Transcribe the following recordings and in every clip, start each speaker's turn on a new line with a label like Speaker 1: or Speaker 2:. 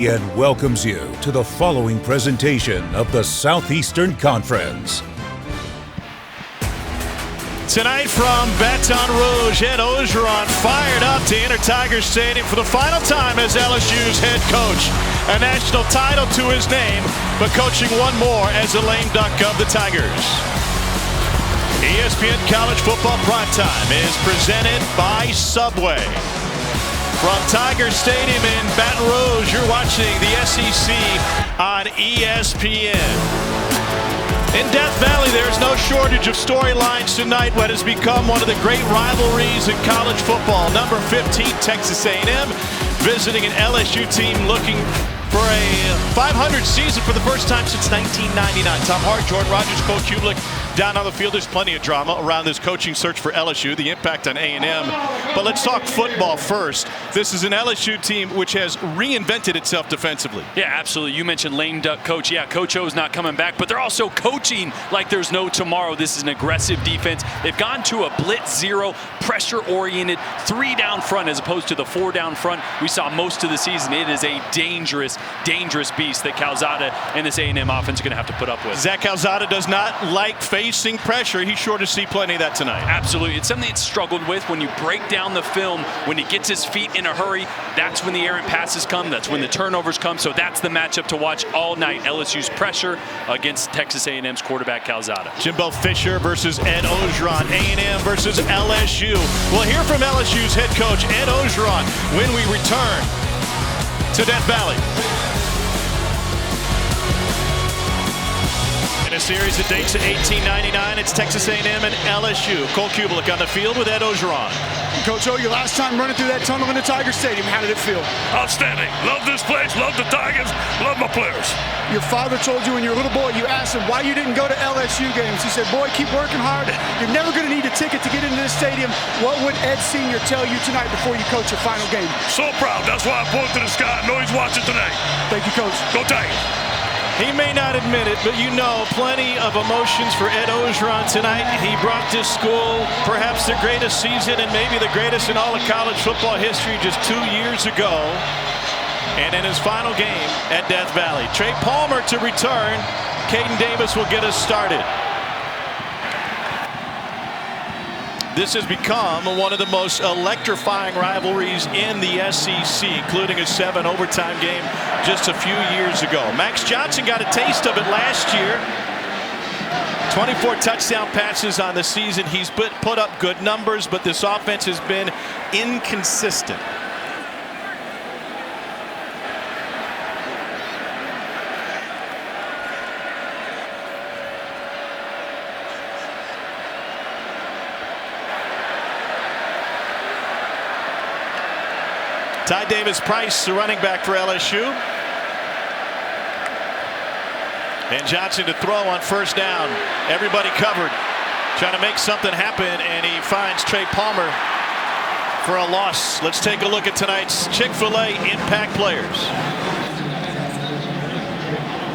Speaker 1: And welcomes you to the following presentation of the Southeastern Conference.
Speaker 2: Tonight from Baton Rouge, Ed Orgeron fired up to enter Tiger Stadium for the final time as LSU's head coach. A national title to his name, but coaching one more as the lame duck of the Tigers. ESPN College Football Primetime is presented by Subway. From Tiger Stadium in Baton Rouge, you're watching the SEC on ESPN. In Death Valley, there's no shortage of storylines tonight. What has become one of the great rivalries in college football. Number 15, Texas A&M, visiting an LSU team looking for a 500 season for the first time since 1999. Tom Hart, Jordan Rogers, Cole Kubelik down on the field. There's plenty of drama around this coaching search for LSU, the impact on A&M. But let's talk football first. This is an LSU team which has reinvented itself defensively.
Speaker 3: Yeah, absolutely. You mentioned lame duck coach. Yeah, Coach O's not coming back, but they're also coaching like there's no tomorrow. This is an aggressive defense. They've gone to a blitz zero, pressure-oriented, 3 down front as opposed to the 4 down front we saw most of the season. It is a dangerous beast that Calzada and this A&M offense are going to have to put up with.
Speaker 2: Zach Calzada does not like facing pressure. He's sure to see plenty of that tonight.
Speaker 3: Absolutely. It's something it's struggled with. When you break down the film, when he gets his feet in a hurry, that's when the errant passes come. That's when the turnovers come. So that's the matchup to watch all night. LSU's pressure against Texas A&M's quarterback Calzada.
Speaker 2: Jimbo Fisher versus Ed Orgeron. A&M versus LSU. We'll hear from LSU's head coach Ed Orgeron when we return to Death Valley. In a series that dates to 1899, it's Texas A&M and LSU. Cole Kubelik on the field with Ed Orgeron.
Speaker 4: Coach O, your last time running through that tunnel in the Tiger Stadium, how did it feel?
Speaker 5: Outstanding. Love this place, love the Tigers, love my players.
Speaker 4: Your father told you when you were a little boy, you asked him why you didn't go to LSU games. He said, boy, keep working hard. You're never going to need a ticket to get into this stadium. What would Ed Sr. tell you tonight before you coach your final game?
Speaker 5: So proud. That's why I point to the sky. I know he's watching tonight.
Speaker 4: Thank you, Coach.
Speaker 5: Go Tigers.
Speaker 2: He may not admit it, but you know, plenty of emotions for Ed Orgeron tonight. He brought this school perhaps the greatest season and maybe the greatest in all of college football history just 2 years ago. And in his final game at Death Valley, Trey Palmer to return. Caden Davis will get us started. This has become one of the most electrifying rivalries in the SEC, including a 7 overtime game just a few years ago. Max Johnson got a taste of it last year. 24 touchdown passes on the season. He's put up good numbers, but this offense has been inconsistent. Ty Davis-Price, the running back for LSU. And Johnson to throw on first down. Everybody covered. Trying to make something happen, and he finds Trey Palmer for a loss. Let's take a look at tonight's Chick-fil-A impact players.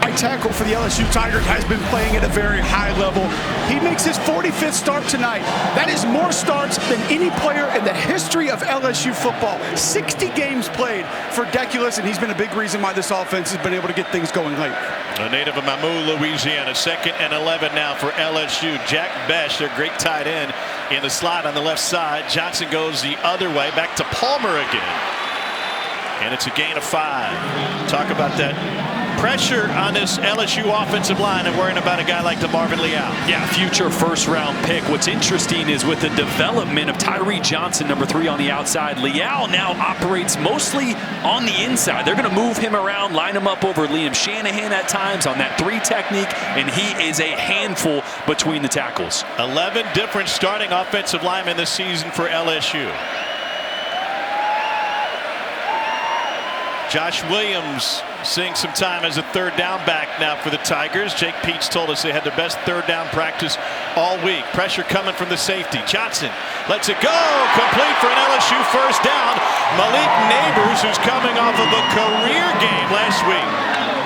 Speaker 4: Right tackle for the LSU Tigers has been playing at a very high level. He makes his 45th start tonight. That is more starts than any player in the history of LSU football. 60 games played for Deculus, and he's been a big reason why this offense has been able to get things going late.
Speaker 2: A native of Mamou, Louisiana. 2nd and 11 now for LSU. Jack Besh, their great tight end, in the slot on the left side. Johnson goes the other way, back to Palmer again. And it's a gain of 5. Talk about that pressure on this LSU offensive line and worrying about a guy like DeMarvin Leal.
Speaker 3: Yeah, future first-round pick. What's interesting is with the development of Tyree Johnson, number 3 on the outside, Leal now operates mostly on the inside. They're going to move him around, line him up over Liam Shanahan at times on that 3 technique, and he is a handful between the tackles.
Speaker 2: 11 different starting offensive linemen this season for LSU. Josh Williams seeing some time as a 3rd down back now for the Tigers. Jake Peets told us they had their best 3rd down practice all week. Pressure coming from the safety. Johnson lets it go. Complete for an LSU first down. Malik Neighbors, who's coming off of a career game last week.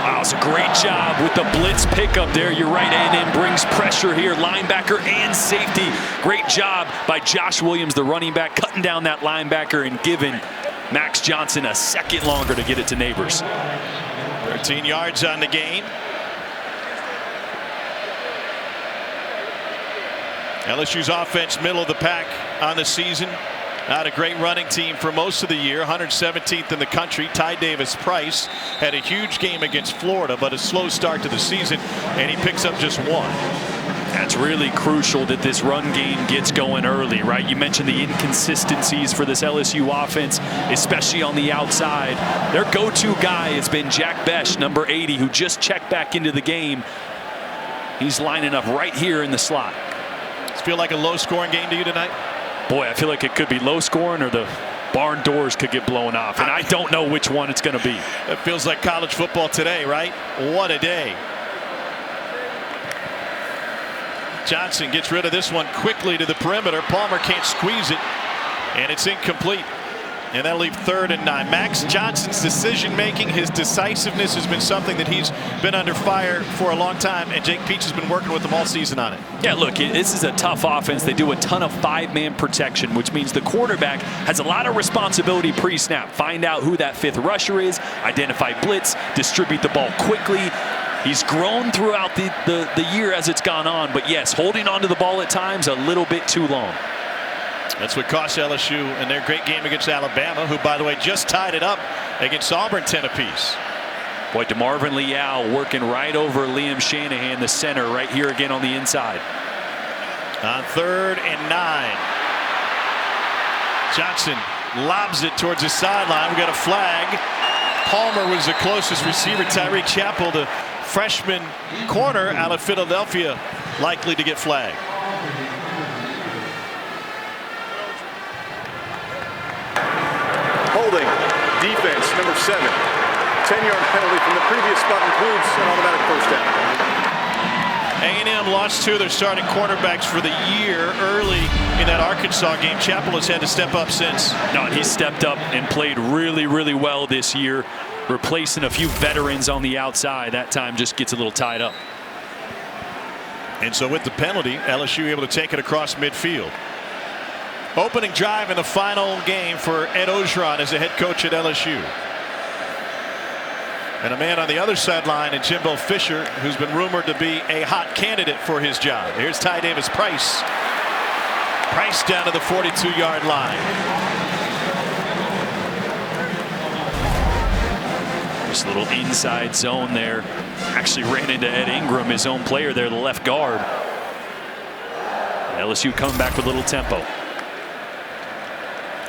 Speaker 3: Wow, it's a great job with the blitz pickup there. You're right, A&M brings pressure here. Linebacker and safety. Great job by Josh Williams, the running back, cutting down that linebacker and giving Max Johnson a second longer to get it to Neighbors.
Speaker 2: 13 yards on the gain. LSU's offense middle of the pack on the season. Not a great running team for most of the year. 117th in the country. Ty Davis-Price had a huge game against Florida, but a slow start to the season, and he picks up just 1.
Speaker 3: That's really crucial that this run game gets going early, right? You mentioned the inconsistencies for this LSU offense, especially on the outside. Their go-to guy has been Jack Besh, number 80, who just checked back into the game. He's lining up right here in the slot.
Speaker 2: Does it feel like a low-scoring game to you tonight?
Speaker 3: Boy, I feel like it could be low-scoring or the barn doors could get blown off, and I don't know which one it's going to be.
Speaker 2: It feels like college football today, right? What a day. Johnson gets rid of this one quickly to the perimeter. Palmer can't squeeze it, and it's incomplete. And that'll leave 3rd and 9. Max Johnson's decision-making, his decisiveness has been something that he's been under fire for a long time, and Jake Peetz has been working with him all season on it.
Speaker 3: Yeah, look, this is a tough offense. They do a ton of 5-man protection, which means the quarterback has a lot of responsibility pre-snap. Find out who that 5th rusher is, identify blitz, distribute the ball quickly. He's grown throughout the year as it's gone on, but yes, holding on to the ball at times a little bit too long.
Speaker 2: That's what cost LSU in their great game against Alabama, who, by the way, just tied it up against Auburn 10 apiece.
Speaker 3: Boy, DeMarvin Leal working right over Liam Shanahan, the center, right here again on the inside.
Speaker 2: On 3rd and 9. Johnson lobs it towards the sideline. We got a flag. Palmer was the closest receiver. Tyreek Chappell, the freshman corner out of Philadelphia, likely to get flagged.
Speaker 6: Holding, defense, number 7. 10-yard penalty from the previous spot includes an automatic first down.
Speaker 2: A&M lost 2 of their starting cornerbacks for the year early in that Arkansas game. Chappell has had to step up since.
Speaker 3: No, he stepped up and played really, really well this year, replacing a few veterans on the outside. That time just gets a little tied up.
Speaker 2: And so with the penalty, LSU able to take it across midfield. Opening drive in the final game for Ed Ogeron as the head coach at LSU. And a man on the other sideline in Jimbo Fisher, who's been rumored to be a hot candidate for his job. Here's Ty Davis-Price. Price down to the 42-yard line.
Speaker 3: This little inside zone there. Actually ran into Ed Ingram, his own player there, the left guard. LSU coming back with a little tempo.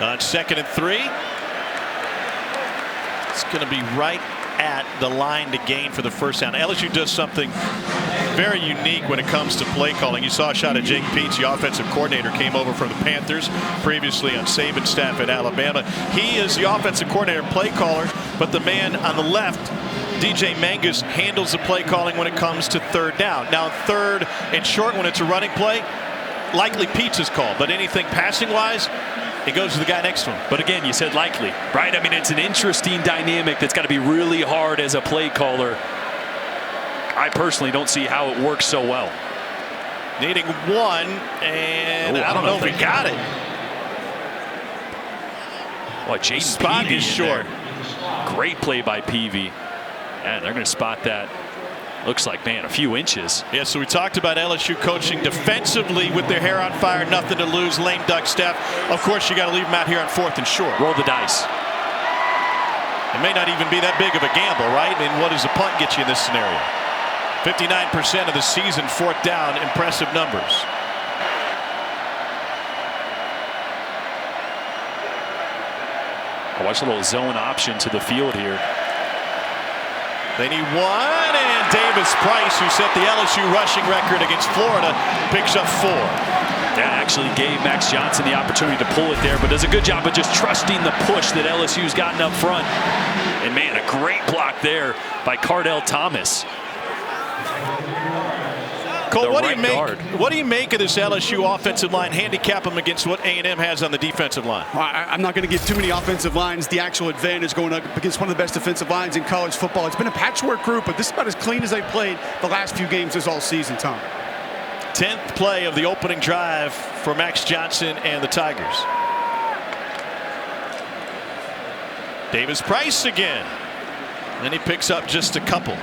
Speaker 2: On 2nd and 3. It's going to be right at the line to gain for the first down. LSU does something very unique when it comes to play calling. You saw a shot at Jake Peetz, the offensive coordinator, came over from the Panthers, previously on Saban's staff at Alabama. He is the offensive coordinator and play caller, but the man on the left, DJ Mangus, handles the play calling when it comes to 3rd down. Now 3rd and short, when it's a running play, likely Peetz is called, but anything passing wise, it goes to the guy next to him.
Speaker 3: But again, you said likely, right? I mean, it's an interesting dynamic that's got to be really hard as a play caller. I personally don't see how it works so well.
Speaker 2: Needing 1, and I don't know if he got it.
Speaker 3: Well, Jaden
Speaker 2: Spot
Speaker 3: Peavy
Speaker 2: is short.
Speaker 3: Great play by Peavy. And they're going to spot that. Looks like, man, a few inches.
Speaker 2: Yeah, so we talked about LSU coaching defensively with their hair on fire, nothing to lose, lame duck step. Of course, you got to leave them out here on 4th and short.
Speaker 3: Roll the dice.
Speaker 2: It may not even be that big of a gamble, right? And what does a punt get you in this scenario? 59% of the season, 4th down, impressive numbers.
Speaker 3: I watch a little zone option to the field here.
Speaker 2: They need 1, and Davis-Price, who set the LSU rushing record against Florida, picks up 4.
Speaker 3: That actually gave Max Johnson the opportunity to pull it there, but does a good job of just trusting the push that LSU's gotten up front. And man, a great block there by Cardell Thomas.
Speaker 2: Cole, what do you make of this LSU offensive line? Handicap them against what A&M has on the defensive line.
Speaker 4: I'm not going to give too many offensive lines the actual advantage going up against one of the best defensive lines in college football. It's been a patchwork group, but this is about as clean as they've played the last few games this all season, Tom.
Speaker 2: 10th play of the opening drive for Max Johnson and the Tigers. Davis-Price again. Then he picks up just a couple.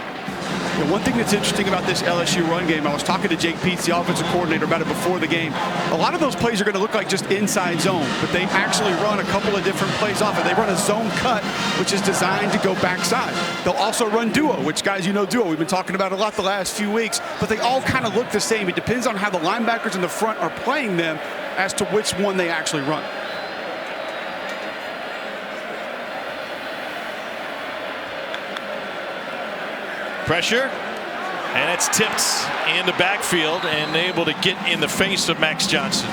Speaker 4: One thing that's interesting about this LSU run game, I was talking to Jake Peets, the offensive coordinator, about it before the game. A lot of those plays are going to look like just inside zone, but they actually run a couple of different plays off it. They run a zone cut, which is designed to go backside. They'll also run duo, which, guys, you know duo. We've been talking about it a lot the last few weeks, but they all kind of look the same. It depends on how the linebackers in the front are playing them as to which one they actually run.
Speaker 2: Pressure, and it's tipped in the backfield and able to get in the face of Max Johnson.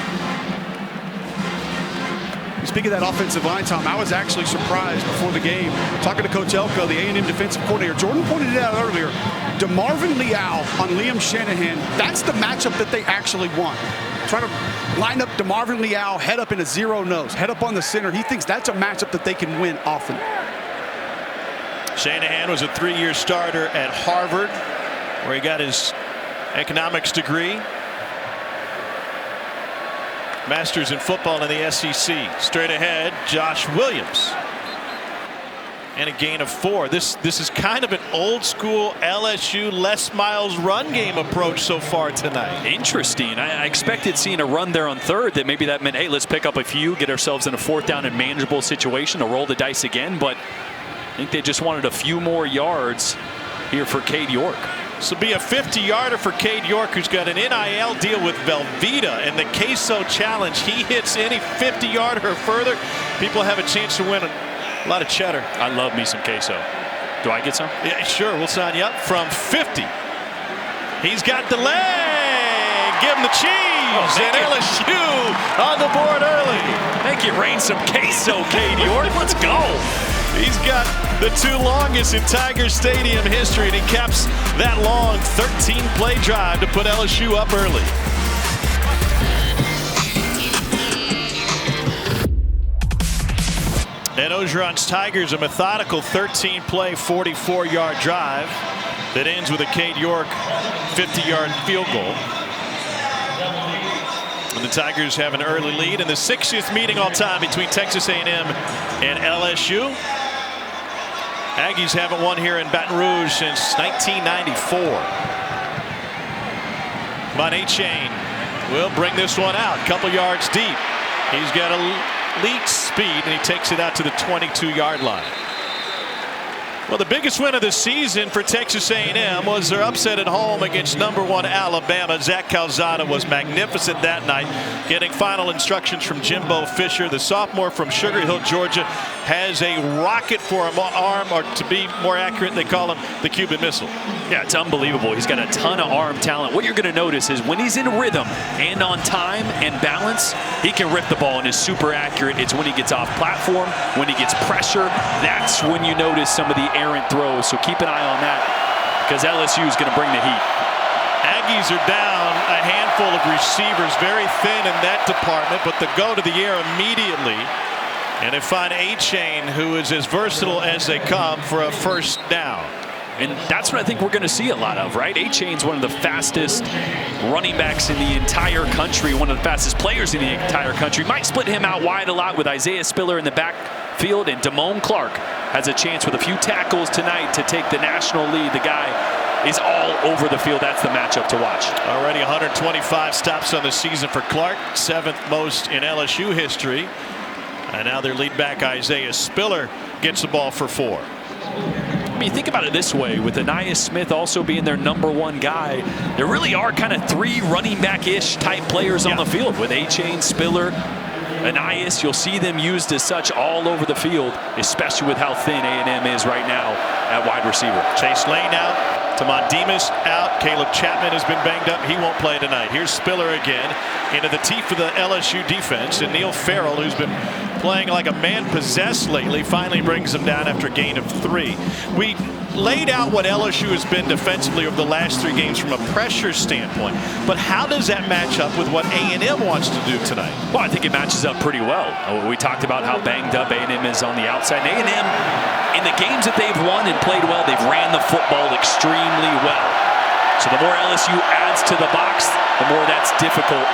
Speaker 4: Speaking of that offensive line, Tom, I was actually surprised before the game, talking to Coach Elko, the A&M defensive coordinator. Jordan pointed it out earlier. DeMarvin Leal on Liam Shanahan, that's the matchup that they actually want. Try to line up DeMarvin Leal, head up in a zero nose, head up on the center. He thinks that's a matchup that they can win often.
Speaker 2: Shanahan was a 3-year starter at Harvard, where he got his economics degree. Masters in football in the SEC. Straight ahead, Josh Williams. And a gain of 4. This is kind of an old school LSU Les Miles run game approach so far tonight.
Speaker 3: Interesting. I expected seeing a run there on third that maybe that meant, hey, let's pick up a few, get ourselves in a 4th down and manageable situation to roll the dice again. But I think they just wanted a few more yards here for Cade York.
Speaker 2: This will be a 50-yarder for Cade York, who's got an NIL deal with Velveeta and the Queso Challenge. He hits any 50-yarder or further, people have a chance to win a lot of cheddar.
Speaker 3: I love me some queso. Do I get some?
Speaker 2: Yeah, sure. We'll sign you up from 50. He's got the leg. Give him the cheese. And LSU on the board early.
Speaker 3: Thank you, rain some queso, Cade York. Let's go.
Speaker 2: He's got the 2 longest in Tiger Stadium history, and he caps that long 13-play drive to put LSU up early. And Orgeron's Tigers, a methodical 13-play, 44-yard drive that ends with a Cade York 50-yard field goal. And the Tigers have an early lead in the 60th meeting all time between Texas A&M and LSU. Aggies haven't won here in Baton Rouge since 1994. But A-Chain will bring this one out, couple yards deep. He's got elite speed, and he takes it out to the 22-yard line. Well, the biggest win of the season for Texas A&M was their upset at home against #1 Alabama. Zach Calzada was magnificent that night, getting final instructions from Jimbo Fisher. The sophomore from Sugar Hill, Georgia, has a rocket for an arm, or to be more accurate, they call him the Cuban Missile.
Speaker 3: Yeah, it's unbelievable. He's got a ton of arm talent. What you're going to notice is when he's in rhythm and on time and balance, he can rip the ball and is super accurate. It's when he gets off platform, when he gets pressure, that's when you notice some of the errant throws. So keep an eye on that, because LSU is going to bring the heat.
Speaker 2: Aggies are down a handful of receivers, very thin in that department, but they go to the air immediately. And they find A-Chain, who is as versatile as they come, for a first down.
Speaker 3: And that's what I think we're going to see a lot of, right? A-Chain's one of the fastest running backs in the entire country, one of the fastest players in the entire country. Might split him out wide a lot with Isaiah Spiller in the backfield, and Damone Clark has a chance with a few tackles tonight to take the national lead. The guy is all over the field. That's the matchup to watch.
Speaker 2: Already 125 stops on the season for Clark, 7th most in LSU history. And now their lead back, Isaiah Spiller, gets the ball for 4.
Speaker 3: I mean, think about it this way, with Anais Smith also being their #1 guy, there really are kind of 3 running back-ish type players on the field. With A-Chain, Spiller, Anais, you'll see them used as such all over the field, especially with how thin A&M is right now at wide receiver.
Speaker 2: Chase Lane out. Tamon Demas out. Caleb Chapman has been banged up. He won't play tonight. Here's Spiller again into the teeth of the LSU defense. And Neil Farrell, who's been playing like a man possessed lately, finally brings him down after a gain of 3. We laid out what LSU has been defensively over the last 3 games from a pressure standpoint. But how does that match up with what A&M wants to do tonight?
Speaker 3: Well, I think it matches up pretty well. We talked about how banged up A&M is on the outside. And A&M, in the games that they've won and played well, they've ran the football extremely well. So the more LSU adds to the box, the more that's difficult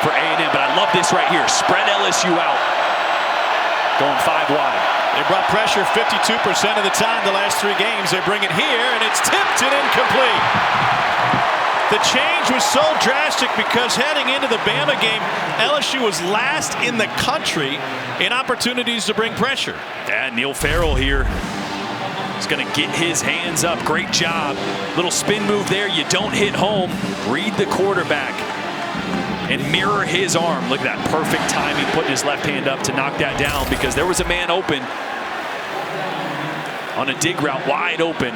Speaker 3: for A&M. But I love this right here. Spread LSU out. going 5 wide.
Speaker 2: They brought pressure 52% of the time the last 3 games. They bring it here, and it's tipped and incomplete. The change was so drastic because heading into the Bama game, LSU was last in the country in opportunities to bring pressure.
Speaker 3: Yeah, Neil Farrell here is going to get his hands up. Great job. Little spin move there. You don't hit home. Read the quarterback and mirror his arm. Look at that perfect timing, putting his left hand up to knock that down because there was a man open on a dig route, wide open.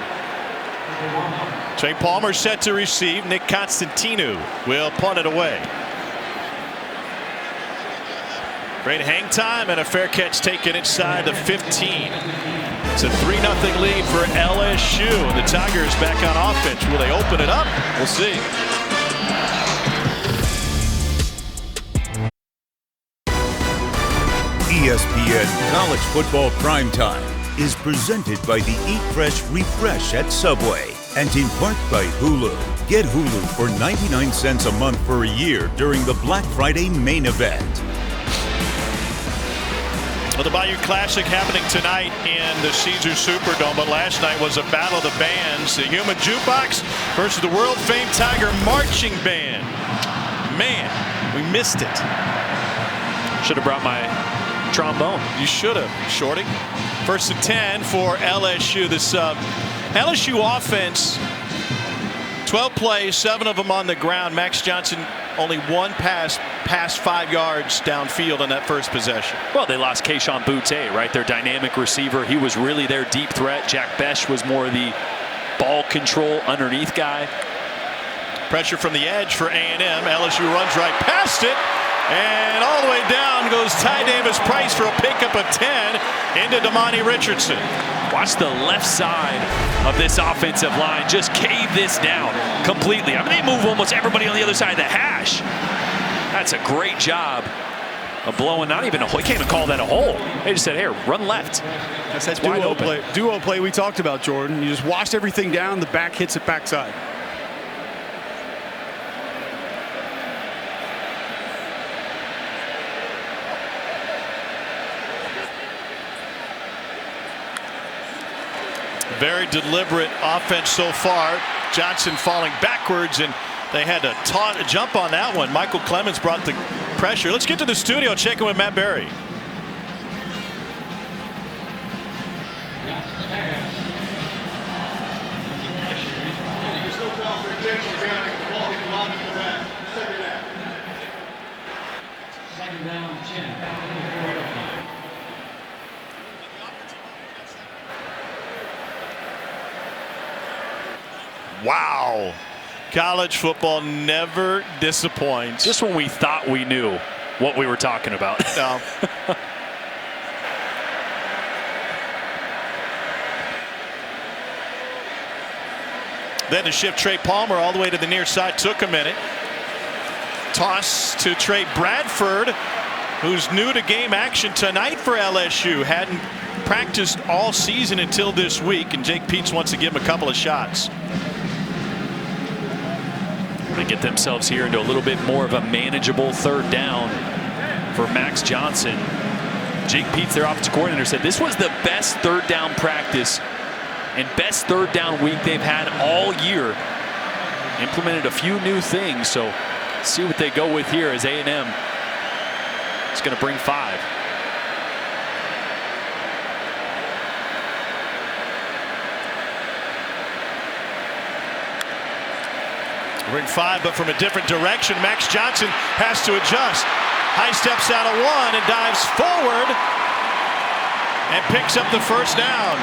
Speaker 2: Trey Palmer set to receive. Nick Constantino will punt it away. Great hang time and a fair catch taken inside the 15. It's a 3-0 lead for LSU. The Tigers back on offense. Will they open it up? We'll see.
Speaker 1: ESPN College Football Primetime is presented by the Eat Fresh Refresh at Subway and in part by Hulu. Get Hulu for 99 cents a month for a year during the Black Friday main event.
Speaker 2: Well, the Bayou Classic happening tonight in the Caesars Superdome, but last night was a battle of the bands. The Human Jukebox versus the world-famed Tiger Marching Band. Man, we missed it.
Speaker 3: Should have brought my trombone.
Speaker 2: You should have, Shorty. 1st and 10 for LSU. This LSU offense, 12 plays, 7 of them on the ground. Max Johnson only 1 pass past 5 yards downfield on that first possession.
Speaker 3: Well, they lost Keyshawn Boutte, right? Their dynamic receiver. He was really their deep threat. Jack Besh was more the ball control underneath guy.
Speaker 2: Pressure from the edge for A&M. LSU runs right past it. And all the way down goes Ty Davis Price for a pickup of 10 into Damani Richardson.
Speaker 3: Watch the left side of this offensive line just cave this down completely. I mean, they move almost everybody on the other side of the hash. That's a great job of blowing not even a hole. You can't even call that a hole. They just said, here, run left.
Speaker 4: That's that duo play we talked about, Jordan. You just washed everything down. The back hits it backside.
Speaker 2: Very deliberate offense so far. Johnson falling backwards, and they had to jump on that one. Michael Clemens brought the pressure. Let's get to the studio, checking with Matt Berry. Wow. College football never disappoints.
Speaker 3: Just when we thought we knew what we were talking about.
Speaker 2: No. Then to shift Trey Palmer all the way to the near side took a minute. Toss to Trey Bradford, who's new to game action tonight for LSU. Hadn't practiced all season until this week, and Jake Peets wants to give him a couple of shots.
Speaker 3: They get themselves here into a little bit more of a manageable 3rd down for Max Johnson. Jake Peets, their offensive coordinator, said this was the best 3rd down practice and best 3rd down week they've had all year. Implemented a few new things, so see what they go with here as A&M is going to bring 5.
Speaker 2: Bring 5, but from a different direction. Max Johnson has to adjust. High steps out of 1 and dives forward and picks up the 1st down.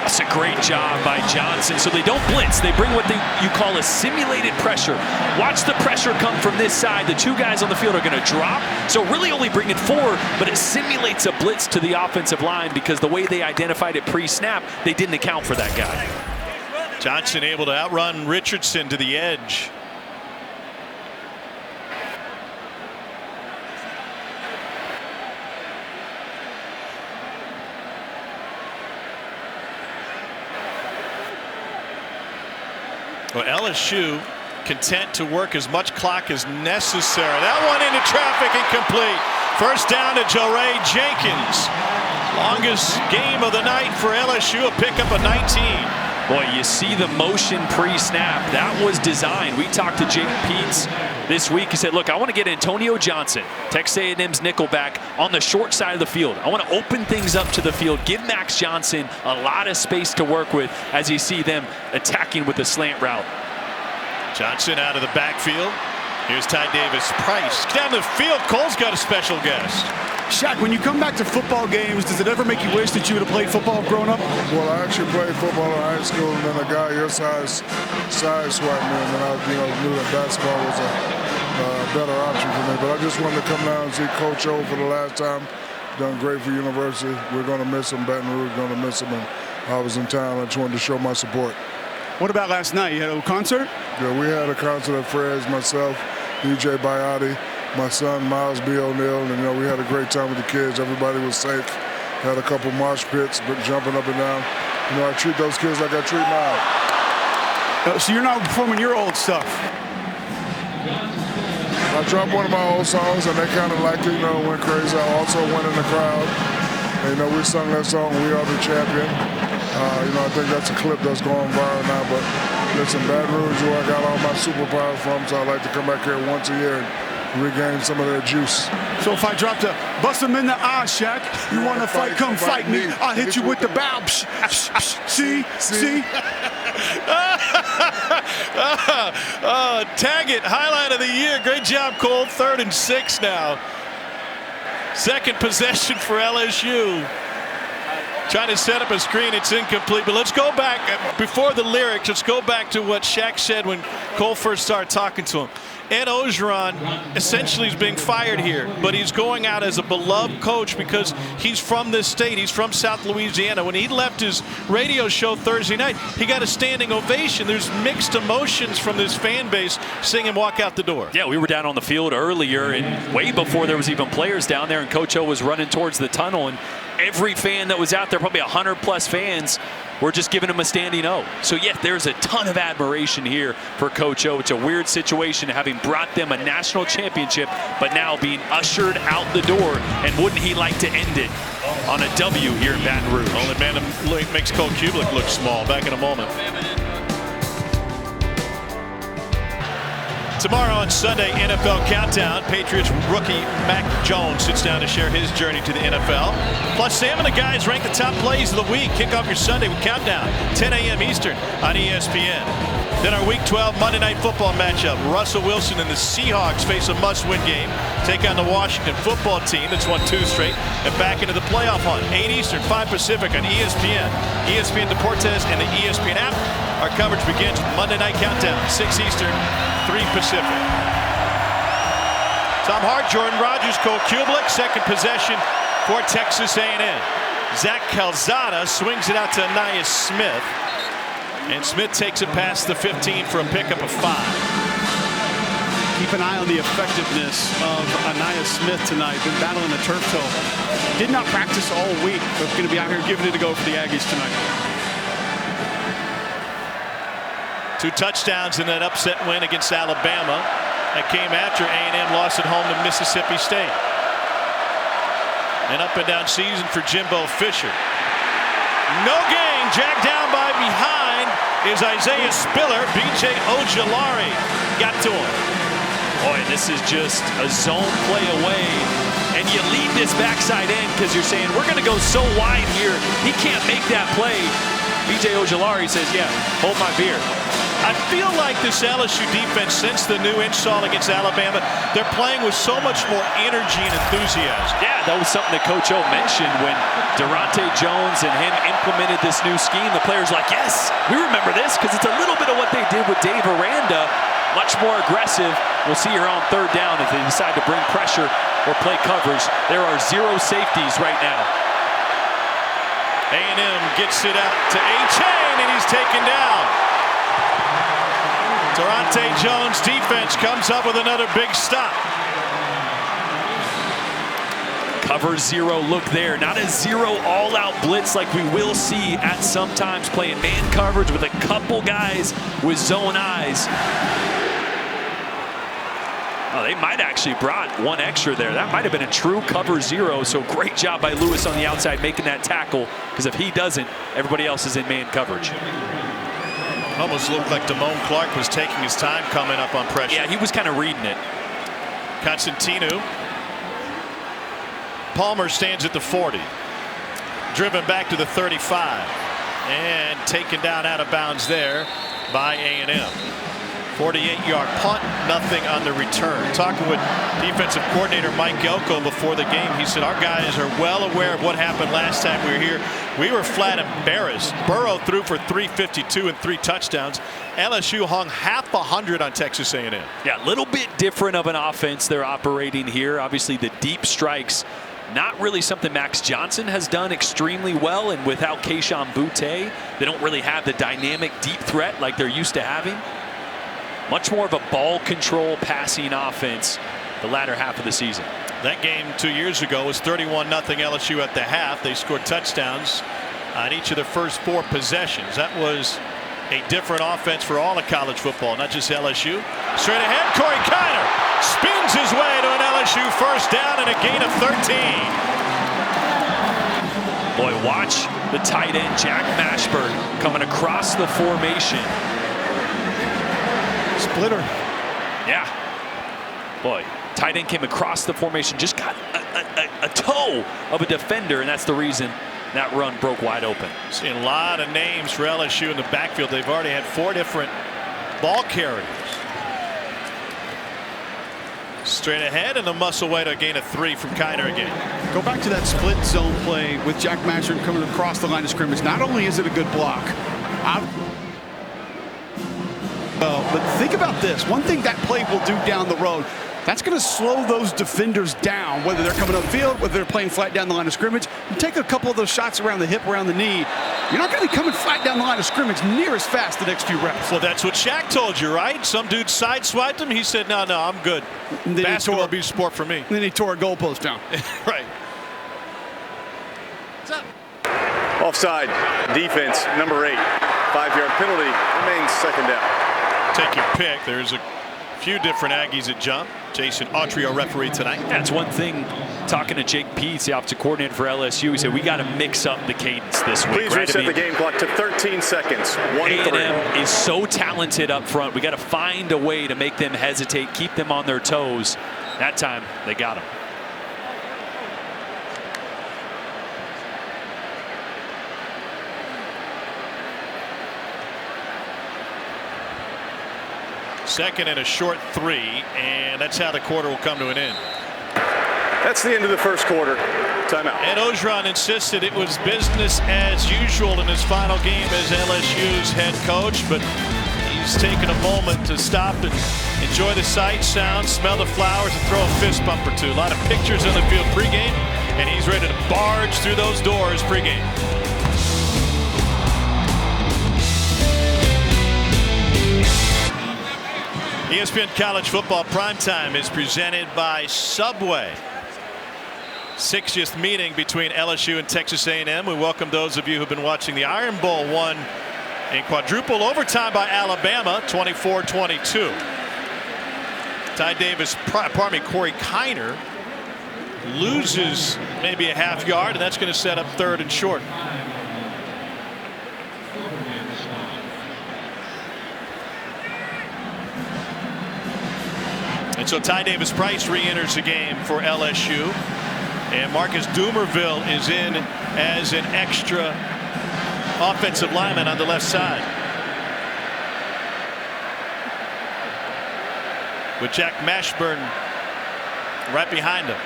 Speaker 3: That's a great job by Johnson. So they don't blitz. They bring what you call a simulated pressure. Watch the pressure come from this side. The 2 guys on the field are going to drop. So really only bring it forward, but it simulates a blitz to the offensive line because the way they identified it pre-snap, they didn't account for that guy.
Speaker 2: Johnson able to outrun Richardson to the edge. Well, LSU content to work as much clock as necessary. That one into traffic, incomplete. First down to Joray Jenkins. Longest game of the night for LSU, a pickup of 19.
Speaker 3: Boy, you see the motion pre-snap. That was designed. We talked to Jake Peets this week. He said, look, I want to get Antonio Johnson, Texas A&M's nickelback, on the short side of the field. I want to open things up to the field, give Max Johnson a lot of space to work with as you see them attacking with the slant route.
Speaker 2: Johnson out of the backfield. Here's Ty Davis Price. Down the field, Cole's got a special guest.
Speaker 4: Shaq, when you come back to football games, does it ever make you wish that you would have played football growing up?
Speaker 7: Well, I actually played football in high school, and then a guy your size swiped me, and then I knew that basketball was a better option for me. But I just wanted to come down and see Coach O for the last time. Done great for University. We're going to miss him. Baton Rouge going to miss him, and I was in town. I just wanted to show my support. What about last night? You had a concert? Yeah, we had a concert at Fred's, myself, DJ Biotti, my son Miles B. O'Neal, and we had a great time with the kids. Everybody was safe. Had a couple mosh pits, but jumping up and down. I treat those kids like I treat mine.
Speaker 4: So you're not performing your old stuff?
Speaker 7: I dropped one of my old songs, and they kind of liked it. Went crazy. I also went in the crowd. And, we sung that song, "We Are the Champion." I think that's a clip that's going viral now. But listen, Baton Rouge, where I got all my superpowers from, so I like to come back here once a year and regain some of their juice.
Speaker 4: So if I drop the bust them in the eye, Shaq, you want to fight, come fight me. I'll hit you with the bow. See?
Speaker 2: Taggett, highlight of the year. Great job, Cole. 3rd and 6 now. Second possession for LSU. Trying to set up a screen, it's incomplete. But let's go back, before the lyrics, let's go back to what Shaq said when Cole first started talking to him. Ed Orgeron essentially is being fired here, but he's going out as a beloved coach because he's from this state. He's from South Louisiana. When he left his radio show Thursday night, he got a standing ovation. There's mixed emotions from this fan base seeing him walk out the door.
Speaker 3: Yeah, we were down on the field earlier, and way before there was even players down there, and Coach O was running towards the tunnel, and every fan that was out there, probably 100+ fans, were just giving him a standing O. So, yeah, there's a ton of admiration here for Coach O. It's a weird situation having brought them a national championship, but now being ushered out the door. And wouldn't he like to end it on a W here in Baton Rouge?
Speaker 2: Only man that makes Cole Kublik look small. Back in a moment. Tomorrow on Sunday, NFL Countdown. Patriots rookie Mac Jones sits down to share his journey to the NFL. Plus, Sam and the guys rank the top plays of the week. Kick off your Sunday with Countdown, 10 a.m. Eastern on ESPN. Then our Week 12 Monday Night Football matchup. Russell Wilson and the Seahawks face a must-win game. Take on the Washington football team that's won 2 straight and back into the playoff hunt. 8 Eastern, 5 Pacific on ESPN, ESPN Deportes, and the ESPN app. Our coverage begins with Monday Night Countdown, 6 Eastern, 3 Pacific. Tom Hart, Jordan Rogers, Cole Kublik, second possession for Texas A&M. Zach Calzada swings it out to Anais Smith. And Smith takes it past the 15 for a pickup of 5.
Speaker 4: Keep an eye on the effectiveness of Anais Smith tonight. Been battling a turf toe. Did not practice all week, but going to be out here giving it a go for the Aggies tonight.
Speaker 2: 2 touchdowns in that upset win against Alabama. That came after A&M lost at home to Mississippi State. An up and down season for Jimbo Fisher. No gain, jacked down by behind is Isaiah Spiller. B.J. Ojulari got to him.
Speaker 3: Boy, this is just a zone play away. And you lead this backside end because you're saying, we're going to go so wide here, he can't make that play. B.J. Ojulari says, yeah, hold my beer.
Speaker 2: I feel like this LSU defense, since the new install against Alabama, they're playing with so much more energy and enthusiasm.
Speaker 3: Yeah, that was something that Coach O mentioned when Durante Jones and him implemented this new scheme. The players like, yes, we remember this because it's a little bit of what they did with Dave Aranda. Much more aggressive. We'll see here on 3rd down if they decide to bring pressure or play coverage. There are 0 safeties right now.
Speaker 2: A&M gets it out to A-Chain, and he's taken down. Durante Jones' defense comes up with another big stop.
Speaker 3: Cover 0 look there. Not a 0 all-out blitz like we will see at sometimes, playing man coverage with a couple guys with zone eyes. Oh, they might actually brought one extra there. That might have been a true cover 0. So great job by Lewis on the outside making that tackle, because if he doesn't, everybody else is in man coverage.
Speaker 2: Almost looked like Damone Clark was taking his time coming up on pressure.
Speaker 3: Yeah, he was kind of reading it.
Speaker 2: Constantino. Palmer stands at the 40. Driven back to the 35. And taken down out of bounds there by A&M. 48-yard punt, nothing on the return. Talking with defensive coordinator Mike Elko before the game, he said our guys are well aware of what happened last time we were here. We were flat embarrassed. Burrow threw for 352 and 3 touchdowns. LSU hung half 100 on Texas A&M.
Speaker 3: Yeah, a little bit different of an offense they're operating here. Obviously, the deep strikes, not really something Max Johnson has done extremely well, and without Kayshon Boutte, they don't really have the dynamic deep threat like they're used to having. Much more of a ball control passing offense the latter half of the season.
Speaker 2: That game 2 years ago was 31-0 LSU at the half. They scored touchdowns on each of their first 4 possessions. That was a different offense for all of college football, not just LSU. Straight ahead, Corey Kiner spins his way to an LSU first down and a gain of 13.
Speaker 3: Boy, watch the tight end Jack Mashburn coming across the formation.
Speaker 4: Splitter.
Speaker 3: Yeah. Boy, tight end came across the formation, just got a toe of a defender, and that's the reason that run broke wide open.
Speaker 2: Seeing a lot of names for LSU in the backfield. They've already had 4 different ball carriers. Straight ahead and a muscle way to a gain of 3 from Kiner again.
Speaker 4: Go back to that split zone play with Jack Mashburn coming across the line of scrimmage. Not only is it a good block, but think about this. One thing that play will do down the road, that's going to slow those defenders down, whether they're coming upfield, whether they're playing flat down the line of scrimmage. You take a couple of those shots around the hip, around the knee, you're not going to be coming flat down the line of scrimmage near as fast the next few reps.
Speaker 2: Well, that's what Shaq told you, right? Some dude sideswiped him. He said, no, I'm good. Basketball will be sport for me.
Speaker 4: Then he tore a goalpost down.
Speaker 2: Right.
Speaker 6: What's up? Offside. Defense, number 8. 5-yard penalty. Remains second down.
Speaker 2: Take your pick. There's a few different Aggies that jump. Jason Autry, our referee tonight.
Speaker 3: That's one thing. Talking to Jake Peets, the offensive coordinator for LSU, he said we got to mix up the cadence this week.
Speaker 6: Please reset the game clock to 13 seconds. 1-3.
Speaker 3: A&M is so talented up front. We got to find a way to make them hesitate, keep them on their toes. That time they got them.
Speaker 2: Second and a short 3, and that's how the quarter will come to an end.
Speaker 6: That's the end of the first quarter. Timeout.
Speaker 2: Ed Orgeron insisted it was business as usual in his final game as LSU's head coach, but he's taken a moment to stop and enjoy the sights, sounds, smell the flowers, and throw a fist bump or 2. A lot of pictures on the field pregame, and he's ready to barge through those doors pregame. ESPN College Football Primetime is presented by Subway. 60th meeting between LSU and Texas A&M. We welcome those of you who've been watching the Iron Bowl, won in quadruple overtime by Alabama, 24-22. Corey Kiner loses maybe a half yard, and that's going to set up 3rd and short. And so Ty Davis Price re-enters the game for LSU, and Marcus Dumerville is in as an extra offensive lineman on the left side, with Jack Mashburn right behind him.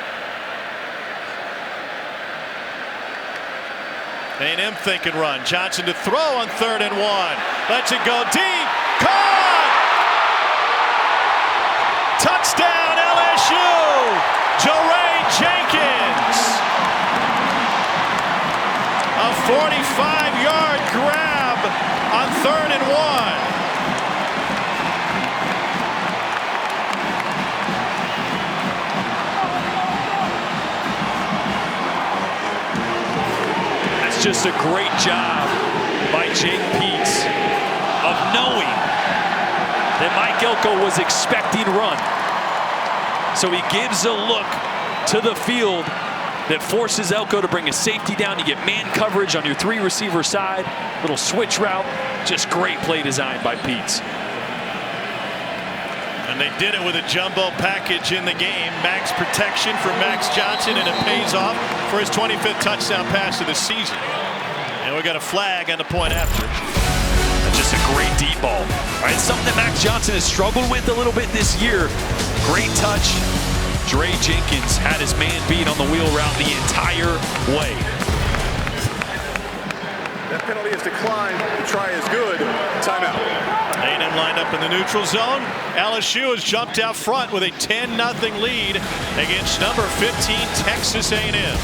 Speaker 2: A&M think and run. Johnson to throw on 3rd and 1. Lets it go deep. Caught! Touchdown LSU! Jaray Jenkins! A 45-yard grab on 3rd and 1.
Speaker 3: That's just a great job by Jake Peets of knowing that Mike Elko was expecting run. So he gives a look to the field that forces Elko to bring a safety down. You get man coverage on your 3 receiver side. Little switch route. Just great play design by Peets.
Speaker 2: And they did it with a jumbo package in the game. Max protection for Max Johnson, and it pays off for his 25th touchdown pass of the season. And we got a flag on the point after.
Speaker 3: That's just a great deep ball. All right, something that Max Johnson has struggled with a little bit this year. Great touch. Dre Jenkins had his man beat on the wheel route the entire way.
Speaker 6: That penalty is declined. The try is good. Timeout.
Speaker 2: A&M lined up in the neutral zone. LSU has jumped out front with a 10-0 lead against number 15 Texas A&M.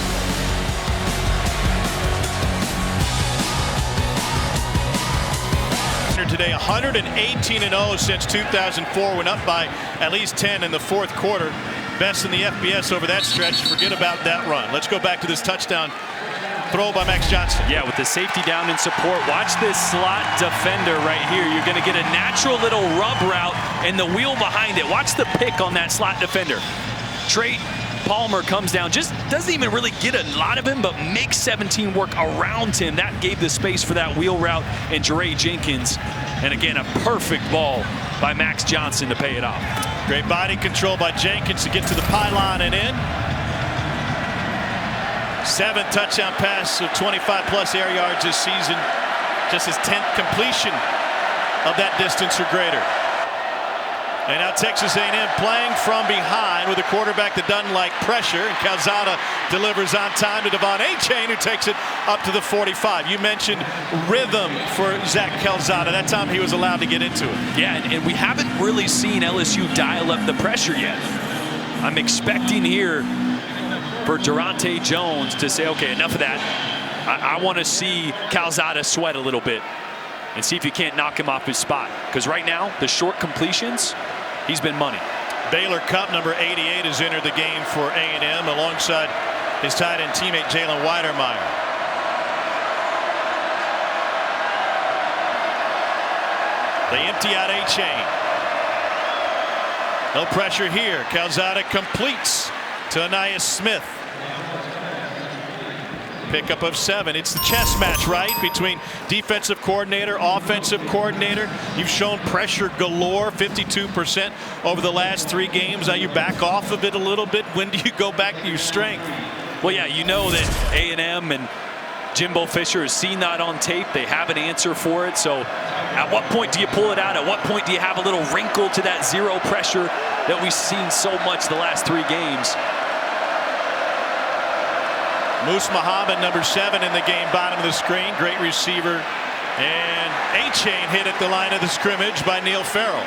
Speaker 2: Today 118-0 since 2004. Went up by at least 10 in the 4th quarter. Best in the FBS over that stretch. Forget about that run. Let's go back to this touchdown throw by Max Johnson.
Speaker 3: Yeah, with the safety down in support. Watch this slot defender right here. You're going to get a natural little rub route and the wheel behind it. Watch the pick on that slot defender. Trey Palmer comes down, just doesn't even really get a lot of him, but makes 17 work around him. That gave the space for that wheel route and Dre Jenkins. And again, a perfect ball by Max Johnson to pay it off.
Speaker 2: Great body control by Jenkins to get to the pylon and in. 7th touchdown pass of 25+ air yards this season. Just his 10th completion of that distance or greater. And now Texas A&M playing from behind with a quarterback that doesn't like pressure. And Calzada delivers on time to Devon Achane, who takes it up to the 45. You mentioned rhythm for Zach Calzada. That time he was allowed to get into it.
Speaker 3: Yeah, and we haven't really seen LSU dial up the pressure yet. I'm expecting here for Durante Jones to say, okay, enough of that. I want to see Calzada sweat a little bit and see if you can't knock him off his spot. Because right now, the short completions, he's been money.
Speaker 2: Baylor Cupp, number 88, has entered the game for A&M alongside his tight end teammate Jalen Weidermeyer. They empty out Achane. No pressure here. Calzada completes to Anais Smith. Pickup of 7. It's the chess match, right, between defensive coordinator, offensive coordinator. You've shown pressure galore, 52% over the last 3 games. Now you back off of it a little bit. When do you go back to your strength?
Speaker 3: Well, yeah, you know that A&M and Jimbo Fisher has seen that on tape. They have an answer for it. So at what point do you pull it out? At what point do you have a little wrinkle to that zero pressure that we've seen so much the last 3 games?
Speaker 2: Moose Muhammad, number 7 in the game, bottom of the screen. Great receiver. And Achane hit at the line of the scrimmage by Neil Farrell.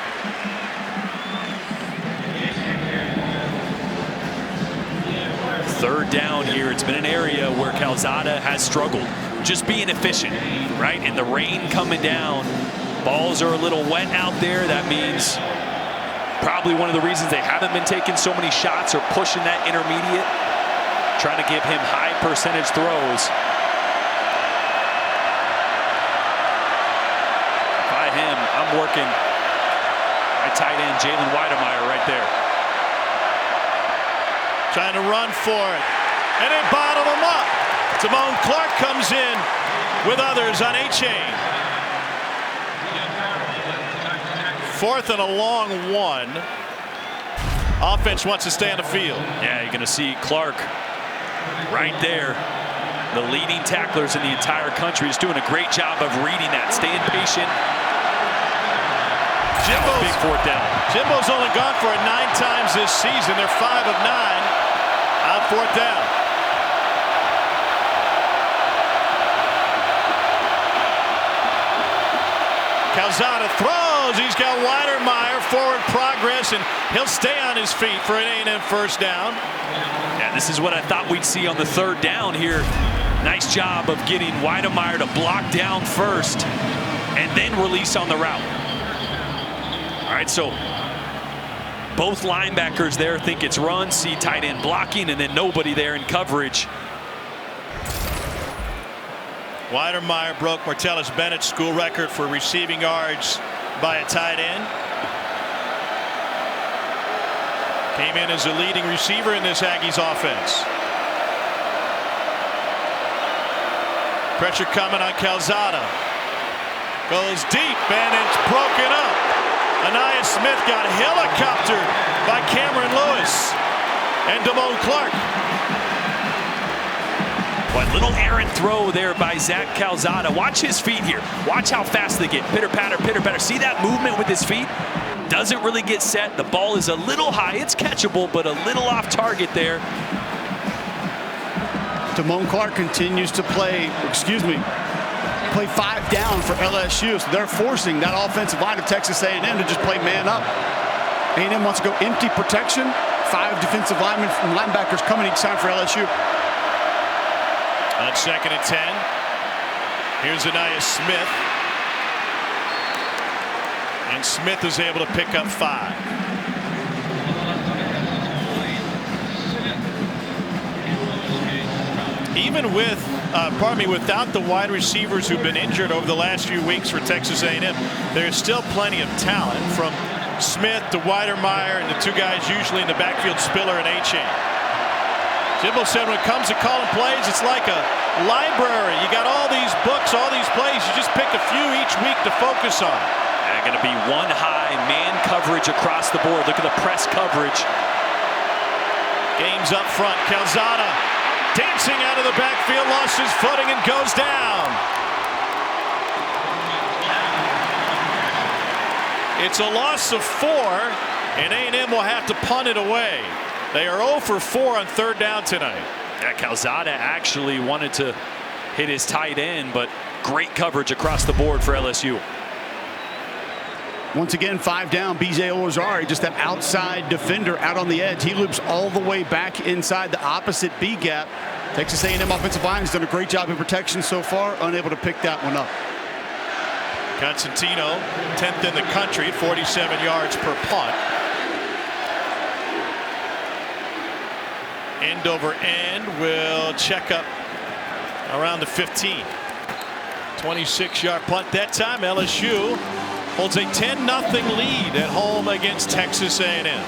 Speaker 3: Third down here. It's been an area where Calzada has struggled. Just being efficient, right? And the rain coming down. Balls are a little wet out there. That means probably one of the reasons they haven't been taking so many shots or pushing that intermediate. Trying to give him high percentage throws. By him, I'm working my tight end Jalen Weidermeyer right there.
Speaker 2: Trying to run for it. And they bottle him up. Timon Clark comes in with others on Achane. 4th and a long 1. Offense wants to stay on the field.
Speaker 3: Yeah, you're going to see Clark right there. The leading tacklers in the entire country is doing a great job of reading that, staying patient. Big 4th down.
Speaker 2: Jimbo's only gone for it 9 times this season. They're 5 of 9 on 4th down. Calzada throws. He's got Weidermeyer, forward progress, and he'll stay on his feet for an A&M first down.
Speaker 3: Yeah, this is what I thought we'd see on the 3rd down here. Nice job of getting Weidermeyer to block down first and then release on the route. All right, so both linebackers there think it's run, see tight end blocking, and then nobody there in coverage.
Speaker 2: Weidermeyer broke Martellus Bennett's school record for receiving yards by a tight end. Came in as a leading receiver in this Aggies offense. Pressure coming on Calzada. Goes deep and it's broken up. Anaya Smith got helicoptered by Cameron Lewis and Damone Clark.
Speaker 3: What little errant throw there by Zach Calzada. Watch his feet here. Watch how fast they get. Pitter patter, pitter patter. See that movement with his feet? Doesn't really get set. The ball is a little high. It's catchable, but a little off target there.
Speaker 4: Damone Clark continues to play 5 down for LSU. So they're forcing that offensive line of Texas A&M to just play man up. A&M wants to go empty protection. 5 defensive linemen and linebackers coming each time for LSU.
Speaker 2: On 2nd and 10. Here's Anaya Smith. And Smith is able to pick up 5. Even with, without the wide receivers who've been injured over the last few weeks for Texas A&M, there's still plenty of talent from Smith to Weidermeyer and the 2 guys usually in the backfield, Spiller and Achane. Jimbo said when it comes to calling plays, it's like a library. You got all these books, all these plays. You just pick a few each week to focus on.
Speaker 3: Going to be one high man coverage across the board. Look at the press coverage.
Speaker 2: Game's up front. Calzada dancing out of the backfield, lost his footing and goes down. It's a loss of 4, and A&M will have to punt it away. They are 0 for 4 on 3rd down tonight.
Speaker 3: Yeah, Calzada actually wanted to hit his tight end, but great coverage across the board for LSU.
Speaker 4: Once again, 5 down. B.J. Ozari, just that outside defender out on the edge. He loops all the way back inside the opposite B gap. Texas A&M offensive line has done a great job in protection so far, unable to pick that one up.
Speaker 2: Constantino, 10th in the country, 47 yards per punt. End over end will check up around the 15. 26-yard punt that time. LSU holds a 10-0 lead at home against Texas A&M.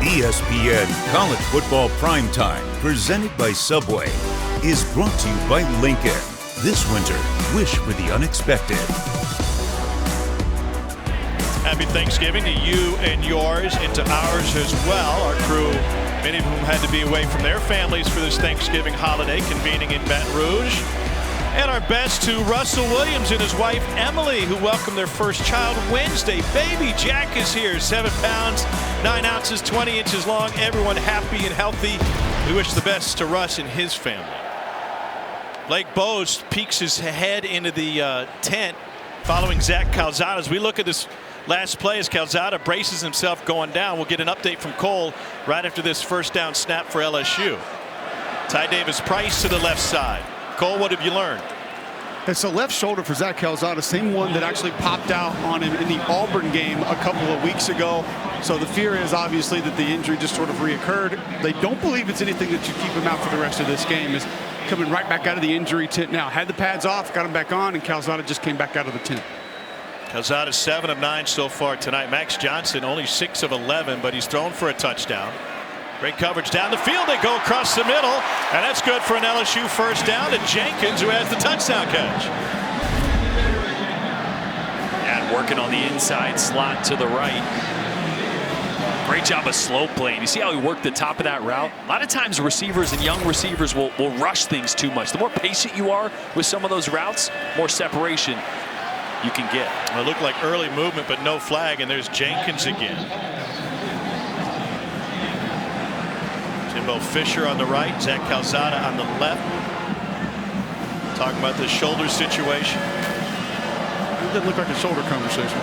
Speaker 1: ESPN College Football Primetime, presented by Subway, is brought to you by Lincoln. This winter, wish for the unexpected.
Speaker 2: Happy Thanksgiving to you and yours, and to ours as well. Our crew, many of whom had to be away from their families for this Thanksgiving holiday, convening in Baton Rouge. And our best to Russell Williams and his wife Emily, who welcomed their first child Wednesday. Baby Jack is here, 7 pounds, 9 ounces, 20 inches long. Everyone happy and healthy. We wish the best to Russ and his family. Blake Bose peeks his head into the tent following Zach Calzada. As we look at this last play, as Calzada braces himself going down, we'll get an update from Cole right after this first down snap for LSU. Ty Davis Price to the left side. Cole, what have you learned?
Speaker 4: It's a left shoulder for Zach Calzada, same one that actually popped out on him in the Auburn game a couple of weeks ago. So the fear is obviously that the injury just sort of reoccurred. They don't believe it's anything that should keep him out for the rest of this game. Is coming right back out of the injury tent now. Had the pads off, got him back on, and Calzada just came back out of the tent.
Speaker 2: Calzada 7 of 9 so far tonight. Max Johnson only 6 of 11, but he's thrown for a touchdown. Great coverage down the field. They go across the middle, and that's good for an LSU first down to Jenkins, who has the touchdown catch.
Speaker 3: And working on the inside slot to the right. Great job of slow playing. You see how he worked the top of that route? A lot of times receivers and young receivers will rush things too much. The more patient you are with some of those routes, more separation you can get.
Speaker 2: Well, it looked like early movement, but no flag, and there's Jenkins again. Jimbo Fisher on the right, Zach Calzada on the left. Talking about the shoulder situation.
Speaker 4: It doesn't look like a shoulder conversation.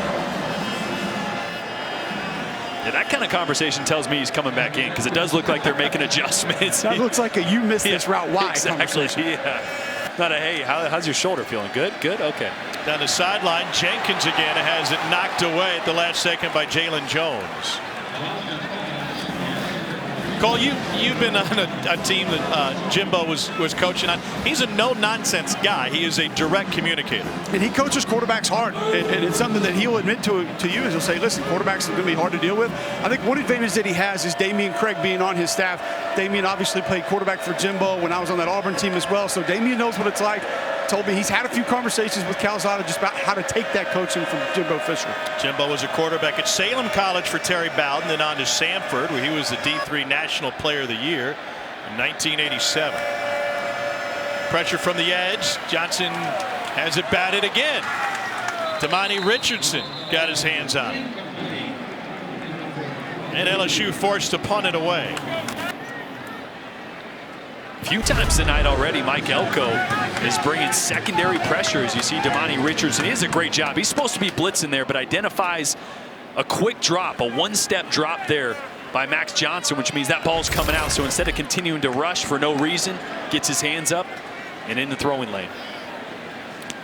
Speaker 3: Yeah, that kind of conversation tells me he's coming back in, because it does look like they're making adjustments.
Speaker 4: That looks like a you missed this route. Why?
Speaker 3: Exactly.
Speaker 4: Conversation.
Speaker 3: Yeah. Not a hey, how's your shoulder feeling? Good? Good? Okay.
Speaker 2: Down the sideline, Jenkins again has it knocked away at the last second by Jalen Jones. Cole, you've been on a team that Jimbo was coaching on. He's a no-nonsense guy. He is a direct communicator.
Speaker 4: And he coaches quarterbacks hard. And it's something that he'll admit to you is he'll say, listen, quarterbacks are going to be hard to deal with. I think one advantage that he has is Damian Craig being on his staff. Damian obviously played quarterback for Jimbo when I was on that Auburn team as well. So Damian knows what it's like. Told me he's had a few conversations with Calzada just about how to take that coaching from Jimbo Fisher.
Speaker 2: Jimbo was a quarterback at Salem College for Terry Bowden, then on to Samford, where he was the D3 National Player of the Year in 1987. Pressure from the edge. Johnson has it batted again. Damani Richardson got his hands on it. And LSU forced to punt it away.
Speaker 3: A few times tonight already, Mike Elko is bringing secondary pressures. You see Damani Richardson. He does a great job. He's supposed to be blitzing there, but identifies a quick drop, a one-step drop there by Max Johnson, which means that ball's coming out. So instead of continuing to rush for no reason, gets his hands up and in the throwing lane.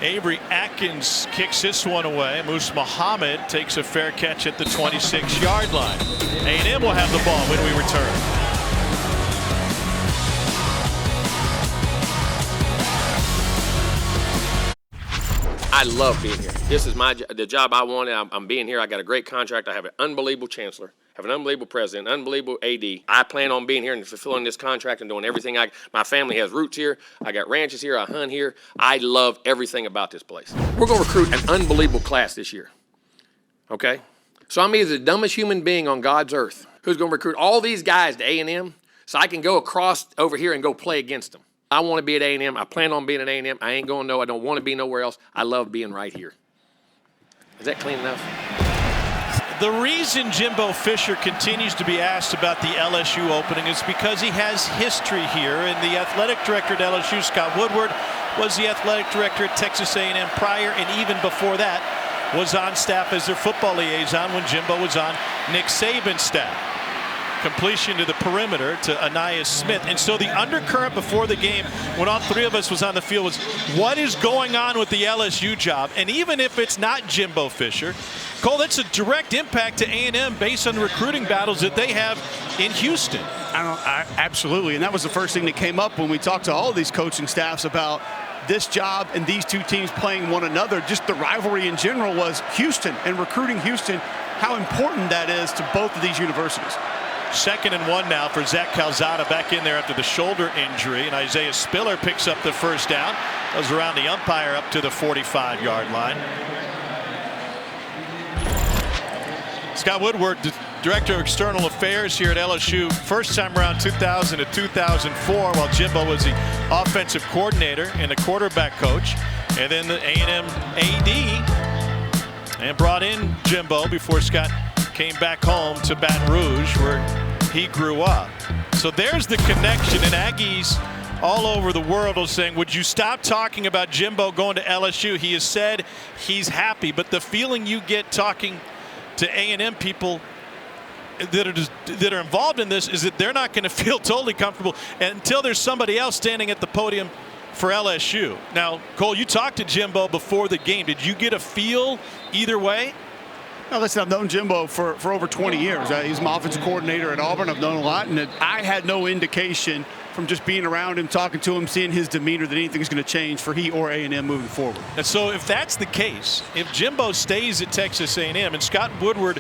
Speaker 2: Avery Atkins kicks this one away. Moose Muhammad takes a fair catch at the 26-yard line. A&M will have the ball when we return.
Speaker 8: I love being here. This is the job I wanted. I'm being here. I got a great contract. I have an unbelievable chancellor, have an unbelievable president, unbelievable AD. I plan on being here and fulfilling this contract and doing everything. My family has roots here. I got ranches here. I hunt here. I love everything about this place. We're going to recruit an unbelievable class this year. Okay? So I'm either the dumbest human being on God's earth who's going to recruit all these guys to A&M so I can go across over here and go play against them. I want to be at A&M. I plan on being at A&M. I ain't going no. I don't want to be nowhere else. I love being right here. Is that clean enough?
Speaker 2: The reason Jimbo Fisher continues to be asked about the LSU opening is because he has history here. And the athletic director at LSU, Scott Woodward, was the athletic director at Texas A&M prior, and even before that was on staff as their football liaison when Jimbo was on Nick Saban's staff. Completion to the perimeter to Anias Smith. And so the undercurrent before the game, when all three of us was on the field, was what is going on with the LSU job? And even if it's not Jimbo Fisher, Cole, that's a direct impact to A&M based on the recruiting battles that they have in Houston.
Speaker 4: Absolutely. And that was the first thing that came up when we talked to all of these coaching staffs about this job and these two teams playing one another. Just the rivalry in general was Houston and recruiting Houston, how important that is to both of these universities.
Speaker 2: 2nd and 1 now for Zach Calzada back in there after the shoulder injury, and Isaiah Spiller picks up the first down. Goes around the umpire up to the 45-yard line. Scott Woodward, the Director of External Affairs here at LSU, first time around 2000 to 2004, while Jimbo was the offensive coordinator and the quarterback coach, and then the A&M AD, and brought in Jimbo before Scott came back home to Baton Rouge, where he grew up. So there's the connection, and Aggies all over the world are saying, would you stop talking about Jimbo going to LSU? He has said he's happy, but the feeling you get talking to A&M people that are involved in this is that they're not going to feel totally comfortable until there's somebody else standing at the podium for LSU. Now, Cole, you talked to Jimbo before the game. Did you get a feel either way?
Speaker 4: No, listen, I've known Jimbo for over 20 years. He's my offensive coordinator at Auburn. I've known a lot, and I had no indication from just being around him, talking to him, seeing his demeanor that anything's going to change for he or A&M moving forward.
Speaker 2: And so if that's the case, if Jimbo stays at Texas A&M, and Scott Woodward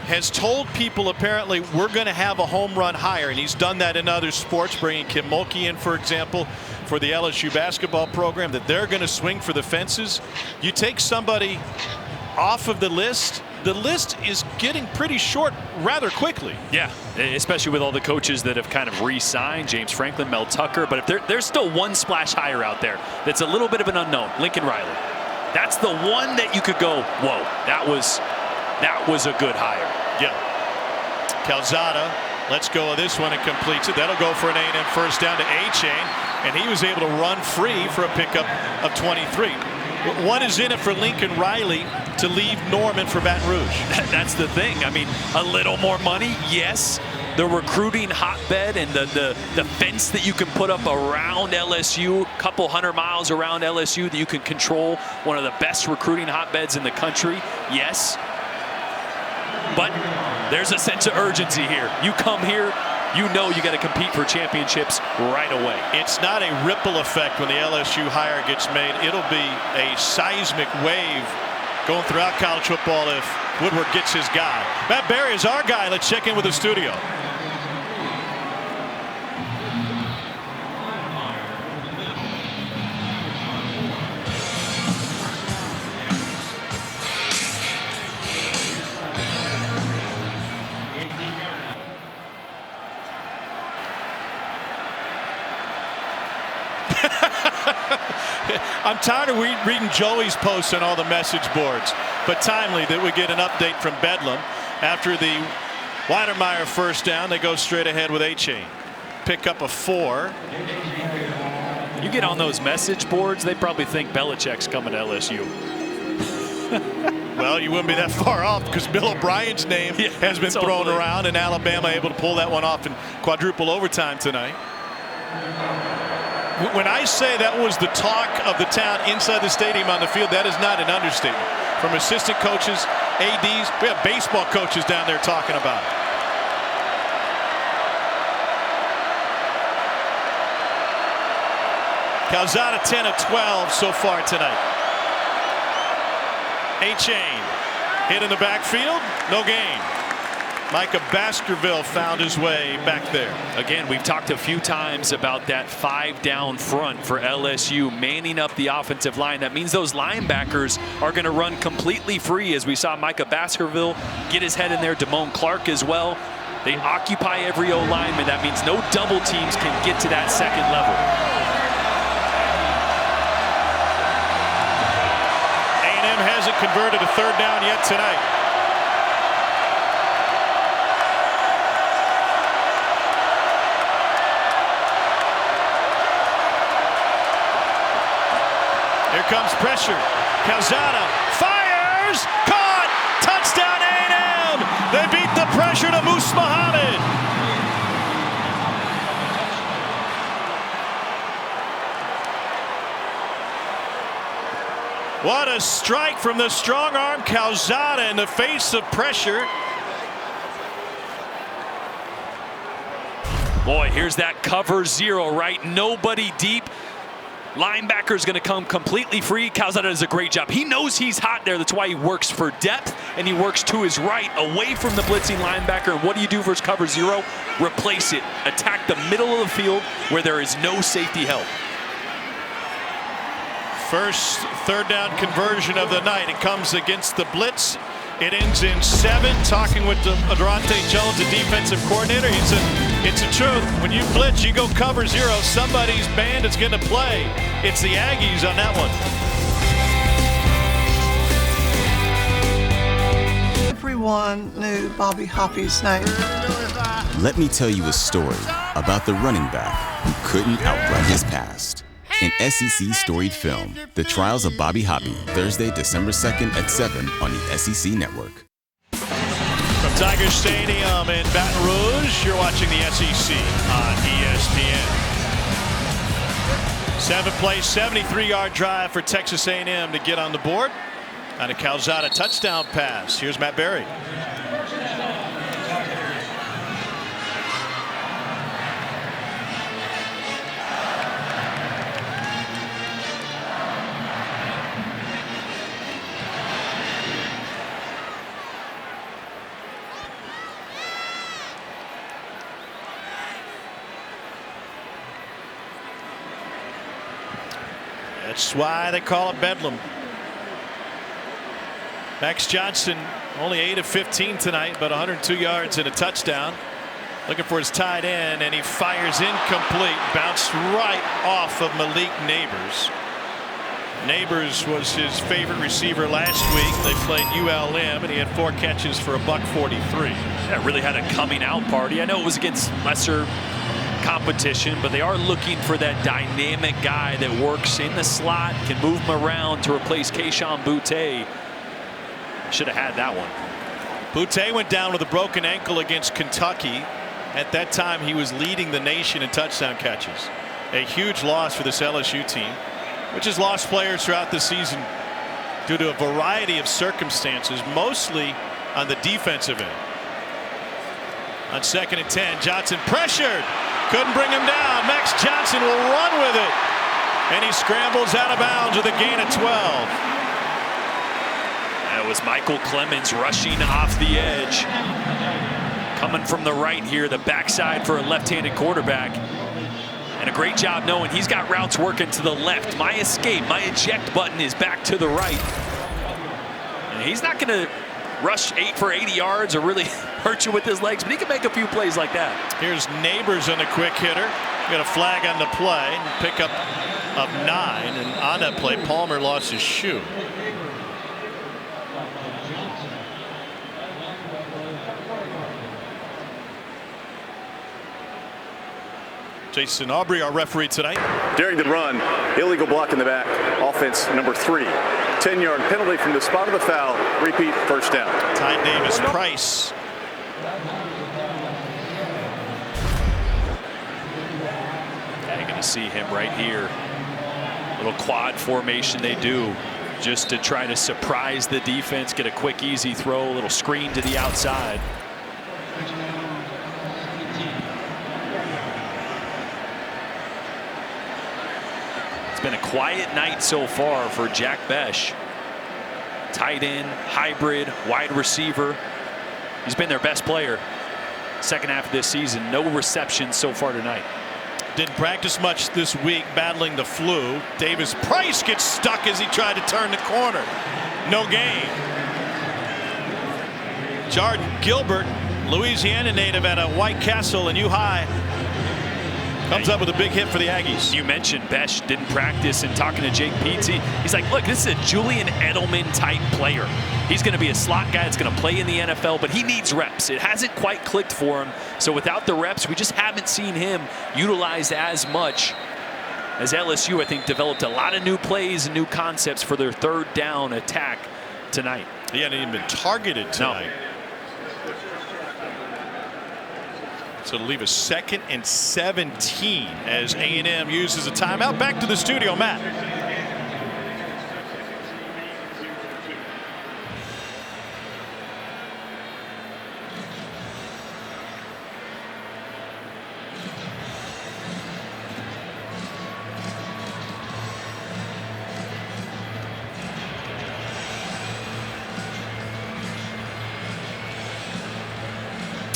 Speaker 2: has told people apparently we're going to have a home run hire, and he's done that in other sports, bringing Kim Mulkey in, for example, for the LSU basketball program, that they're going to swing for the fences. You take somebody off of the list is getting pretty short rather quickly.
Speaker 3: Yeah, especially with all the coaches that have kind of re-signed, James Franklin, Mel Tucker. But if there's still one splash hire out there that's a little bit of an unknown, Lincoln Riley. That's the one that you could go, whoa, that was a good hire.
Speaker 2: Yeah. Calzada lets go of this one and completes it. That'll go for an A&M first down to A-Chain, and he was able to run free for a pickup of 23. What is in it for Lincoln Riley to leave Norman for Baton Rouge?
Speaker 3: That's the thing. I mean, a little more money, yes. The recruiting hotbed and the fence that you can put up around LSU, a couple 100 miles around LSU that you can control, one of the best recruiting hotbeds in the country, yes. But there's a sense of urgency here. You come here, you know you got to compete for championships right away.
Speaker 2: It's not a ripple effect when the LSU hire gets made. It'll be a seismic wave going throughout college football if Woodward gets his guy. Matt Berry is our guy. Let's check in with the studio. I'm tired of reading Joey's posts on all the message boards, but timely that we get an update from Bedlam. After the Weidermeyer first down, they go straight ahead with A-Chain. Pick up a 4.
Speaker 3: You get on those message boards, they probably think Belichick's coming to LSU.
Speaker 2: Well, you wouldn't be that far off because Bill O'Brien's name has been thrown around, and Alabama able to pull that one off in quadruple overtime tonight. When I say that was the talk of the town inside the stadium on the field, that is not an understatement. From assistant coaches, ADs, we have baseball coaches down there talking about it. Calzada 10 of 12 so far tonight. A-Chain hit in the backfield, no gain. Micah Baskerville found his way back there.
Speaker 3: Again, we've talked a few times about that 5-down front for LSU, manning up the offensive line. That means those linebackers are going to run completely free, as we saw Micah Baskerville get his head in there, Damone Clark as well. They occupy every O-lineman. That means no double teams can get to that second level.
Speaker 2: A&M hasn't converted a 3rd down yet tonight. Here comes pressure. Calzada fires, caught, touchdown A&M. They beat the pressure to Moose Muhammad. What a strike from the strong arm Calzada in the face of pressure.
Speaker 3: Boy, here's that cover 0, right? Nobody deep. Linebacker's going to come completely free. Calzada does a great job. He knows he's hot there. That's why he works for depth, and he works to his right away from the blitzing linebacker. And what do you do versus cover 0? Replace it. Attack the middle of the field where there is no safety help.
Speaker 2: First 3rd down conversion of the night. It comes against the blitz. It ends in 7. Talking with Durante Jones, the defensive coordinator, he said, it's the truth. When you blitz, you go cover 0. Somebody's band is going to play. It's the Aggies on that one.
Speaker 9: Everyone knew Bobby Hoppy's name.
Speaker 10: Let me tell you a story about the running back who couldn't outrun his past. An SEC storied film, The Trials of Bobby Hoppy, Thursday, December 2nd at 7 on the SEC Network.
Speaker 2: From Tiger Stadium in Baton Rouge, you're watching the SEC on ESPN. 7-play, 73-yard drive for Texas A&M to get on the board on a Calzada touchdown pass. Here's Matt Berry. That's why they call it Bedlam. Max Johnson only 8 of 15 tonight, but 102 yards and a touchdown. Looking for his tight end, and he fires incomplete. Bounced right off of Malik Neighbors. Neighbors was his favorite receiver last week. They played ULM, and he had 4 catches for $143.
Speaker 3: Yeah, really had a coming out party. I know it was against lesser competition, but they are looking for that dynamic guy that works in the slot, can move him around to replace Kayshon Boutte. Should have had that one.
Speaker 2: Boutte went down with a broken ankle against Kentucky. At that time, he was leading the nation in touchdown catches. A huge loss for this LSU team, which has lost players throughout the season due to a variety of circumstances, mostly on the defensive end. On 2nd and 10, Johnson pressured. Couldn't bring him down. Max Johnson will run with it. And he scrambles out of bounds with a gain of 12.
Speaker 3: That was Michael Clemens rushing off the edge. Coming from the right here, the backside for a left-handed quarterback. And a great job knowing he's got routes working to the left. My escape, my eject button is back to the right. And he's not going to rush 8 for 80 yards or really hurt you with his legs, but he can make a few plays like that.
Speaker 2: Here's Neighbors on the quick hitter. Got a flag on the play. Pickup of 9. And on that play, Palmer lost his shoe. Jason Aubrey, our referee tonight.
Speaker 6: During the run, illegal block in the back. Offense number 3. 10-yard penalty from the spot of the foul. Repeat, first down.
Speaker 2: Ty Davis Price.
Speaker 3: You're going to see him right here. Little quad formation they do just to try to surprise the defense, get a quick, easy throw, a little screen to the outside. It's been a quiet night so far for Jack Besh. Tight end, hybrid, wide receiver. He's been their best player second half of this season. No receptions so far tonight.
Speaker 2: Didn't practice much this week, battling the flu. Davis Price gets stuck as he tried to turn the corner. No gain. Jordan Gilbert, Louisiana native out of White Castle and U-High, comes up with a big hit for the Aggies.
Speaker 3: You mentioned Besh didn't practice, and talking to Jake Peetsy, he's like, look, this is a Julian Edelman type player. He's going to be a slot guy that's going to play in the NFL, but he needs reps. It hasn't quite clicked for him. So without the reps, we just haven't seen him utilized as much as LSU, I think, developed a lot of new plays and new concepts for their third down attack tonight.
Speaker 2: He hadn't even been targeted tonight. No. So to leave a 2nd and 17 as A&M uses a timeout. Back to the studio, Matt.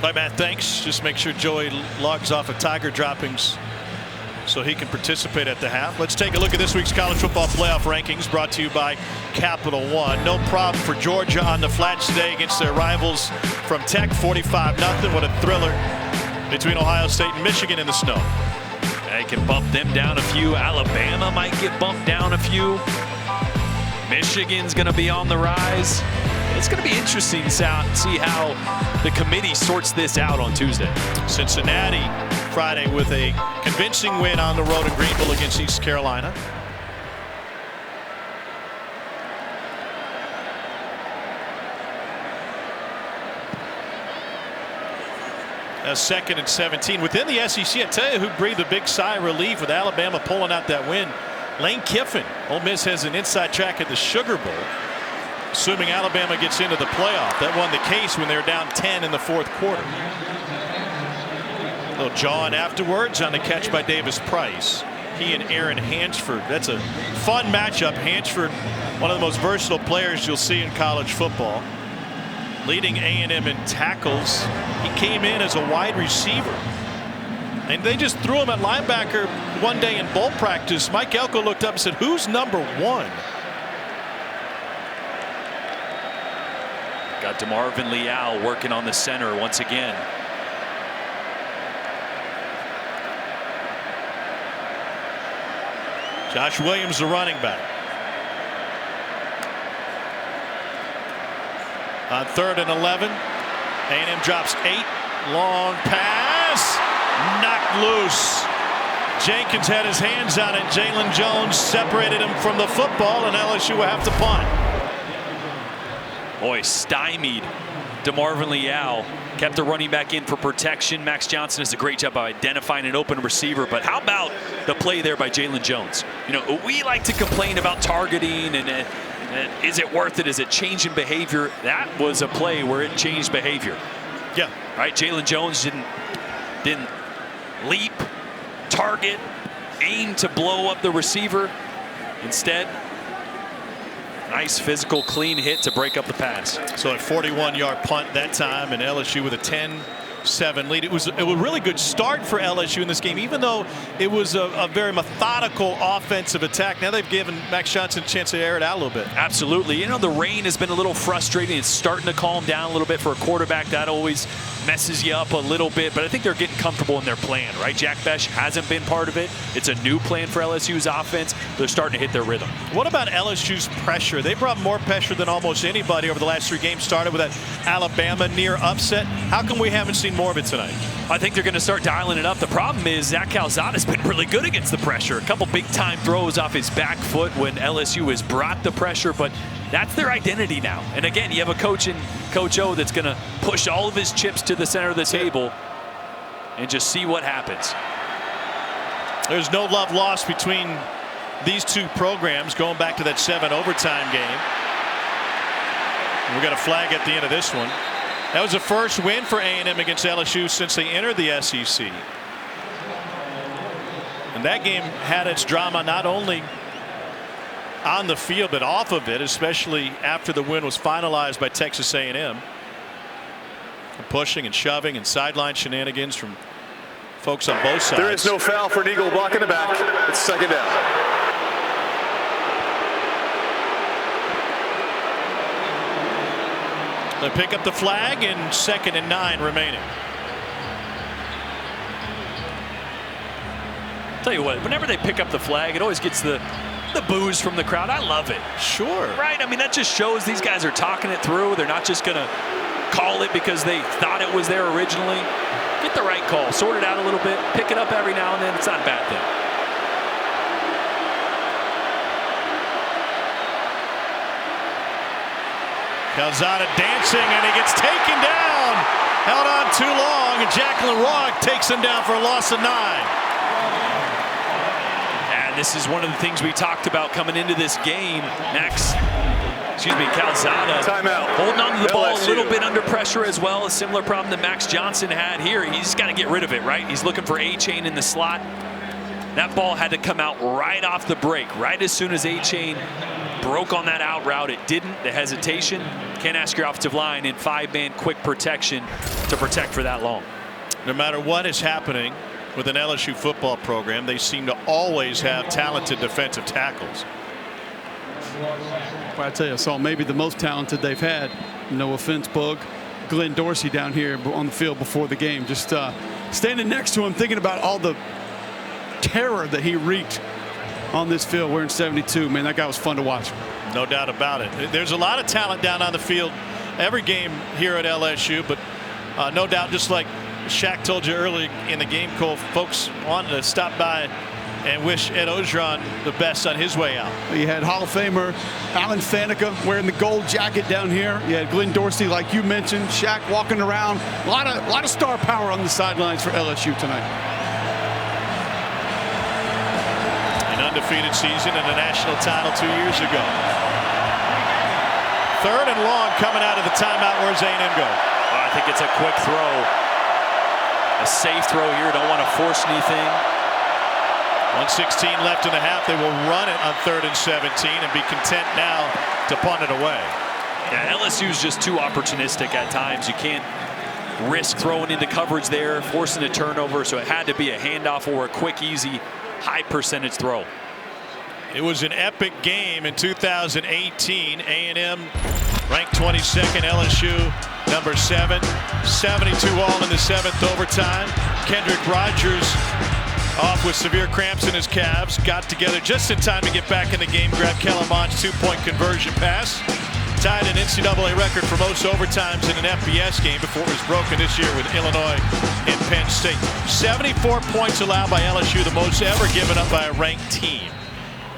Speaker 2: All right, Matt, thanks. Just make sure Joey logs off of Tiger droppings so he can participate at the half. Let's take a look at this week's college football playoff rankings brought to you by Capital One. No problem for Georgia on the flats today against their rivals from Tech, 45-0. What a thriller between Ohio State and Michigan in the snow.
Speaker 3: They can bump them down a few. Alabama might get bumped down a few. Michigan's going to be on the rise. It's going to be interesting to see how the committee sorts this out on Tuesday.
Speaker 2: Cincinnati Friday with a convincing win on the road in Greenville against East Carolina. A 2nd and 17 within the SEC. I tell you who breathed a big sigh of relief with Alabama pulling out that win. Lane Kiffin. Ole Miss has an inside track at the Sugar Bowl. Assuming Alabama gets into the playoff. That won the case when they were down 10 in the 4th quarter. A little jawing afterwards on the catch by Davis Price. He and Aaron Hansford. That's a fun matchup. Hansford, one of the most versatile players you'll see in college football. Leading A&M in tackles. He came in as a wide receiver. And they just threw him at linebacker one day in bowl practice. Mike Elko looked up and said, who's number 1?
Speaker 3: Got DeMarvin Leal working on the center once again.
Speaker 2: Josh Williams, the running back. On 3rd and 11, A&M drops 8. Long pass, knocked loose. Jenkins had his hands on it. Jalen Jones separated him from the football, and LSU will have to punt.
Speaker 3: Boy, stymied DeMarvin Leal. Kept the running back in for protection. Max Johnson does a great job of identifying an open receiver. But how about the play there by Jalen Jones? You know, we like to complain about targeting and is it worth it? Is it changing behavior? That was a play where it changed behavior.
Speaker 2: Yeah.
Speaker 3: Right. Jalen Jones didn't leap, target, aim to blow up the receiver. Instead, nice physical, clean hit to break up the pass.
Speaker 2: So a 41-yard punt that time, and LSU with a 10-7 lead. It was a really good start for LSU in this game, even though it was a very methodical offensive attack. Now they've given Max Johnson a chance to air it out a little bit.
Speaker 3: Absolutely. You know, the rain has been a little frustrating. It's starting to calm down a little bit for a quarterback. That always messes you up a little bit, but I think they're getting comfortable in their plan, right? Jack Besh hasn't been part of it. It's a new plan for LSU's offense. They're starting to hit their rhythm.
Speaker 2: What about LSU's pressure? They brought more pressure than almost anybody over the last 3 games. Started with that Alabama near upset. How come we haven't seen more of it tonight?
Speaker 3: I think they're going to start dialing it up. The problem is Zach Calzada's been really good against the pressure. A couple big-time throws off his back foot when LSU has brought the pressure, but that's their identity now. And again, you have a coach in Coach O that's going to push all of his chips to the center of the table and just see what happens.
Speaker 2: There's no love lost between these two programs going back to that 7 overtime game. We got a flag at the end of this one. That was the first win for A&M against LSU since they entered the SEC. And that game had its drama not only on the field but off of it, especially after the win was finalized by Texas A&M. Pushing and shoving and sideline shenanigans from folks on both sides.
Speaker 6: There is no foul for an Eagle block in the back. It's second down.
Speaker 2: They pick up the flag and 2nd and 9 remaining.
Speaker 3: Tell you what, whenever they pick up the flag, it always gets the boos from the crowd. I love it.
Speaker 2: Sure.
Speaker 3: Right? I mean, that just shows these guys are talking it through. They're not just going to call it because they thought it was there originally. Get the right call. Sort it out a little bit. Pick it up every now and then. It's not a bad thing.
Speaker 2: Calzada dancing, and he gets taken down. Held on too long, and Jacqueline Roig takes him down for a loss of 9.
Speaker 3: And this is one of the things we talked about coming into this game. Calzada holding on to the ball a little bit under pressure as well. A similar problem that Max Johnson had here. He's got to get rid of it, right? He's looking for A-Chain in the slot. That ball had to come out right off the break, right as soon as A-Chain broke on that out route. It didn't. The hesitation. Can't ask your offensive line in 5-man quick protection to protect for that long.
Speaker 2: No matter what is happening with an LSU football program, they seem to always have talented defensive tackles.
Speaker 4: I tell you, I saw maybe the most talented they've had. No offense, Bug. Glenn Dorsey down here on the field before the game. Just standing next to him, thinking about all the terror that he wreaked on this field. We're in 72. Man, that guy was fun to watch.
Speaker 2: No doubt about it. There's a lot of talent down on the field every game here at LSU, but no doubt, just like Shaq told you early in the game, Cole, folks wanted to stop by and wish Ed Ogeron the best on his way out.
Speaker 4: You had Hall of Famer Alan Faneca wearing the gold jacket down here. You had Glenn Dorsey, like you mentioned, Shaq walking around. A lot of star power on the sidelines for LSU tonight.
Speaker 2: Undefeated season and a national title 2 years ago. 3rd and long coming out of the timeout. Where's A&M go?
Speaker 3: Well, I think it's a quick throw. A safe throw here. Don't want to force anything.
Speaker 2: 1:16 left in the half. They will run it on 3rd and 17 and be content now to punt it away.
Speaker 3: Yeah, LSU's just too opportunistic at times. You can't risk throwing into coverage there, forcing a turnover. So it had to be a handoff or a quick, easy, high percentage throw.
Speaker 2: It was an epic game in 2018. A&M ranked 22nd, LSU number 7. 72 all in the 7th overtime. Kendrick Rogers off with severe cramps in his calves. Got together just in time to get back in the game. Grabbed Kellerman's 2-point conversion pass. Tied an NCAA record for most overtimes in an FBS game before it was broken this year with Illinois and Penn State. 74 points allowed by LSU, the most ever given up by a ranked team.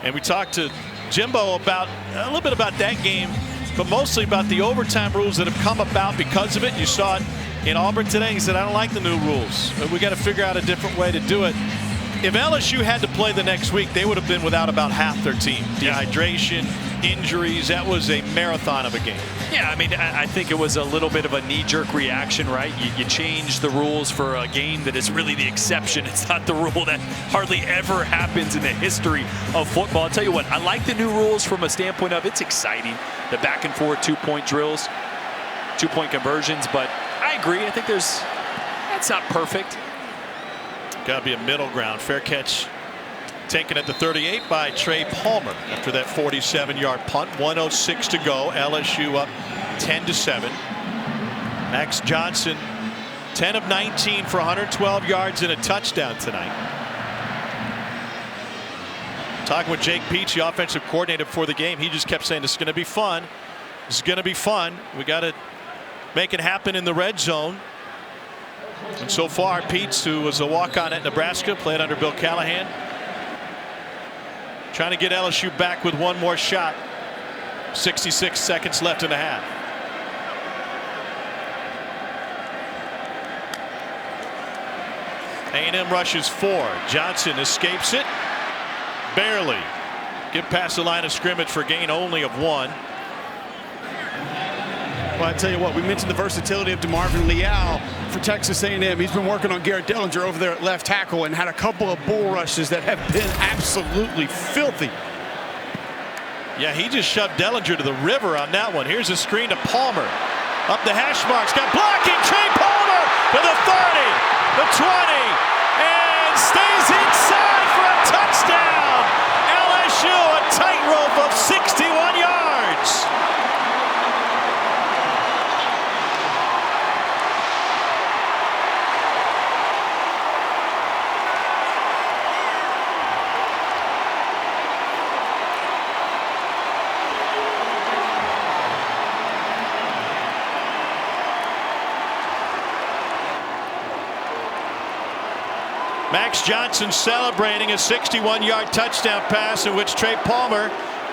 Speaker 2: And we talked to Jimbo about a little bit about that game, but mostly about the overtime rules that have come about because of it. You saw it in Auburn today. He said, I don't like the new rules. We got to figure out a different way to do it. If LSU had to play the next week, they would have been without about half their team. Dehydration, injuries. That was a marathon of a game.
Speaker 3: Yeah, I mean, I think it was a little bit of a knee-jerk reaction, right? You change the rules for a game that is really the exception. It's not the rule that hardly ever happens in the history of football. I'll tell you what, I like the new rules from a standpoint of it's exciting. The back-and-forth two-point drills, two-point conversions, but I agree. I think that's not perfect.
Speaker 2: Got to be a middle ground. Fair catch taken at the 38 by Trey Palmer after that 47-yard punt. 1:06 to go. LSU up 10-7. Max Johnson 10 of 19 for 112 yards and a touchdown tonight. Talking with Jake Peach, the offensive coordinator for the game, he just kept saying this is going to be fun. This is going to be fun. We got to make it happen in the red zone. And so far, Peach, who was a walk-on at Nebraska, played under Bill Callahan, trying to get LSU back with one more shot. 66 seconds left in the half. A&M rushes 4. Johnson escapes it. Barely. Get past the line of scrimmage for gain only of 1.
Speaker 4: Well, I tell you what, we mentioned the versatility of DeMarvin Leal for Texas A&M. He's been working on Garrett Dellinger over there at left tackle and had a couple of bull rushes that have been absolutely filthy.
Speaker 2: Yeah, he just shoved Dellinger to the river on that one. Here's a screen to Palmer. Up the hash marks. Got blocking. Trey Palmer to the 30, the 20, and stays inside for a touchdown. LSU a tightrope of 61 yards. Max Johnson celebrating a 61-yard touchdown pass in which Trey Palmer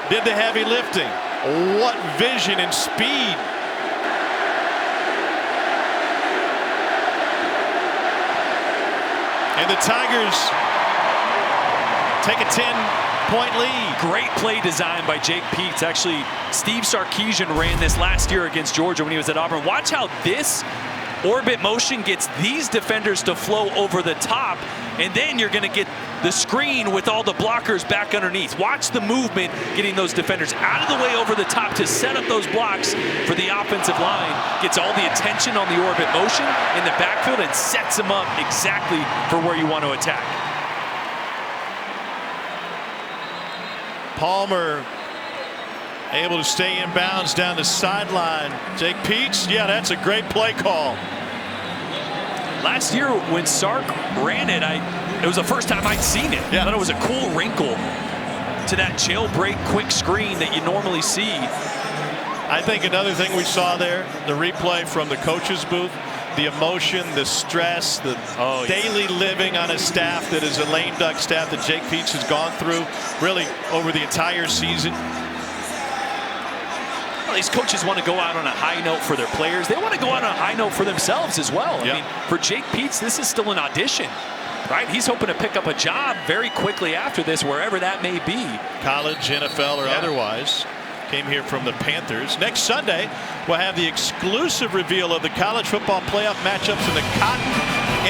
Speaker 2: did the heavy lifting. What vision and speed. And the Tigers take a 10-point lead.
Speaker 3: Great play design by Jake Peets. Actually, Steve Sarkisian ran this last year against Georgia when he was at Auburn. Watch how this orbit motion gets these defenders to flow over the top, and then you're going to get the screen with all the blockers back underneath. Watch the movement getting those defenders out of the way over the top to set up those blocks for the offensive line. Gets all the attention on the orbit motion in the backfield and sets them up exactly for where you want to attack.
Speaker 2: Palmer able to stay in bounds down the sideline. Jake Peets, yeah, that's a great play call.
Speaker 3: Last year when Sark ran it, it was the first time I'd seen it.
Speaker 2: Yeah.
Speaker 3: I thought it was a cool wrinkle to that jailbreak quick screen that you normally see.
Speaker 2: I think another thing we saw there, the replay from the coach's booth, the emotion, the stress, the daily living on a staff that is a lame duck staff that Jake Peets has gone through really over the entire season.
Speaker 3: These coaches want to go out on a high note for their players. They want to go out on a high note for themselves as well. I mean, for Jake Peets, this is still an audition, right? He's hoping to pick up a job very quickly after this, wherever that may be. College,
Speaker 2: NFL, or otherwise. Came here from the Panthers. Next Sunday, we'll have the exclusive reveal of the college football playoff matchups in the Cotton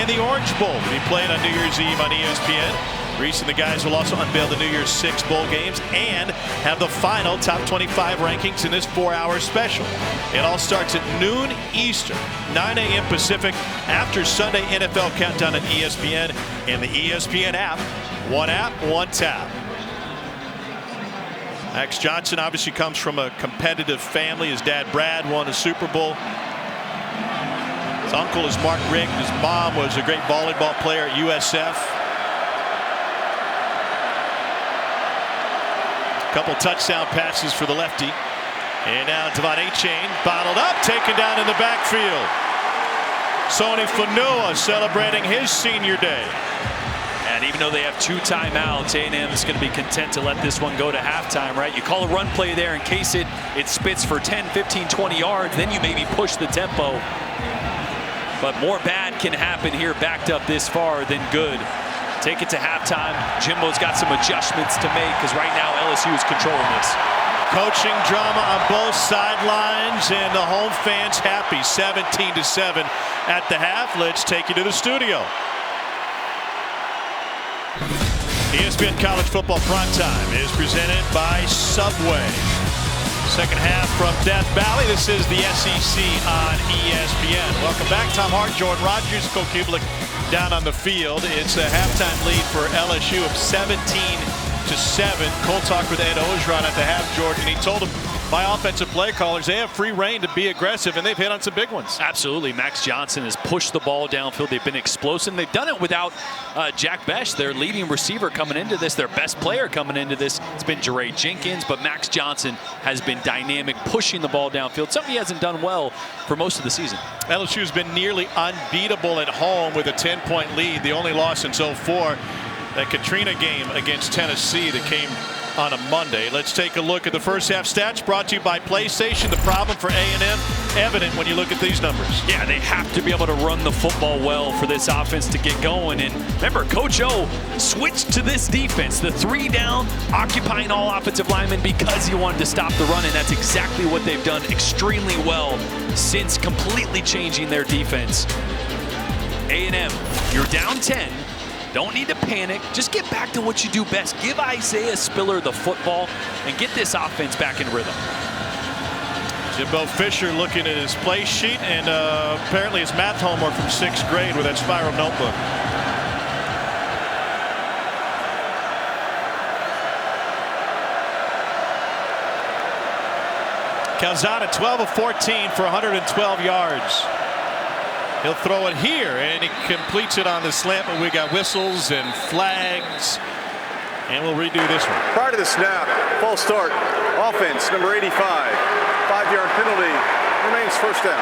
Speaker 2: and the Orange Bowl to be played on New Year's Eve on ESPN. Reese and the guys will also unveil the New Year's 6 bowl games and have the final top 25 rankings in this 4-hour special. It all starts at noon Eastern, 9 a.m. Pacific, after Sunday NFL Countdown on ESPN and the ESPN app. One app, one tap. Max Johnson obviously comes from a competitive family. His dad, Brad, won a Super Bowl. His uncle is Mark Richt. His mom was a great volleyball player at USF. Couple touchdown passes for the lefty. And now Devon A-Chain bottled up, taken down in the backfield. Sony Fanua celebrating his senior day.
Speaker 3: And even though they have 2 timeouts, A&M is going to be content to let this one go to halftime, right? You call a run play there in case it spits for 10, 15, 20 yards, then you maybe push the tempo. But more bad can happen here backed up this far than good. Take it to halftime. Jimbo's got some adjustments to make because right now LSU is controlling this.
Speaker 2: Coaching drama on both sidelines, and the home fans happy. 17-7 at the half. Let's take you to the studio. ESPN College Football Primetime is presented by Subway. Second half from Death Valley. This is the SEC on ESPN. Welcome back. Tom Hart, Jordan Rogers, Cole Kublik down on the field. It's a halftime lead for LSU of 17-7. Cole talked with Ed Ogeron at the half, Jordan. He told him, my offensive play callers, they have free reign to be aggressive, and they've hit on some big ones.
Speaker 3: Absolutely. Max Johnson has pushed the ball downfield. They've been explosive. They've done it without Jack Besh, their leading receiver coming into this, their best player coming into this. It's been Jeray Jenkins, but Max Johnson has been dynamic, pushing the ball downfield, something he hasn't done well for most of the season.
Speaker 2: LSU's been nearly unbeatable at home with a 10-point lead. The only loss since 2004. That Katrina game against Tennessee that came on a Monday. Let's take a look at the first half stats brought to you by PlayStation. The problem for A&M evident when you look at these numbers.
Speaker 3: Yeah, they have to be able to run the football well for this offense to get going. And remember, Coach O switched to this defense, the 3 down, occupying all offensive linemen because he wanted to stop the run, and that's exactly what they've done extremely well since completely changing their defense. A&M, you're down 10. Don't need to panic. Just get back to what you do best. Give Isaiah Spiller the football and get this offense back in rhythm.
Speaker 2: Jimbo Fisher looking at his play sheet and apparently his math homework from 6th grade with that spiral notebook. Calzada 12 of 14 for 112 yards. He'll throw it here, and he completes it on the slant, but we got whistles and flags, and we'll redo this one.
Speaker 6: Prior to the snap, false start, offense, number 85, 5-yard penalty, remains first down.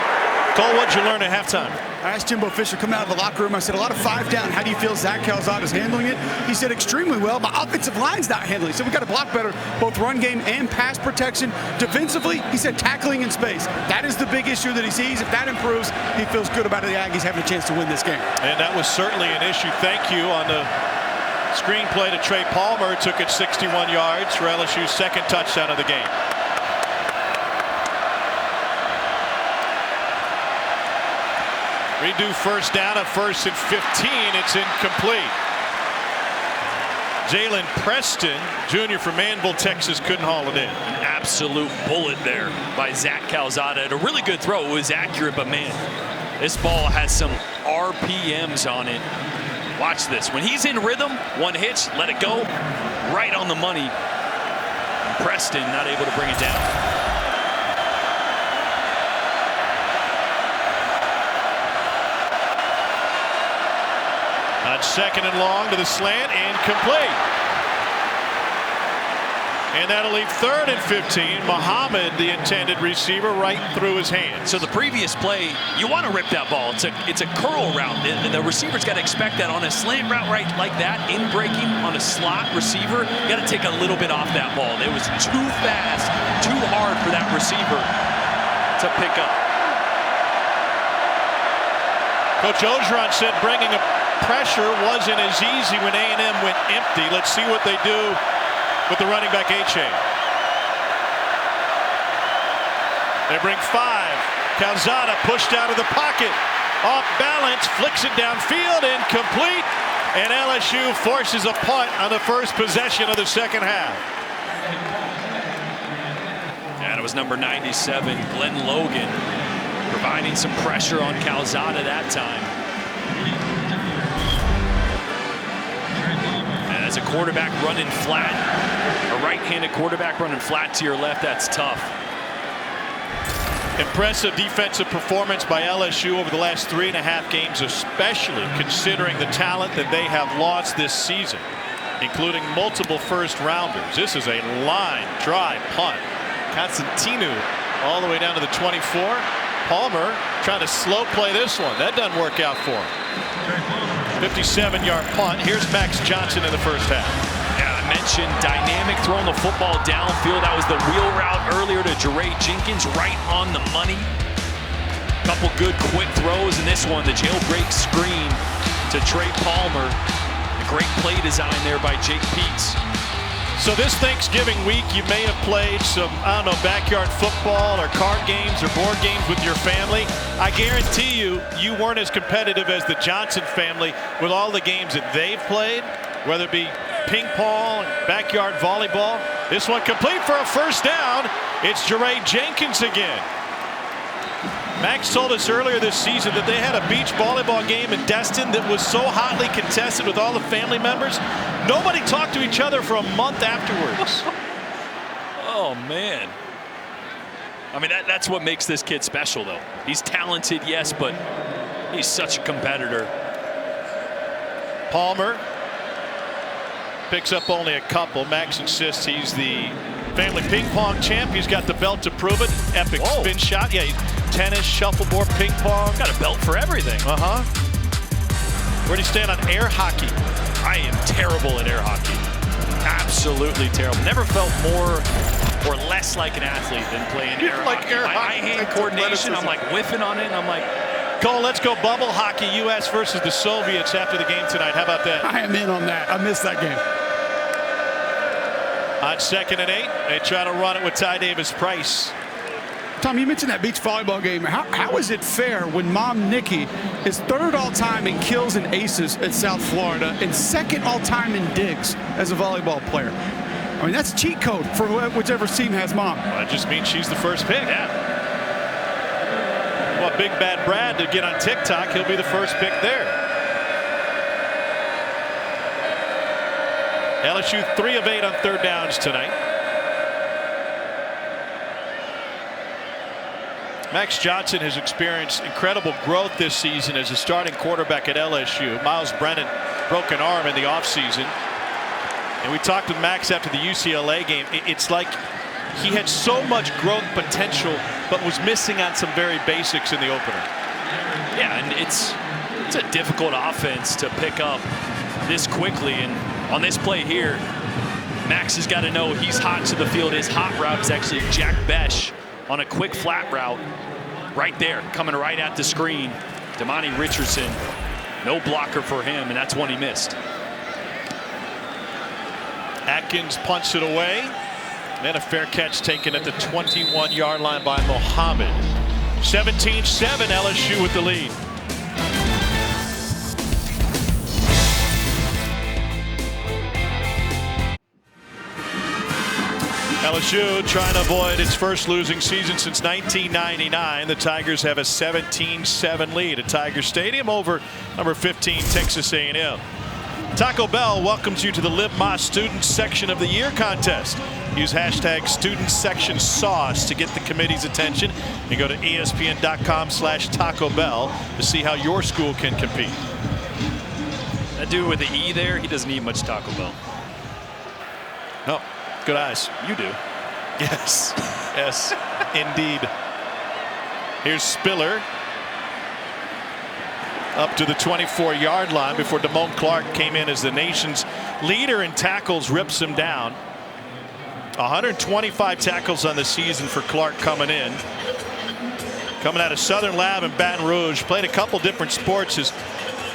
Speaker 2: Cole, what'd you learn at halftime?
Speaker 4: I asked Jimbo Fisher coming out of the locker room, I said, a lot of 5 down. How do you feel Zach Calzada's handling it? He said, extremely well. My offensive line's not handling it. So we got to block better, both run game and pass protection. Defensively, he said tackling in space. That is the big issue that he sees. If that improves, he feels good about the Aggies having a chance to win this game.
Speaker 2: And that was certainly an issue. Thank you on the screenplay to Trey Palmer. Took it 61 yards for LSU's second touchdown of the game. Redo first down at 1st and 15. It's incomplete. Jalen Preston, junior from Manville, Texas, couldn't haul it in.
Speaker 3: An absolute bullet there by Zach Calzada. A really good throw. It was accurate, but man, this ball has some RPMs on it. Watch this. When he's in rhythm, one hitch, let it go. Right on the money. Preston not able to bring it down.
Speaker 2: On 2nd and long to the slant and complete. And that'll leave 3rd and 15. Muhammad, the intended receiver, right through his hands.
Speaker 3: So the previous play, you want to rip that ball. It's a curl route. The receiver's got to expect that on a slant route right like that, in breaking on a slot receiver. You got to take a little bit off that ball. It was too fast, too hard for that receiver to pick up.
Speaker 2: Coach Ogeron said bringing a pressure wasn't as easy when A&M went empty. Let's see what they do with the running back A-chain. They bring 5. Calzada pushed out of the pocket. Off balance, flicks it downfield, incomplete. And LSU forces a punt on the first possession of the second half.
Speaker 3: And it was number 97, Glenn Logan, providing some pressure on Calzada that time. And as a quarterback running flat, a right-handed quarterback running flat to your left, that's tough.
Speaker 2: Impressive defensive performance by LSU over the last 3.5 games, especially considering the talent that they have lost this season, including multiple first-rounders. This is a line drive punt. Constantinu all the way down to the 24. Palmer trying to slow play this one. That doesn't work out for him. 57-yard punt. Here's Max Johnson in the first half.
Speaker 3: Yeah, I mentioned dynamic throwing the football downfield. That was the wheel route earlier to Jeray Jenkins, right on the money. Couple good quick throws, and this one, the jailbreak screen to Trey Palmer. A great play design there by Jake Peets.
Speaker 2: So this Thanksgiving week, you may have played some, I don't know, backyard football or card games or board games with your family. I guarantee you, you weren't as competitive as the Johnson family with all the games that they've played, whether it be ping pong, backyard volleyball. This one complete for a first down. It's Jeray Jenkins again. Max told us earlier this season that they had a beach volleyball game in Destin that was so hotly contested with all the family members. Nobody talked to each other for a month afterwards.
Speaker 3: Oh, man. I mean, that's what makes this kid special, though. He's talented, yes, but he's such a competitor.
Speaker 2: Palmer picks up only a couple. Max insists he's the family ping pong champ. He's got the belt to prove it. Epic spin shot. Yeah, he's tennis, shuffleboard, ping pong.
Speaker 3: Got a belt for everything.
Speaker 2: Where do you stand on air hockey?
Speaker 3: I am terrible at air hockey. Absolutely terrible. Never felt more or less like an athlete than playing air hockey.
Speaker 2: Air
Speaker 3: my
Speaker 2: hockey.
Speaker 3: eye-hand coordination, I'm like whiffing on it, and I'm like,
Speaker 2: Cole, let's go bubble hockey, U.S. versus the Soviets after the game tonight. How about that?
Speaker 4: I am in on that. I missed that game.
Speaker 2: On 2nd and 8, they try to run it with Ty Davis-Price.
Speaker 4: Tom, you mentioned that beach volleyball game. How is it fair when Mom Nikki is 3rd all-time in kills and aces at South Florida and 2nd all-time in digs as a volleyball player? I mean, that's cheat code for whichever team has Mom.
Speaker 2: Well, that just means she's the first pick.
Speaker 3: yeah.
Speaker 2: Well, Big Bad Brad to get on TikTok, he'll be the first pick there. LSU 3 of 8 on 3rd downs tonight. Max Johnson has experienced incredible growth this season as a starting quarterback at LSU. Miles Brennan broke an arm in the offseason. And we talked with Max after the UCLA game. It's like he had so much growth potential, but was missing on some very basics in the opener.
Speaker 3: Yeah, and it's a difficult offense to pick up this quickly. And on this play here, Max has got to know he's hot to the field. His hot route is actually Jack Besh on a quick flat route right there, coming right at the screen. Damani Richardson, no blocker for him, and that's one he missed.
Speaker 2: Atkins punts it away. Then a fair catch taken at the 21-yard line by Mohammed. 17-7, LSU with the lead. LSU trying to avoid its first losing season since 1999. The Tigers have a 17-7 lead at Tiger Stadium over number 15 Texas A&M. Taco Bell welcomes you to the Live Más Student Section of the Year contest. Use hashtag Student Section Sauce to get the committee's attention, and go to ESPN.com/Taco Bell to see how your school can compete.
Speaker 3: That dude with the E there, he doesn't eat much Taco Bell.
Speaker 2: No. Good eyes.
Speaker 3: You do.
Speaker 2: Yes. Yes, indeed. Here's Spiller up to the 24-yard line before Damone Clark came in as the nation's leader in tackles, rips him down. 125 tackles on the season for Clark coming in. Coming out of Southern Lab in Baton Rouge, played a couple different sports. His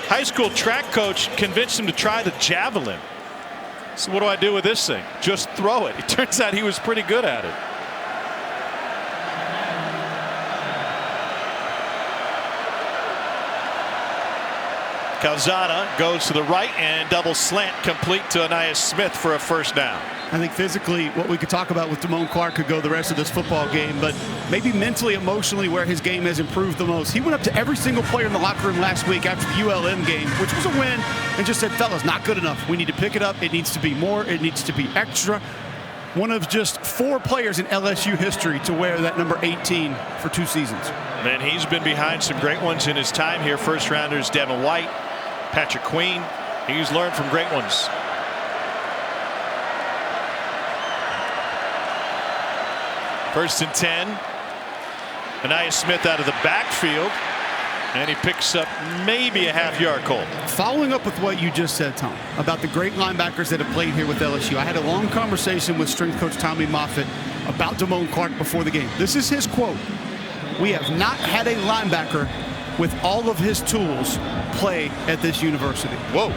Speaker 2: high school track coach convinced him to try the javelin. So what do I do with this thing? Just throw it. It turns out he was pretty good at it. Calzada goes to the right and double slant complete to Anais Smith for a first down.
Speaker 4: I think physically what we could talk about with Damone Clark could go the rest of this football game, but maybe mentally, emotionally where his game has improved the most. He went up to every single player in the locker room last week after the ULM game, which was a win, and just said, fellas, not good enough. We need to pick it up. It needs to be more. It needs to be extra. One of just 4 players in LSU history to wear that number 18 for 2 seasons.
Speaker 2: And he's been behind some great ones in his time here. First rounders Devin White, Patrick Queen. He's learned from great ones. First and 10. Anais Smith out of the backfield. And he picks up maybe a half-yard, Cole.
Speaker 4: Following up with what you just said, Tom, about the great linebackers that have played here with LSU, I had a long conversation with strength coach Tommy Moffitt about Damone Clark before the game. This is his quote. We have not had a linebacker with all of his tools play at this university.
Speaker 2: Whoa.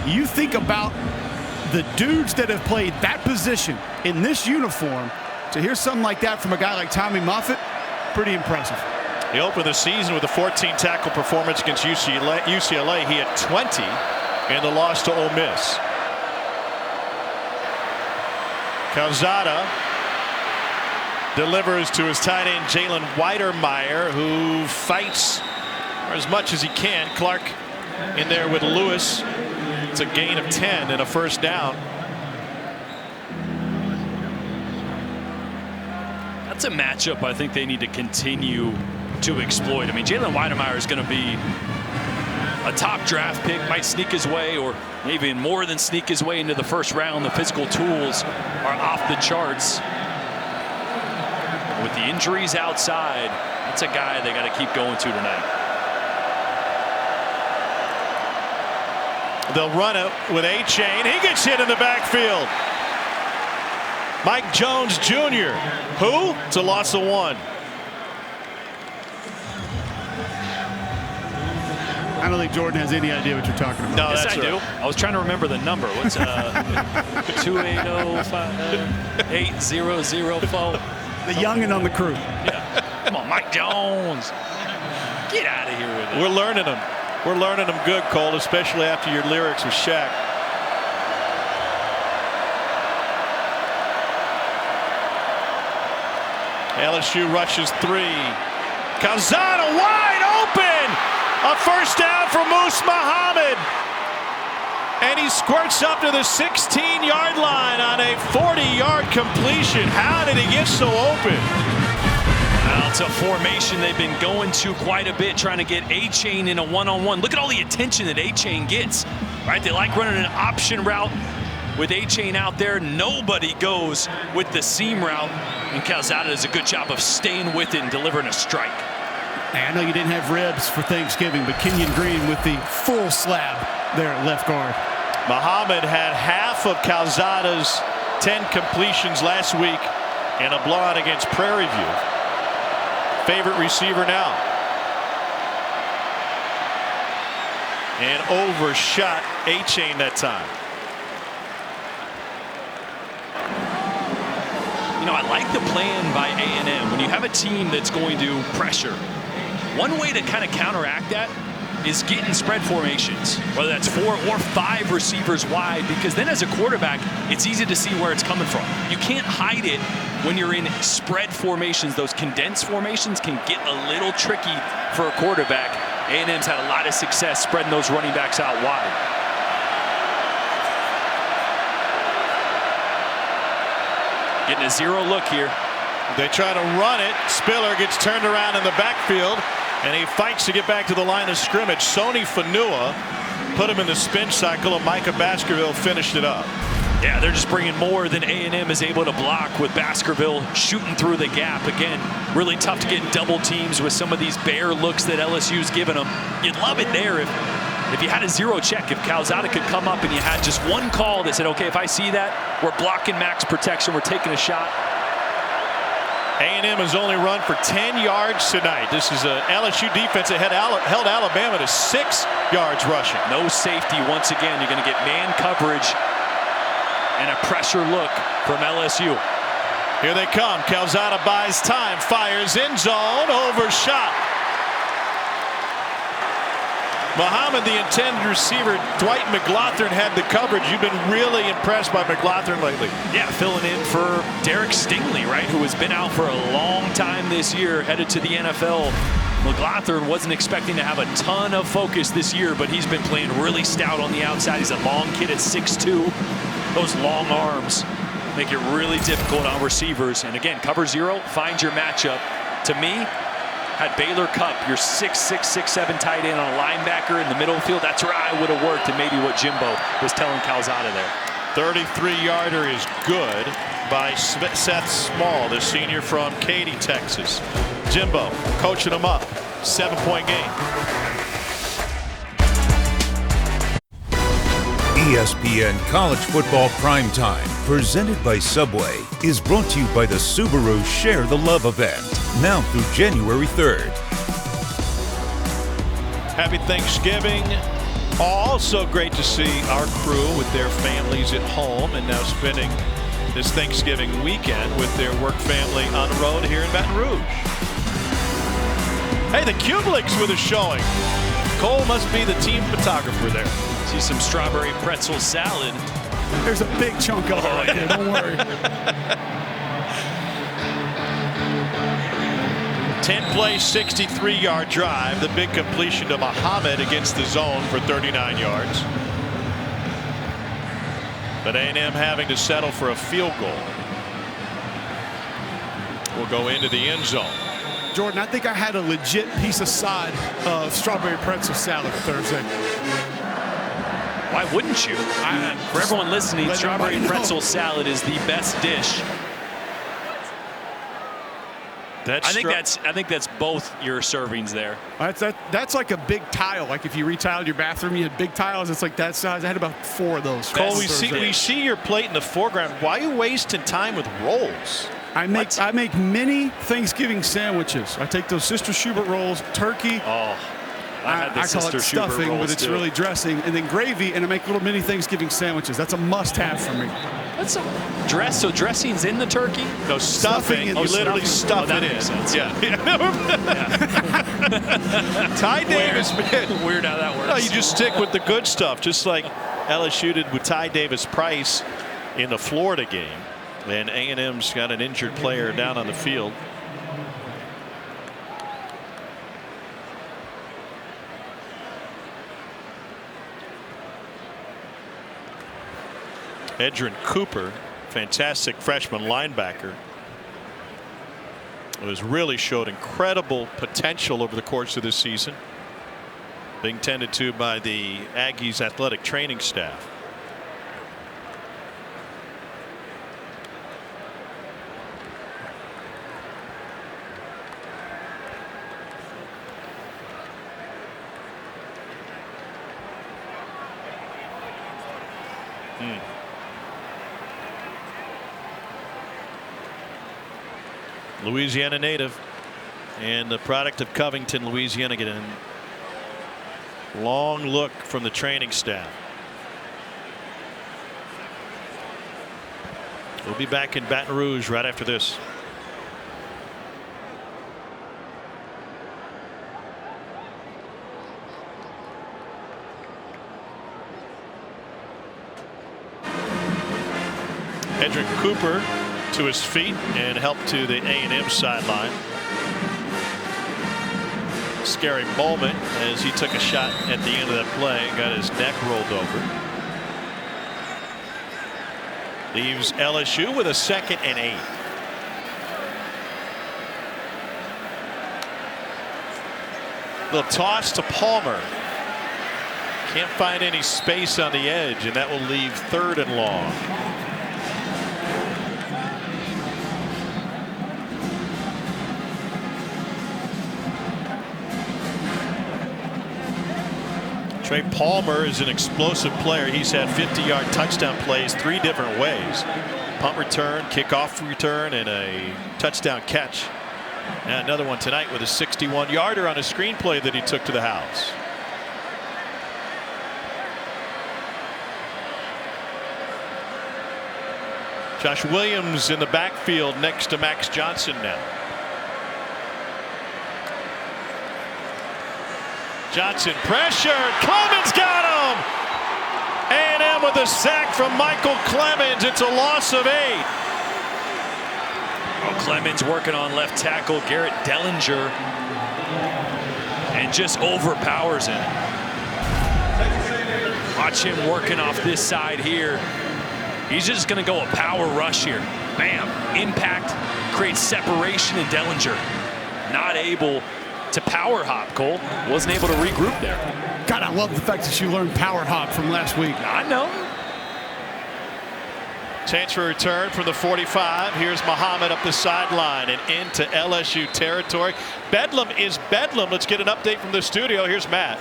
Speaker 4: You think about the dudes that have played that position in this uniform, to hear something like that from a guy like Tommy Moffitt, pretty impressive.
Speaker 2: He opened the season with a 14-tackle performance against UCLA. He had 20 in the loss to Ole Miss. Calzada delivers to his tight end Jalen Weidermeyer, who fights as much as he can. Clark in there with Lewis. It's a gain of 10 and a first down.
Speaker 3: That's a matchup I think they need to continue to exploit. I mean, Jalen Weidermeyer is going to be a top draft pick, might sneak his way, or maybe more than sneak his way into the first round. The physical tools are off the charts. With the injuries outside, that's a guy they got to keep going to tonight.
Speaker 2: They'll run it with A-Chain. He gets hit in the backfield. Mike Jones Jr. Who? It's a loss of 1.
Speaker 4: I don't think Jordan has any idea what you're talking about.
Speaker 3: No, yes, I do. I was trying to remember the number. What's 280-800-4?
Speaker 4: The youngin' on the crew.
Speaker 3: Yeah. Come on, Mike Jones. Get out of here with it.
Speaker 2: We're learning them. We're learning them good, Cole, especially after your lyrics with Shaq. LSU rushes 3. Calzada wide open. A first down for Moose Muhammad. And he squirts up to the 16-yard line on a 40-yard completion. How did he get so open?
Speaker 3: Well, it's a formation they've been going to quite a bit, trying to get A-Chain in a one-on-one. Look at all the attention that A-Chain gets, right? They like running an option route with A-Chain out there. Nobody goes with the seam route, and Calzada does a good job of staying with it and delivering a strike.
Speaker 4: Hey, I know you didn't have ribs for Thanksgiving, but Kenyon Green with the full slab there at left guard.
Speaker 2: Muhammad had half of Calzada's 10 completions last week and a blowout against Prairie View. Favorite receiver now. And overshot A-Chain that time.
Speaker 3: You know, I like the plan by A&M. When you have a team that's going to pressure, one way to kind of counteract that is get in spread formations, whether that's 4 or 5 receivers wide, because then as a quarterback, it's easy to see where it's coming from. You can't hide it when you're in spread formations. Those condensed formations can get a little tricky for a quarterback. A&M's had a lot of success spreading those running backs out wide. Getting a 0 look here.
Speaker 2: They try to run it. Spiller gets turned around in the backfield, and he fights to get back to the line of scrimmage. Sony Fanua put him in the spin cycle, and Micah Baskerville finished it up.
Speaker 3: Yeah, they're just bringing more than A&M is able to block, with Baskerville shooting through the gap. Again, really tough to get in double teams with some of these bare looks that LSU's given them. You'd love it there if you had a 0 check, if Calzada could come up and you had just one call that said, okay, if I see that, we're blocking max protection, we're taking a shot.
Speaker 2: A&M has only run for 10 yards tonight. This is a LSU defense that held Alabama to 6 yards rushing.
Speaker 3: No safety once again. You're going to get man coverage and a pressure look from LSU.
Speaker 2: Here they come. Calzada buys time, fires in zone, overshot. Muhammad, the intended receiver, Dwight McLaughlin had the coverage. You've been really impressed by McLaughlin lately.
Speaker 3: Yeah, filling in for Derek Stingley, right, who has been out for a long time this year, headed to the NFL. McLaughlin wasn't expecting to have a ton of focus this year, but he's been playing really stout on the outside. He's a long kid at 6'2". Those long arms make it really difficult on receivers. And again, cover 0, find your matchup. To me, had Baylor Cupp, your 6'6", 6'7" tight end on a linebacker in the middle of the field, that's where I would have worked, and maybe what Jimbo was telling Calzada there.
Speaker 2: 33-yarder is good by Seth Small, the senior from Katy, Texas. Jimbo coaching him up. 7-point game.
Speaker 1: ESPN College Football Primetime, presented by Subway, is brought to you by the Subaru Share the Love event, now through January 3rd.
Speaker 2: Happy Thanksgiving Also great to see our crew with their families at home and now spending this Thanksgiving weekend with their work family on the road here in Baton Rouge. Hey, the Cublics with a showing. Cole must be the team photographer there.
Speaker 3: See some strawberry pretzel salad.
Speaker 4: There's a big chunk of it right there. Don't worry.
Speaker 2: 10-play, 63-yard drive. The big completion to Muhammad against the zone for 39 yards. But A&M having to settle for a field goal. Will go into the end zone.
Speaker 4: Jordan, I think I had a legit piece of side of strawberry pretzel salad Thursday.
Speaker 3: Why wouldn't you? For everyone listening, strawberry pretzel salad is the best dish. I think that's both your servings there.
Speaker 4: That's like a big tile. Like if you retiled your bathroom, you had big tiles. It's like that size. I had about 4 of those.
Speaker 2: Cole, we see your plate in the foreground. Why are you wasting time with rolls?
Speaker 4: I make mini Thanksgiving sandwiches. I take those Sister Schubert rolls, turkey.
Speaker 3: Oh, I
Speaker 4: call it stuffing, but it's really dressing, and then gravy, and I make little mini Thanksgiving sandwiches. That's a must-have for me.
Speaker 3: That's a dress. So dressing's in the turkey?
Speaker 2: No, stuffing. You literally stuff it in.
Speaker 3: Sense.
Speaker 2: Yeah. Ty Davis, man.
Speaker 3: Weird how that works.
Speaker 2: No, you just stick with the good stuff, just like LSU did with Ty Davis Price in the Florida game. And A&M's got an injured player down on the field. Edrin Cooper, fantastic freshman linebacker, has really showed incredible potential over the course of this season, being tended to by the Aggies athletic training staff. Louisiana native and the product of Covington, Louisiana, getting a long look from the training staff. We'll be back in Baton Rouge right after this. Edrin Cooper to his feet and help to the A&M sideline. Scary moment as he took a shot at the end of that play and got his neck rolled over. Leaves LSU with a 2nd and 8. Little toss to Palmer. Can't find any space on the edge, and that will leave 3rd and long. Trey Palmer is an explosive player. He's had 50-yard touchdown plays 3 different ways. Punt return, kickoff return, and a touchdown catch. And another one tonight with a 61-yarder on a screenplay that he took to the house. Josh Williams in the backfield next to Max Johnson now. Johnson pressured. Clemens got him. A&M with a sack from Michael Clemens. It's a loss of 8.
Speaker 3: Oh, Clemens working on left tackle Garrett Dellinger and just overpowers him. Watch him working off this side here. He's just going to go a power rush here. Bam. Impact creates separation, and Dellinger not able to power hop. Cole wasn't able to regroup there.
Speaker 4: God, I love the fact that you learned power hop from last week.
Speaker 3: I know.
Speaker 2: Chance for return from the 45. Here's Muhammad up the sideline and into LSU territory. Bedlam is Bedlam. Let's get an update from the studio. Here's Matt.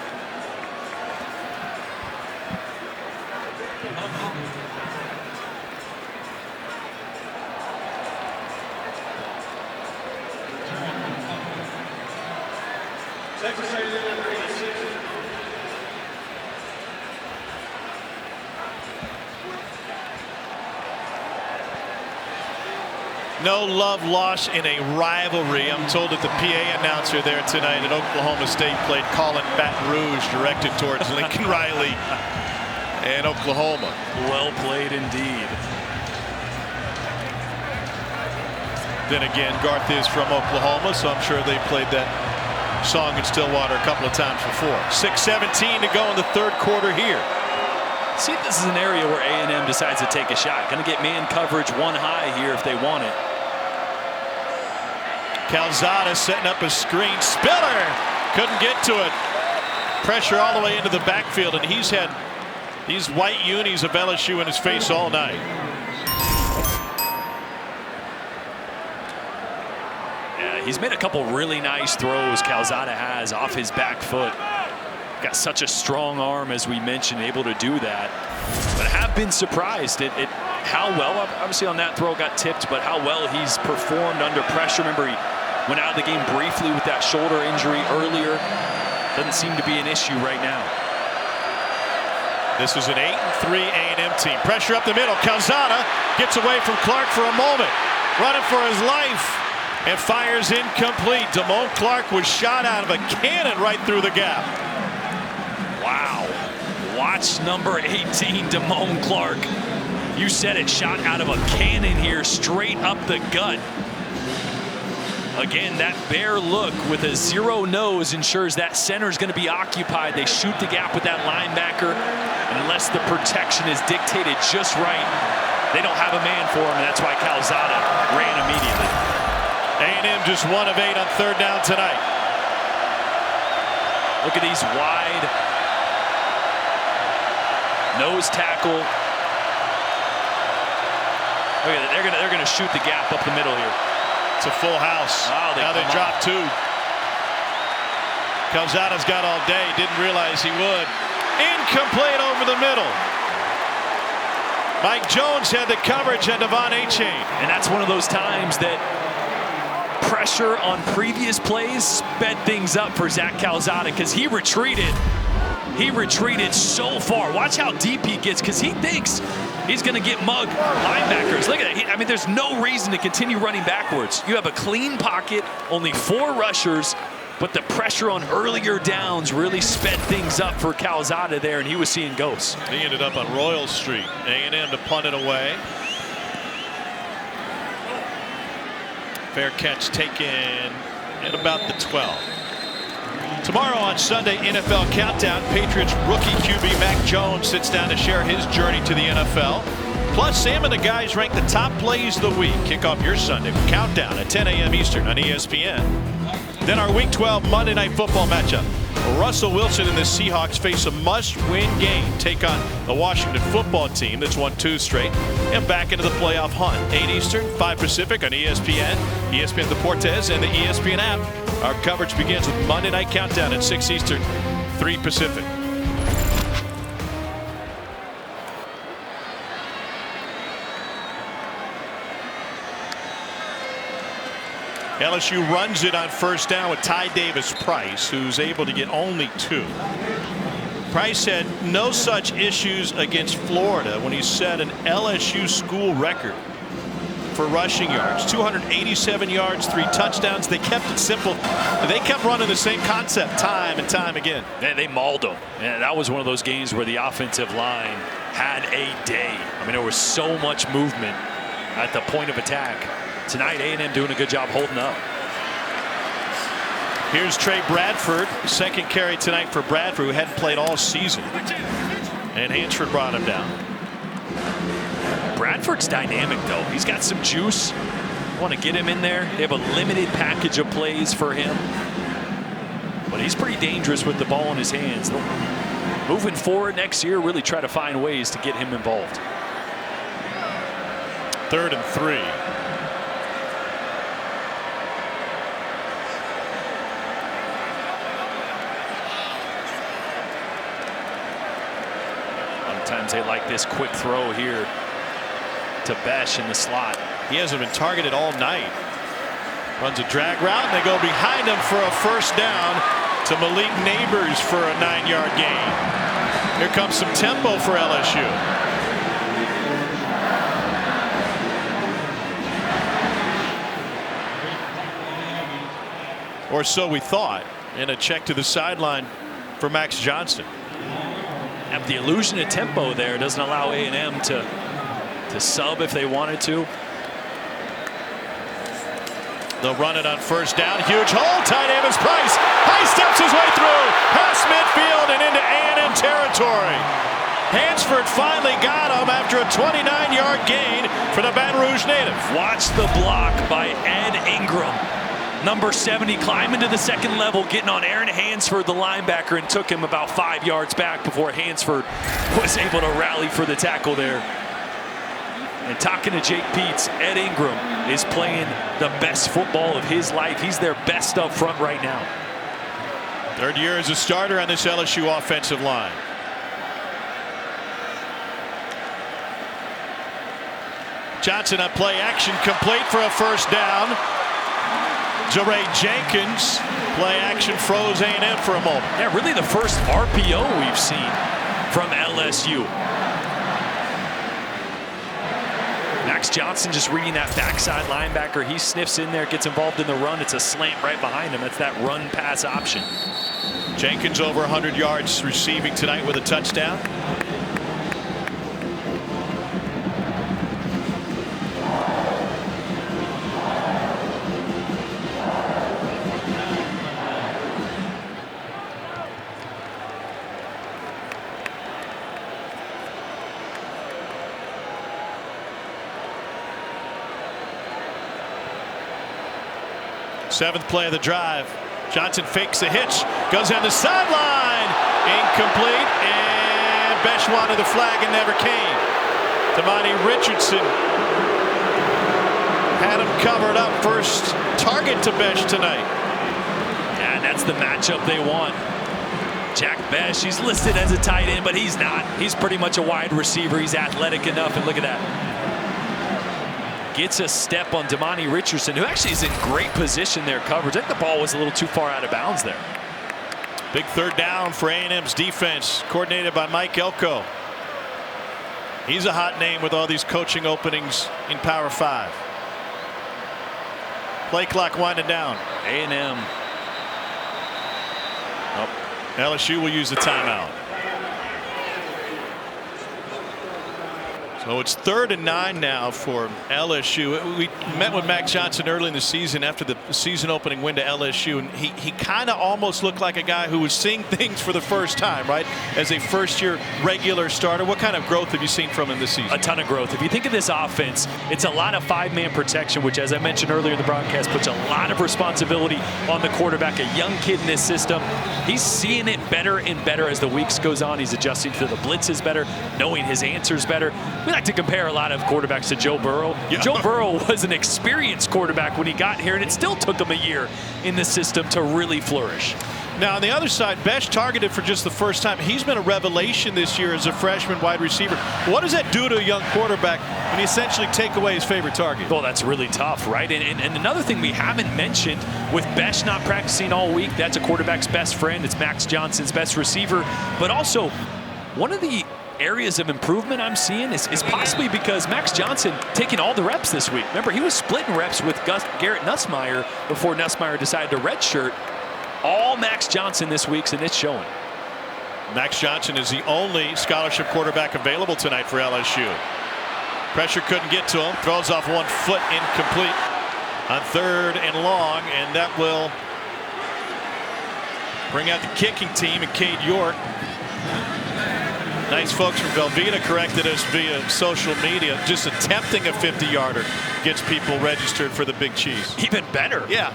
Speaker 2: No love lost in a rivalry. I'm told that the PA announcer there tonight at Oklahoma State played Call It Baton Rouge, directed towards Lincoln Riley and Oklahoma.
Speaker 3: Well played indeed.
Speaker 2: Then again, Garth is from Oklahoma, so I'm sure they played that song in Stillwater a couple of times before. 6:17 to go in the third quarter here.
Speaker 3: See if this is an area where A&M decides to take a shot. Going to get man coverage one high here if they want it.
Speaker 2: Calzada setting up a screen. Spiller couldn't get to it. Pressure all the way into the backfield, and he's had these white unis of LSU in his face all night.
Speaker 3: Yeah, he's made a couple really nice throws. Calzada has off his back foot. Got such a strong arm, as we mentioned, able to do that. But I have been surprised at how well, obviously on that throw got tipped, but how well he's performed under pressure. Remember, he went out of the game briefly with that shoulder injury earlier. Doesn't seem to be an issue right now.
Speaker 2: This is an 8-3 A&M team. Pressure up the middle. Calzada gets away from Clark for a moment. Running for his life. And fires incomplete. Damone Clark was shot out of a cannon right through the gap.
Speaker 3: Wow. Watch number 18, Damone Clark. You said it, shot out of a cannon here, straight up the gut. Again, that bare look with a zero nose ensures that center is going to be occupied. They shoot the gap with that linebacker. And unless the protection is dictated just right, they don't have a man for him, and that's why Calzada ran immediately.
Speaker 2: A&M just 1 of 8 on third down tonight.
Speaker 3: Look at these wide nose tackle. Look at it. They're gonna shoot the gap up the middle here.
Speaker 2: It's a full house.
Speaker 3: Oh,
Speaker 2: now they drop 2. Calzada's got all day. Didn't realize he would. Incomplete over the middle. Mike Jones had the coverage on Devon Achane.
Speaker 3: And that's one of those times that pressure on previous plays sped things up for Zach Calzada, because he retreated. He retreated so far. Watch how deep he gets, because he thinks he's going to get mugged. Linebackers, look at it. I mean, there's no reason to continue running backwards. You have a clean pocket, only 4 rushers, but the pressure on earlier downs really sped things up for Calzada there, and he was seeing ghosts.
Speaker 2: He ended up on Royal Street. A&M to punt it away. Fair catch taken at about the 12. Tomorrow on Sunday, NFL Countdown, Patriots rookie QB Mac Jones sits down to share his journey to the NFL. Plus, Sam and the guys rank the top plays of the week. Kick off your Sunday with Countdown at 10 a.m. Eastern on ESPN. Then our Week 12 Monday Night Football matchup. Russell Wilson and the Seahawks face a must-win game. Take on the Washington football team that's won 2 straight and back into the playoff hunt. 8 Eastern, 5 Pacific on ESPN, ESPN Deportes, and the ESPN app. Our coverage begins with Monday Night Countdown at 6 Eastern, 3 Pacific. LSU runs it on first down with Ty Davis-Price, who's able to get only 2. Price had no such issues against Florida when he set an LSU school record for rushing yards. 287 yards, 3 touchdowns. They kept it simple. They kept running the same concept time and time again.
Speaker 3: They mauled them. And that was one of those games where the offensive line had a day. I mean, there was so much movement at the point of attack. Tonight, A&M doing a good job holding up.
Speaker 2: Here's Trey Bradford, second carry tonight for Bradford, who hadn't played all season. And Hansford brought him down.
Speaker 3: Bradford's dynamic, though. He's got some juice. Want to get him in there. They have a limited package of plays for him. But he's pretty dangerous with the ball in his hands. Moving forward next year, really try to find ways to get him involved.
Speaker 2: 3rd and 3.
Speaker 3: Sometimes they like this quick throw here to Besh in the slot.
Speaker 2: He hasn't been targeted all night. Runs a drag route, and they go behind him for a first down to Malik Neighbors for a 9-yard gain. Here comes some tempo for LSU. or so we thought. And a check to the sideline for Max Johnson.
Speaker 3: Have the illusion of tempo there. Doesn't allow A&M to sub if they wanted to.
Speaker 2: They'll run it on first down. Huge hole. Tight Amos Price. High steps his way through. Past midfield and into A&M territory. Hansford finally got him after a 29-yard gain for the Baton Rouge native.
Speaker 3: Watch the block by Ed Ingram. Number 70 climbing to the second level, getting on Aaron Hansford, the linebacker, and took him about 5 yards back before Hansford was able to rally for the tackle there. And talking to Jake Peets, Ed Ingram is playing the best football of his life. He's their best up front right now.
Speaker 2: Third year as a starter on this LSU offensive line. Johnson on play action, complete for a first down. Jaray Jenkins, play action, froze A&M for a moment.
Speaker 3: Yeah, really the first RPO we've seen from LSU. Max Johnson just reading that backside linebacker. He sniffs in there, gets involved in the run. It's a slant right behind him. That's that run pass option.
Speaker 2: Jenkins over 100 yards receiving tonight with a touchdown. Seventh play of the drive. Johnson fakes a hitch, goes down the sideline, incomplete, and Besh wanted the flag and never came. Damani Richardson had him covered up. First target to Besh tonight.
Speaker 3: And that's the matchup they want. Jack Besh, he's listed as a tight end, but he's not. He's pretty much a wide receiver. He's athletic enough, and look at that. Gets a step on Damani Richardson, who actually is in great position there coverage. I think the ball was a little too far out of bounds there.
Speaker 2: Big third down for A&M's defense, coordinated by Mike Elko. He's a hot name with all these coaching openings in Power 5. Play clock winding down.
Speaker 3: A&M.
Speaker 2: Oh, LSU will use the timeout. So it's 3rd and 9 now for LSU. We met with Max Johnson early in the season after the season opening win to LSU, and he kind of almost looked like a guy who was seeing things for the first time, right? As a first-year regular starter. What kind of growth have you seen from him this season?
Speaker 3: A ton of growth. If you think of this offense, it's a lot of 5-man protection, which, as I mentioned earlier in the broadcast, puts a lot of responsibility on the quarterback. A young kid in this system. He's seeing it better and better as the weeks goes on. He's adjusting to the blitzes better, knowing his answers better. We like to compare a lot of quarterbacks to Joe Burrow.
Speaker 2: Yeah.
Speaker 3: Joe Burrow was an experienced quarterback when he got here, and it still took him a year in the system to really flourish.
Speaker 2: Now, on the other side, Besh targeted for just the first time. He's been a revelation this year as a freshman wide receiver. What does that do to a young quarterback when you essentially take away his favorite target?
Speaker 3: Well, that's really tough, right? And another thing we haven't mentioned, with Besh not practicing all week, that's a quarterback's best friend. It's Max Johnson's best receiver. But also, one of the areas of improvement I'm seeing is possibly because Max Johnson taking all the reps this week. Remember, he was splitting reps with Garrett Nussmeier before Nussmeier decided to redshirt. All Max Johnson this week, and it's showing.
Speaker 2: Max Johnson is the only scholarship quarterback available tonight for LSU. Pressure couldn't get to him. Throws off one foot, incomplete on 3rd and long, and that will bring out the kicking team and Cade York. Nice folks from Velveeta corrected us via social media. Just attempting a 50-yarder gets people registered for the Big Cheese.
Speaker 3: Even better.
Speaker 2: Yeah,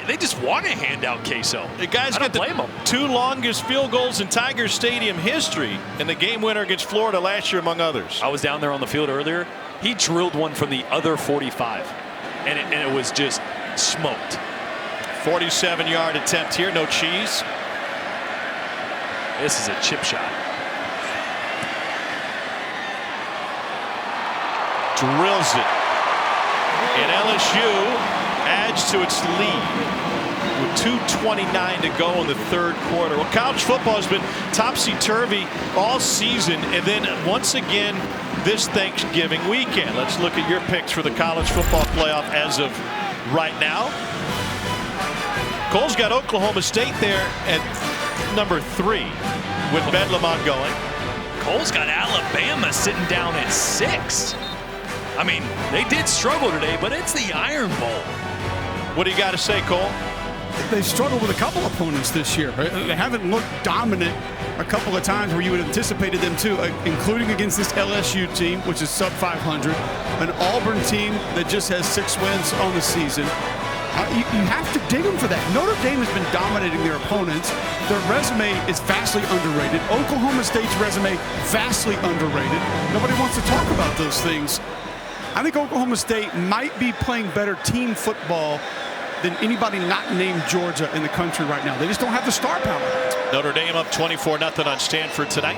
Speaker 3: they just want to hand out queso.
Speaker 2: The guys get the 2 longest field goals in Tiger Stadium history, and the game winner against Florida last year, among others.
Speaker 3: I was down there on the field earlier. He drilled one from the other 45, and it was just smoked.
Speaker 2: 47-yard attempt here, no cheese.
Speaker 3: This is a chip shot.
Speaker 2: Drills it. And LSU adds to its lead with 2:29 to go in the 3rd quarter. Well, college football has been topsy-turvy all season, and then once again this Thanksgiving weekend. Let's look at your picks for the college football playoff as of right now. Cole's got Oklahoma State there at number 3 with Bedlam ongoing.
Speaker 3: Cole's got Alabama sitting down at 6. I mean, they did struggle today, but it's the Iron Bowl.
Speaker 2: What do you got to say, Cole?
Speaker 4: They've struggled with a couple opponents this year. They haven't looked dominant a couple of times where you would have anticipated them to, including against this LSU team, which is sub 500, an Auburn team that just has 6 wins on the season. You have to dig them for that. Notre Dame has been dominating their opponents. Their resume is vastly underrated. Oklahoma State's resume, vastly underrated. Nobody wants to talk about those things. I think Oklahoma State might be playing better team football than anybody not named Georgia in the country right now. They just don't have the star power.
Speaker 2: Notre Dame up 24-0 on Stanford tonight.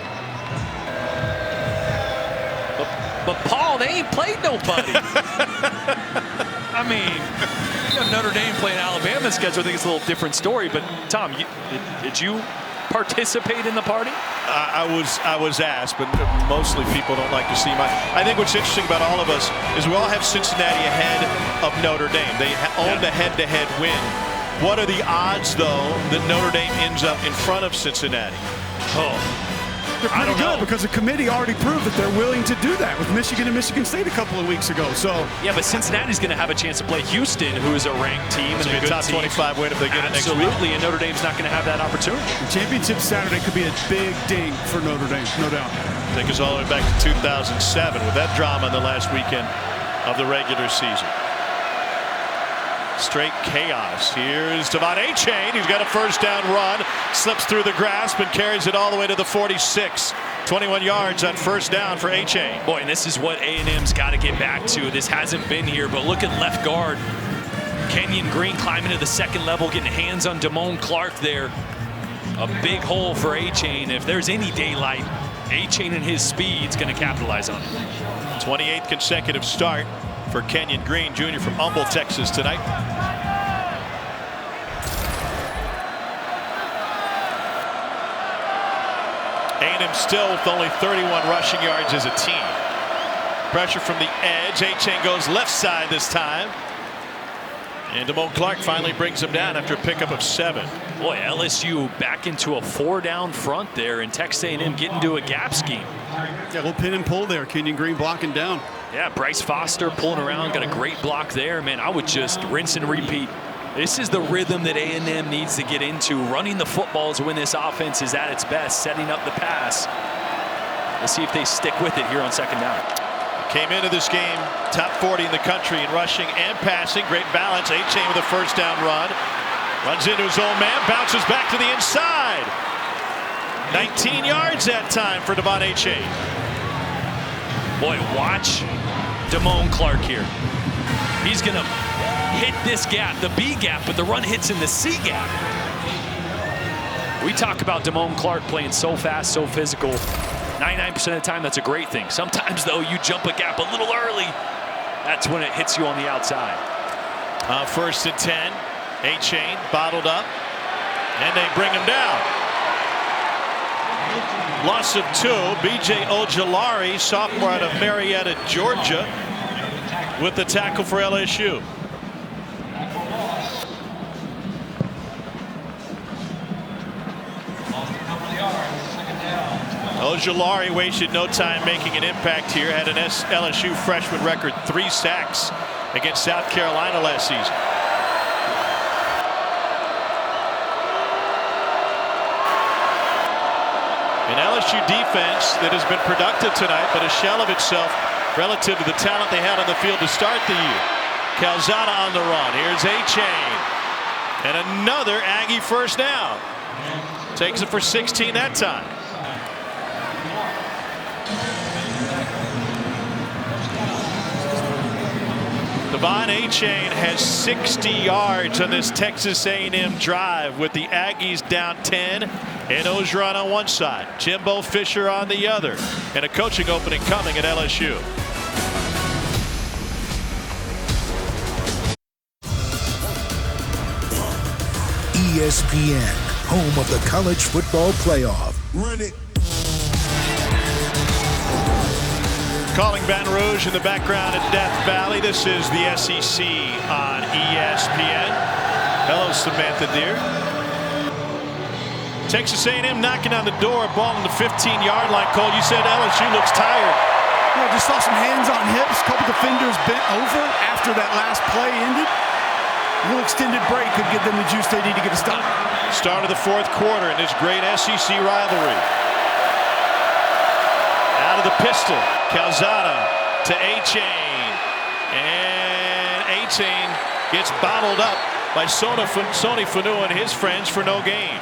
Speaker 3: But Paul, they ain't played nobody. I mean, you know, Notre Dame playing Alabama's schedule, I think it's a little different story. But Tom, did you participate in the party?
Speaker 2: I was asked, but mostly people don't like to see my. I think what's interesting about all of us is we all have Cincinnati ahead of Notre Dame. They own the head-to-head win. What are the odds, though, that Notre Dame ends up in front of Cincinnati?
Speaker 4: They're pretty good because the committee already proved that they're willing to do that with Michigan and Michigan State a couple of weeks ago. So
Speaker 3: yeah, but Cincinnati's going to have a chance to play Houston, who is a ranked team and a good
Speaker 2: top 25 win if they get it next week.
Speaker 3: Absolutely, and Notre Dame's not going to have that opportunity.
Speaker 4: The championship Saturday could be a big ding for Notre Dame, no doubt.
Speaker 2: Take us all the way back to 2007 with that drama in the last weekend of the regular season. Straight chaos. Here's Devon A-Chain. He's got a first down run. Slips through the grasp and carries it all the way to the 46. 21 yards on first down for A-Chain.
Speaker 3: Boy, and this is what A&M's got to get back to. This hasn't been here, but look at left guard. Kenyon Green climbing to the second level, getting hands on Damone Clark there. A big hole for A-Chain. If there's any daylight, A-Chain and his speed's going to capitalize on it.
Speaker 2: 28th consecutive start for Kenyon Green, Jr. from Humble, Texas tonight. A&M still with only 31 rushing yards as a team. Pressure from the edge. A-Chain goes left side this time. And Damone Clark finally brings him down after a pickup of 7.
Speaker 3: Boy, LSU back into a 4-down front there, and Texas A&M getting into a gap scheme.
Speaker 4: Yeah, a little pin and pull there. Kenyon Green blocking down.
Speaker 3: Yeah, Bryce Foster pulling around, got a great block there. Man, I would just rinse and repeat. This is the rhythm that A&M needs to get into. Running the football is when this offense is at its best, setting up the pass. Let's see if they stick with it here on second down.
Speaker 2: Came into this game top 40 in the country in rushing and passing. Great balance. A-Chain with a first down run. Runs into his own man, bounces back to the inside. 19 yards that time for Devon A-Chain.
Speaker 3: Boy, watch Damone Clark here. He's going to hit this gap, the B gap, but the run hits in the C gap. We talk about Damone Clark playing so fast, so physical. 99% of the time, that's a great thing. Sometimes, though, you jump a gap a little early. That's when it hits you on the outside.
Speaker 2: First and 10. A-Chain bottled up, and they bring him down. Loss of 2. B.J. Ojolari, sophomore out of Marietta, Georgia, with the tackle for LSU. Ojolari wasted no time making an impact here. Had an LSU freshman record 3 sacks against South Carolina last season. An LSU defense that has been productive tonight, but a shell of itself relative to the talent they had on the field to start the year. Calzada on the run. Here's A-Chain. And another Aggie first down. Takes it for 16 that time. Devon A-Chain has 60 yards on this Texas A&M drive with the Aggies down 10 and Ogeron on one side, Jimbo Fisher on the other, and a coaching opening coming at LSU.
Speaker 11: ESPN, home of the college football playoff. Run it.
Speaker 2: Calling Baton Rouge in the background at Death Valley. This is the SEC on ESPN. Hello, Samantha dear. Texas A&M knocking on the door, ball on the 15-yard line. Cole, you said LSU looks tired.
Speaker 4: Yeah, just saw some hands on hips, couple defenders bent over after that last play ended. A little extended break could give them the juice they need to get a stop.
Speaker 2: Start of the fourth quarter in this great SEC rivalry. Out of the pistol, Calzada to A-Chain. And A-Chain gets bottled up by Sony Fanu and his friends for no gain.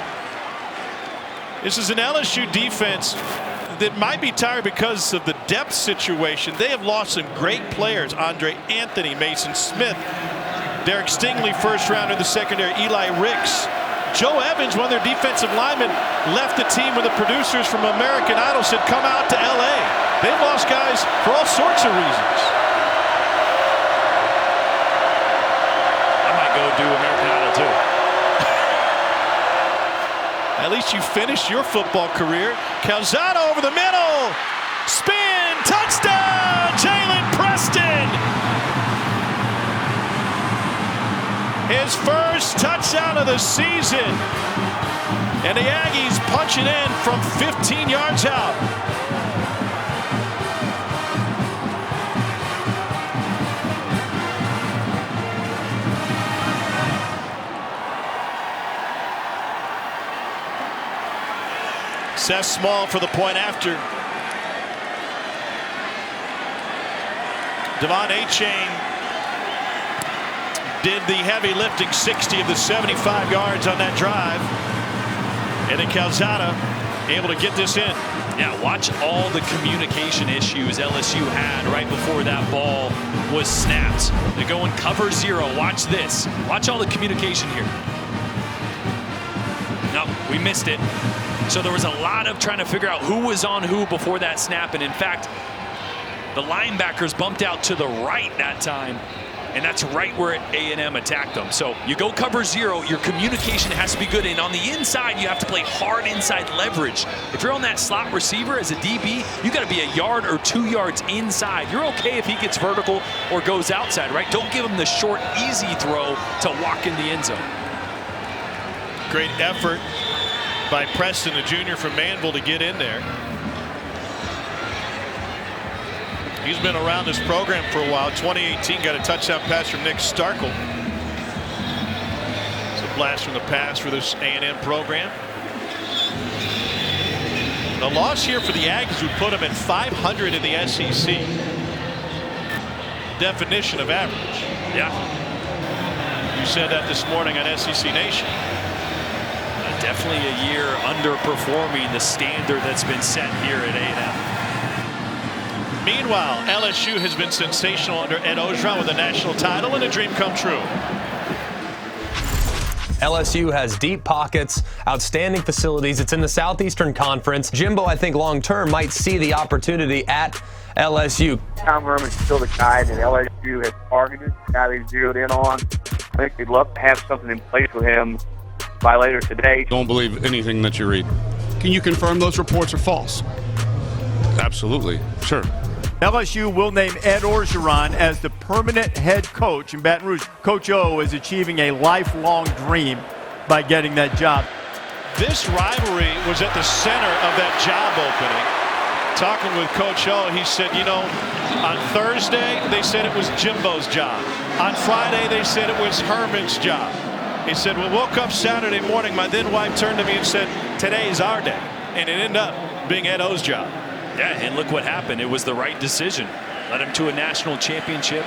Speaker 2: This is an LSU defense that might be tired because of the depth situation. They have lost some great players. Andre Anthony, Mason Smith, Derek Stingley, first rounder in the secondary, Eli Ricks. Joe Evans, one of their defensive linemen, left the team when the producers from American Idol said, come out to LA. They've lost guys for all sorts of reasons.
Speaker 3: I might go do American Idol too.
Speaker 2: At least you finished your football career. Calzada over the middle. Spin. Touchdown. Jalen Preston. His first touchdown of the season. And the Aggies punch it in from 15 yards out. Seth Small for the point after. Devon A-Chain did the heavy lifting, 60 of the 75 yards on that drive. And then Calzada able to get this in.
Speaker 3: Yeah, watch all the communication issues LSU had right before that ball was snapped. They go in cover zero. Watch this. Watch all the communication here. No, we missed it. So there was a lot of trying to figure out who was on who before that snap. And in fact, the linebackers bumped out to the right that time. And that's right where A&M attacked them. So you go cover zero, your communication has to be good. And on the inside, you have to play hard inside leverage. If you're on that slot receiver as a DB, you got to be a yard or 2 yards inside. You're okay if he gets vertical or goes outside, right? Don't give him the short, easy throw to walk in the end zone.
Speaker 2: Great effort by Preston, the junior from Manville, to get in there. He's been around this program for a while. 2018 got a touchdown pass from Nick Starkel. It's a blast from the past for this A&M program. The loss here for the Aggies would put them at 500 in the SEC. Definition of average.
Speaker 3: Yeah.
Speaker 2: You said that this morning on SEC Nation.
Speaker 3: Definitely a year underperforming the standard that's been set here at A&M.
Speaker 2: Meanwhile, LSU has been sensational under Ed Orgeron with a national title and a dream come true.
Speaker 12: LSU has deep pockets, outstanding facilities. It's in the Southeastern Conference. Jimbo, I think long-term, might see the opportunity at LSU.
Speaker 13: Tom Herman's still the guy that LSU has targeted, the guy they zeroed in on. I think they'd love to have something in place with him by later today.
Speaker 14: Don't believe anything that you read.
Speaker 4: Can you confirm those reports are false?
Speaker 14: Absolutely. Sure.
Speaker 15: LSU will name Ed Orgeron as the permanent head coach in Baton Rouge. Coach O is achieving a lifelong dream by getting that job.
Speaker 2: This rivalry was at the center of that job opening. Talking with Coach O, he said, you know, on Thursday they said it was Jimbo's job. On Friday they said it was Herman's job. He said, we woke up Saturday morning, my then wife turned to me and said, today's our day. And it ended up being Ed O's job.
Speaker 3: Yeah, and look what happened. It was the right decision. Led him to a national championship.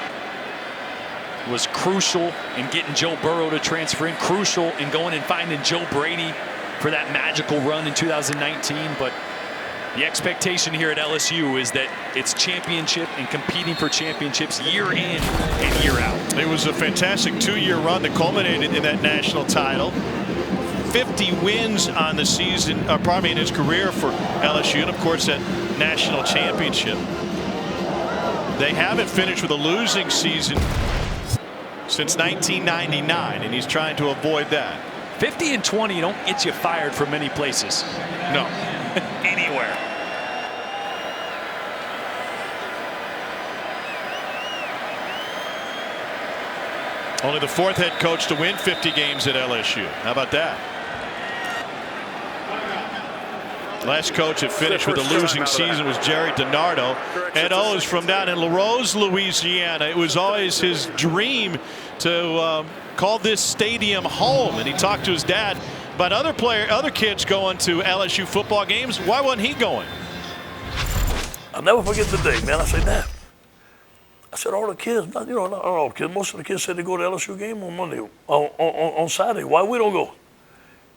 Speaker 3: Was crucial in getting Joe Burrow to transfer in. Crucial in going and finding Joe Brady for that magical run in 2019. But the expectation here at LSU is that it's championship and competing for championships year in and year out.
Speaker 2: It was a fantastic 2-year run that culminated in that national title. 50 wins on the season, in his career for LSU, and of course that national championship. They haven't finished with a losing season since 1999, and he's trying to avoid that.
Speaker 3: 50-20 don't get you fired from many places.
Speaker 2: No.
Speaker 3: Anywhere.
Speaker 2: Only the 4th head coach to win 50 games at LSU. How about that? Last coach that finished with a losing season was Jerry DiNardo. Ed O is from down in LaRose, Louisiana. It was always his dream to call this stadium home, and he talked to his dad about other kids going to LSU football games. Why wasn't he going?
Speaker 16: I'll never forget the day, man. I said, Dad, I said, all the kids, not all the kids, most of the kids said they go to LSU game on Monday, on Saturday. Why we don't go?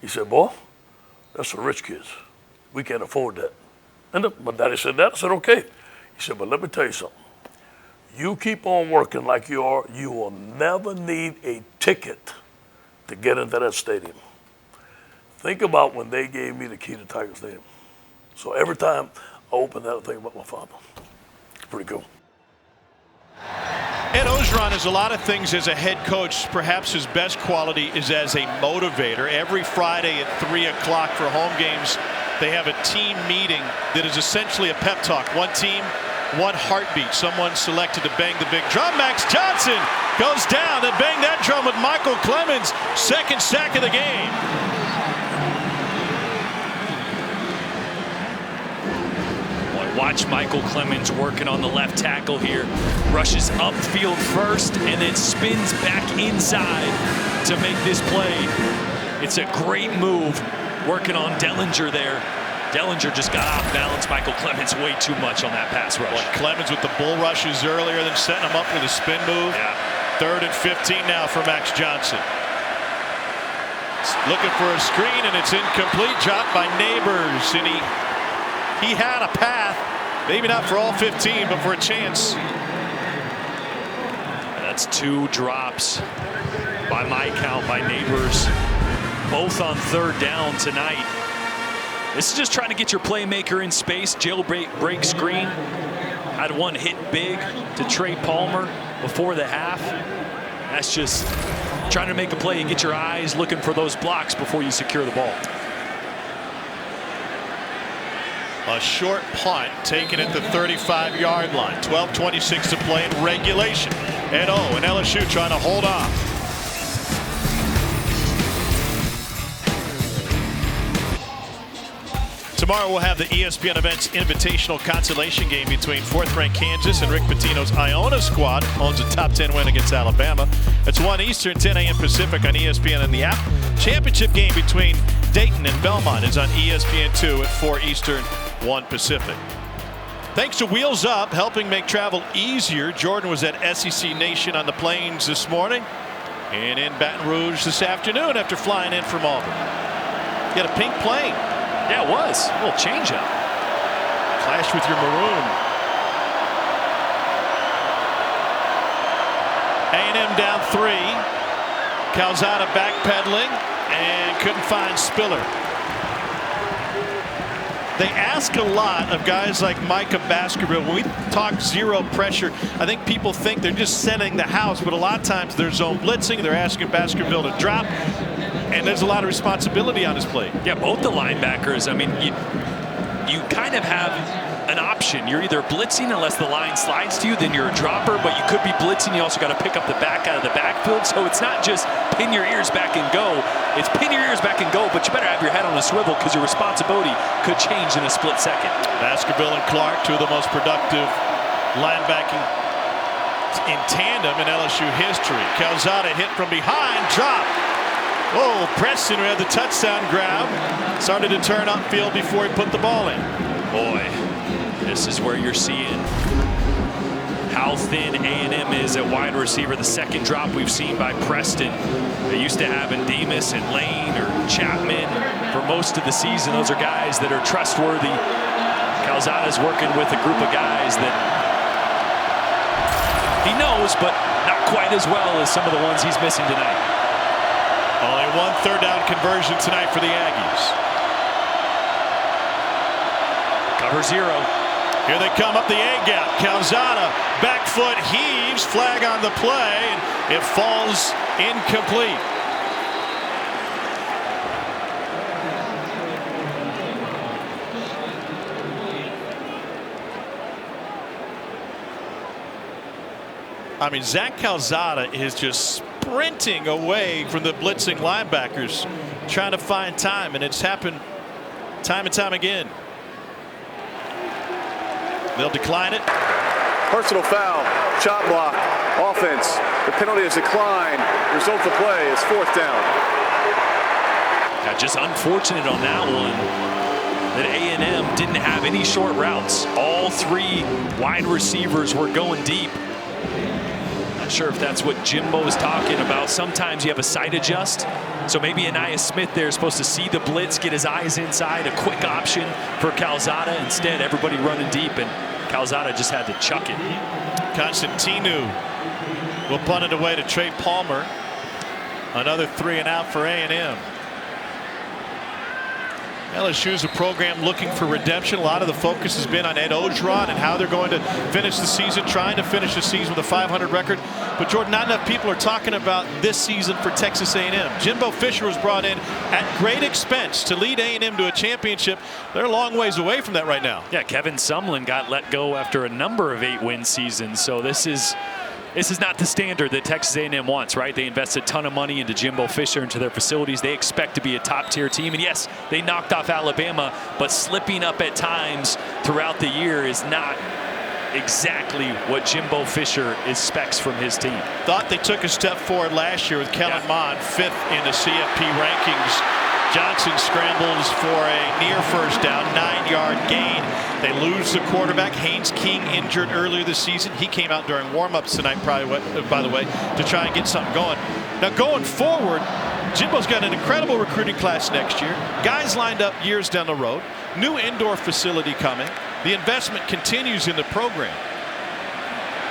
Speaker 16: He said, boy, that's the rich kids. We can't afford that. And my daddy said that. I said, okay. He said, but let me tell you something. You keep on working like you are, you will never need a ticket to get into that stadium. Think about when they gave me the key to Tiger Stadium. So every time I open that, I think about my father. It's pretty cool.
Speaker 2: Ed Orgeron has a lot of things as a head coach. Perhaps his best quality is as a motivator. Every Friday at 3 o'clock for home games, they have a team meeting that is essentially a pep talk. One team, one heartbeat. Someone selected to bang the big drum. Max Johnson goes down and bang that drum with Michael Clemens. 2nd sack of the game.
Speaker 3: Watch Michael Clemens working on the left tackle here. Rushes upfield first and then spins back inside to make this play. It's a great move working on Dellinger there. Dellinger just got off balance. Michael Clemens way too much on that pass rush.
Speaker 2: Well, Clemens with the bull rushes earlier, then setting him up with a spin move.
Speaker 3: Yeah.
Speaker 2: 3rd and 15 now for Max Johnson. Looking for a screen, and it's incomplete. Dropped by Neighbors, and he had a path, maybe not for all 15, but for a chance.
Speaker 3: That's 2 drops by my count by Neighbors, both on 3rd down tonight. This is just trying to get your playmaker in space. Jailbreak screen. Had one hit big to Trey Palmer before the half. That's just trying to make a play and get your eyes looking for those blocks before you secure the ball.
Speaker 2: A short punt taken at the 35-yard line. 12:26 to play in regulation. Ed O and LSU trying to hold on. Tomorrow we'll have the ESPN Events Invitational Consolation game between 4th-ranked Kansas and Rick Pitino's Iona squad. Owns a top 10 win against Alabama. It's 1 Eastern, 10 a.m. Pacific on ESPN and the app. Championship game between Dayton and Belmont is on ESPN2 at 4 Eastern, 1 Pacific. Thanks to Wheels Up, helping make travel easier. Jordan was at SEC Nation on the plains this morning and in Baton Rouge this afternoon after flying in from Auburn. Got a pink plane.
Speaker 3: Yeah, it was. A little change up.
Speaker 2: Clash with your maroon. A&M down 3. Calzada backpedaling and couldn't find Spiller. They ask a lot of guys like Micah Baskerville. When we talk zero pressure, I think people think they're just setting the house, but a lot of times they're zone blitzing. They're asking Baskerville to drop, and there's a lot of responsibility on his plate.
Speaker 3: Yeah, both the linebackers. I mean, you kind of have an option. You're either blitzing unless the line slides to you, then you're a dropper, but you could be blitzing. You also got to pick up the back out of the backfield. So it's not just pin your ears back and go. It's pin your ears back and go, but you better have your head on a swivel because your responsibility could change in a split second.
Speaker 2: Baskerville and Clark, 2 of the most productive linebacking in tandem in LSU history. Calzada hit from behind, drop. Oh, Preston, who had the touchdown grab, started to turn upfield before he put the ball in.
Speaker 3: Boy, this is where you're seeing how thin A&M is at wide receiver. The second drop we've seen by Preston. They used to have Demas and Lane or Chapman for most of the season. Those are guys that are trustworthy. Calzada's working with a group of guys that he knows, but not quite as well as some of the ones he's missing tonight.
Speaker 2: Only 1 third down conversion tonight for the Aggies.
Speaker 3: Cover 0.
Speaker 2: Here they come up the A-gap. Calzada, back foot heaves, flag on the play, and it falls incomplete. I mean, Zach Calzada is just sprinting away from the blitzing linebackers, trying to find time, and it's happened time and time again. They'll decline it.
Speaker 6: Personal foul, chop block, offense. The penalty is declined. Result of play is 4th down.
Speaker 3: Yeah, just unfortunate on that one that A&M didn't have any short routes. All 3 wide receivers were going deep. Not sure if that's what Jimbo was talking about. Sometimes you have a sight adjust. So maybe Anaya Smith there is supposed to see the blitz, get his eyes inside, a quick option for Calzada. Instead, everybody running deep, and Calzada just had to chuck it.
Speaker 2: Constantinu will punt it away to Trey Palmer. Another 3 and out for A&M. LSU's a program looking for redemption. A lot of the focus has been on Ed Orgeron and how they're going to finish the season, trying to finish the season with a 500 record. But Jordan, not enough people are talking about this season for Texas A&M. Jimbo Fisher was brought in at great expense to lead A&M to a championship. They're a long ways away from that right now.
Speaker 3: Yeah, Kevin Sumlin got let go after a number of 8-win seasons. So this is not the standard that Texas A&M wants, right? They invest a ton of money into Jimbo Fisher, into their facilities. They expect to be a top-tier team. And yes, they knocked off Alabama, but slipping up at times throughout the year is not exactly what Jimbo Fisher expects from his team.
Speaker 2: Thought they took a step forward last year with Kellen Mond, 5th in the CFP rankings. Johnson scrambles for a near first down, 9-yard gain. They lose the quarterback. Haynes King injured earlier this season. He came out during warm-ups tonight, probably, by the way, to try and get something going. Now going forward, Jimbo's got an incredible recruiting class next year. Guys lined up years down the road. New indoor facility coming. The investment continues in the program.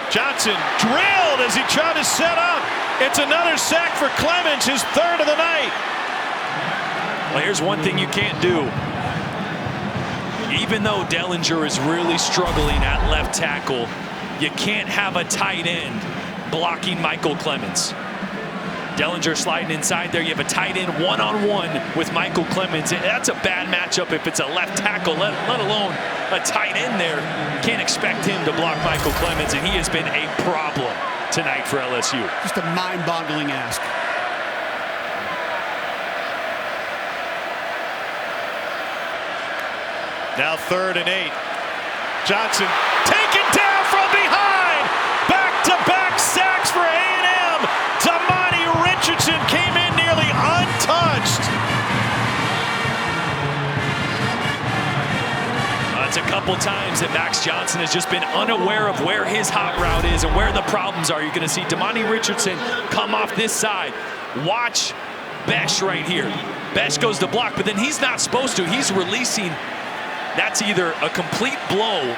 Speaker 2: Johnson drilled as he tried to set up. It's another sack for Clemens, his 3rd of the night.
Speaker 3: Well, here's one thing you can't do. Even though Dellinger is really struggling at left tackle, you can't have a tight end blocking Michael Clemens. Dellinger sliding inside there. You have a tight end one-on-one with Michael Clemens. That's a bad matchup if it's a left tackle, let alone a tight end there. Can't expect him to block Michael Clemens, and he has been a problem tonight for LSU.
Speaker 4: Just a mind-boggling ask.
Speaker 2: Now 3rd and 8. Johnson taken down from behind. Back-to-back sacks for A&M. Damani Richardson came in nearly untouched.
Speaker 3: It's a couple times that Max Johnson has just been unaware of where his hot route is and where the problems are. You're going to see Damani Richardson come off this side. Watch Besh right here. Besh goes to block, but then he's not supposed to. He's releasing. That's either a complete blow,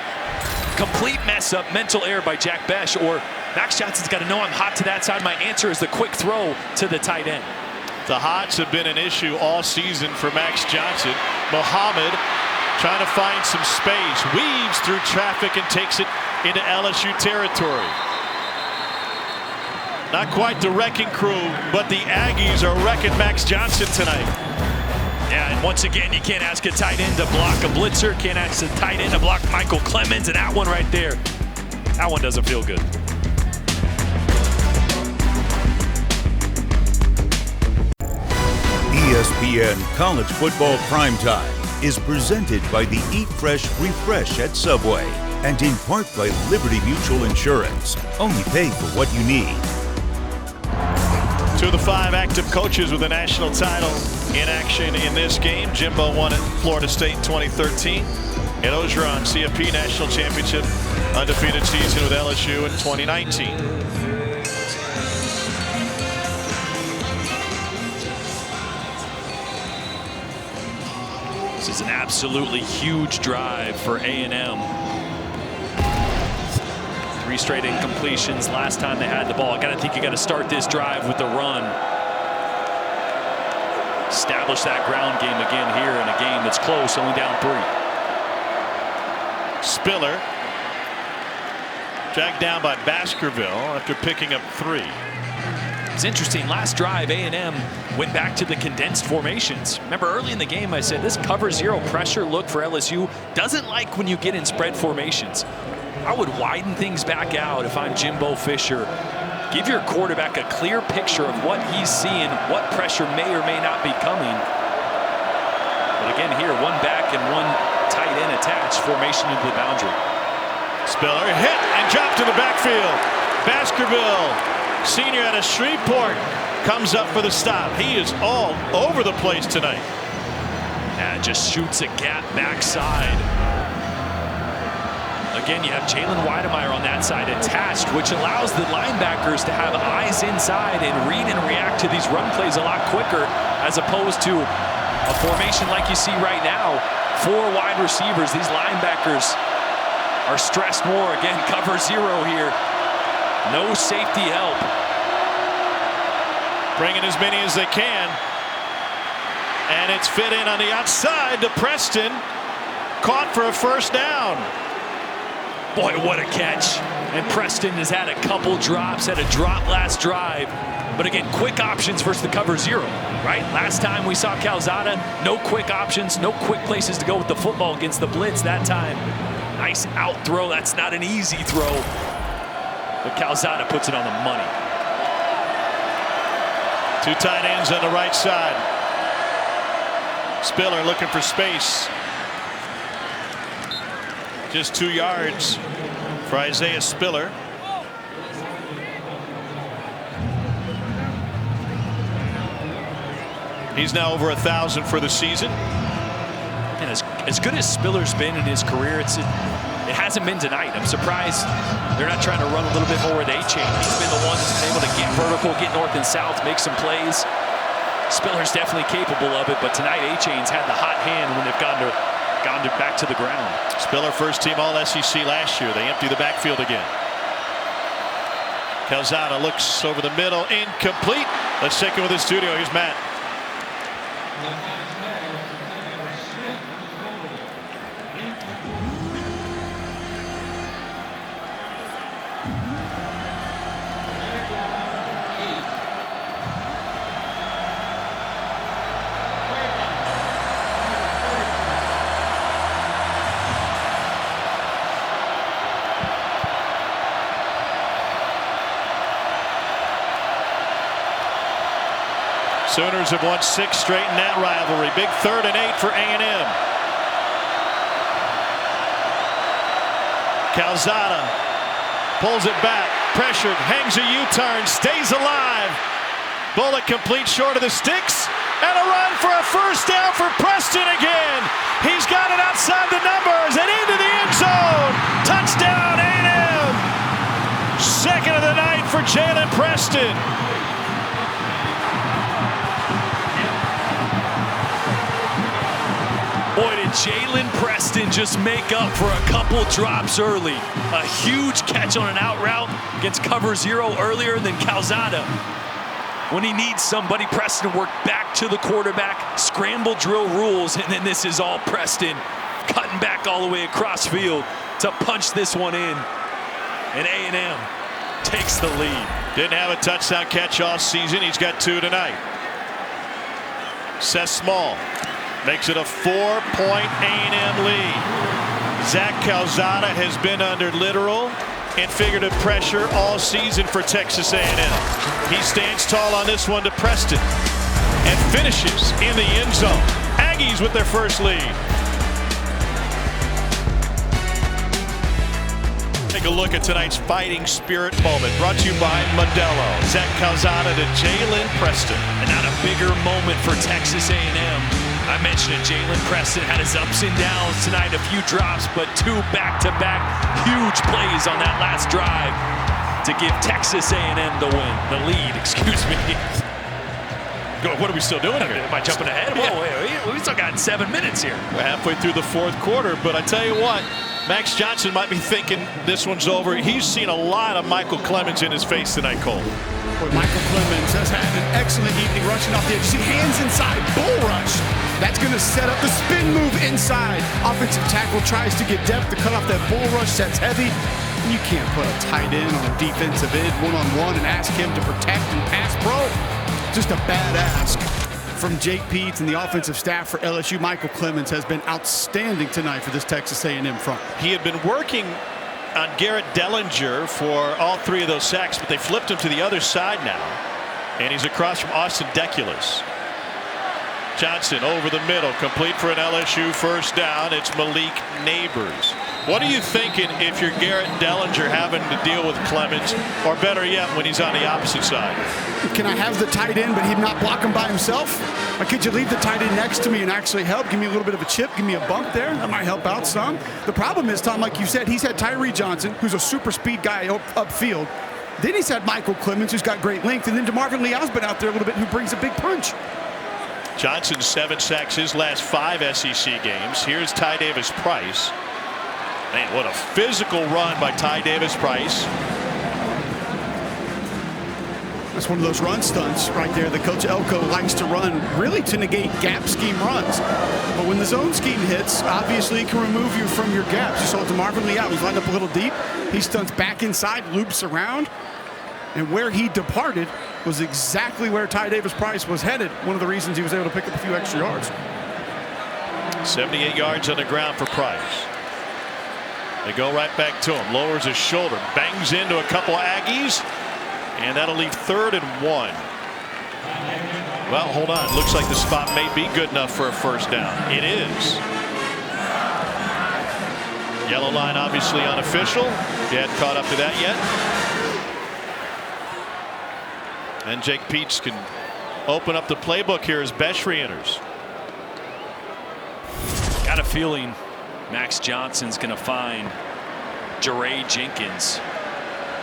Speaker 3: complete mess up, mental error by Jack Besh, or Max Johnson's got to know I'm hot to that side. My answer is the quick throw to the tight end.
Speaker 2: The hots have been an issue all season for Max Johnson. Mohammed trying to find some space, weaves through traffic and takes it into LSU territory. Not quite the wrecking crew, but the Aggies are wrecking Max Johnson tonight.
Speaker 3: Yeah, and once again, you can't ask a tight end to block a blitzer. Can't ask a tight end to block Michael Clemens. And that one right there, that one doesn't feel good.
Speaker 1: ESPN College Football Primetime is presented by the Eat Fresh Refresh at Subway and in part by Liberty Mutual Insurance. Only pay for what you need.
Speaker 2: 2 of the 5 active coaches with a national title in action in this game. Jimbo won at Florida State 2013. Ed Orgeron, CFP National Championship, undefeated season with LSU in 2019.
Speaker 3: This is an absolutely huge drive for A&M. 3 straight incompletions last time they had the ball. I gotta think you gotta start this drive with the run. Establish that ground game again here in a game that's close, only down 3.
Speaker 2: Spiller dragged down by Baskerville after picking up 3.
Speaker 3: It's interesting. Last drive, A&M went back to the condensed formations. Remember early in the game I said this cover 0 pressure look for LSU doesn't like when you get in spread formations. I would widen things back out if I'm Jimbo Fisher. Give your quarterback a clear picture of what he's seeing, what pressure may or may not be coming. But again here, one back and one tight end attached, formation into the boundary.
Speaker 2: Spiller hit and dropped to the backfield. Baskerville, senior out of Shreveport, comes up for the stop. He is all over the place tonight.
Speaker 3: And just shoots a gap backside. Again, you have Jalen Weidemeyer on that side attached, which allows the linebackers to have eyes inside and read and react to these run plays a lot quicker, as opposed to a formation like you see right now. 4 wide receivers. These linebackers are stressed more. Again, cover 0 here. No safety help.
Speaker 2: Bringing as many as they can. And it's fit in on the outside to Preston. Caught for a first down.
Speaker 3: Boy, what a catch. And Preston has had a couple drops, had a drop last drive. But again, quick options versus the cover 0, right? Last time we saw Calzada, no quick options, no quick places to go with the football against the blitz that time. Nice out throw. That's not an easy throw. But Calzada puts it on the money.
Speaker 2: 2 tight ends on the right side. Spiller looking for space. Just 2 yards for Isaiah Spiller. He's now over 1,000 for the season.
Speaker 3: And as good as Spiller's been in his career, it hasn't been tonight. I'm surprised they're not trying to run a little bit more with A-Chain. He's been the one that's been able to get vertical, get north and south, make some plays. Spiller's definitely capable of it, but tonight A-Chain's had the hot hand when they've gone back to the ground.
Speaker 2: Spiller first team All-SEC last year. They empty the backfield again. Calzada looks over the middle, incomplete. Let's take it with the studio. Here's Matt. Sooners have won 6 straight in that rivalry. Big 3rd and 8 for A&M. Calzada pulls it back, pressured, hangs a U-turn, stays alive. Bullet complete short of the sticks, and a run for a first down for Preston again. He's got it outside the numbers and into the end zone. Touchdown A&M. 2nd of the night for Jalen Preston.
Speaker 3: Boy, did Jalen Preston just make up for a couple drops early. A huge catch on an out route against cover 0 earlier than Calzada. When he needs somebody, Preston worked back to the quarterback, scramble drill rules, and then this is all Preston cutting back all the way across field to punch this one in. And A&M takes the lead.
Speaker 2: Didn't have a touchdown catch all season. He's got 2 tonight. Seth Small makes it a 4-point A&M lead. Zach Calzada has been under literal and figurative pressure all season for Texas A&M. He stands tall on this one to Preston and finishes in the end zone. Aggies with their first lead. Take a look at tonight's fighting spirit moment, brought to you by Modelo. Zach Calzada to Jalen Preston.
Speaker 3: And not a bigger moment for Texas A&M. I mentioned it, Jalen Preston had his ups and downs tonight, a few drops, but 2 back-to-back huge plays on that last drive to give Texas A&M the lead, excuse me.
Speaker 2: What are we still doing here?
Speaker 3: Am I jumping ahead?
Speaker 2: Yeah.
Speaker 3: Whoa, we still got 7 minutes here.
Speaker 2: We're halfway through the 4th quarter, but I tell you what, Max Johnson might be thinking this one's over. He's seen a lot of Michael Clemens in his face tonight, Cole.
Speaker 4: Michael Clemens has had an excellent evening rushing off the edge. See, hands inside, bull rush. That's going to set up the spin move inside. Offensive tackle tries to get depth to cut off that bull rush. That's heavy. You can't put a tight end on a defensive end one-on-one and ask him to protect and pass pro. Just a bad ask from Jake Peets and the offensive staff for LSU. Michael Clemens has been outstanding tonight for this Texas A&M front.
Speaker 2: He had been working on Garrett Dellinger for all 3 of those sacks, but they flipped him to the other side now. And he's across from Austin Deculus. Johnson over the middle, complete for an LSU first down. It's Malik Neighbors. What are you thinking if you're Garrett Dellinger having to deal with Clemens, or better yet, when he's on the opposite side?
Speaker 4: Can I have the tight end, but he'd not block him by himself? Or could you leave the tight end next to me and actually help? Give me a little bit of a chip, give me a bump there. That might help out some. The problem is, Tom, like you said, he's had Tyree Johnson, who's a super speed guy upfield. Then he's had Michael Clemens, who's got great length, and then DeMarvin Leal's been out there a little bit, who brings a big punch.
Speaker 2: Johnson 7 sacks his last 5 SEC games. Here's Ty Davis Price. Man, what a physical run by Ty Davis Price.
Speaker 4: That's one of those run stunts right there that Coach Elko likes to run, really to negate gap scheme runs. But when the zone scheme hits, obviously it can remove you from your gaps. You saw DeMarvin Leal was lined up a little deep. He stunts back inside, loops around. And where he departed was exactly where Ty Davis Price was headed. One of the reasons he was able to pick up a few extra yards.
Speaker 2: 78 yards on the ground for Price. They go right back to him. Lowers his shoulder. Bangs into a couple of Aggies. And that'll leave 3rd and 1. Well, hold on. Looks like the spot may be good enough for a first down. It is. Yellow line obviously unofficial. You hadn't caught up to that yet. And Jake Peets can open up the playbook here as Besh enters.
Speaker 3: Got a feeling Max Johnson's going to find Jeray Jenkins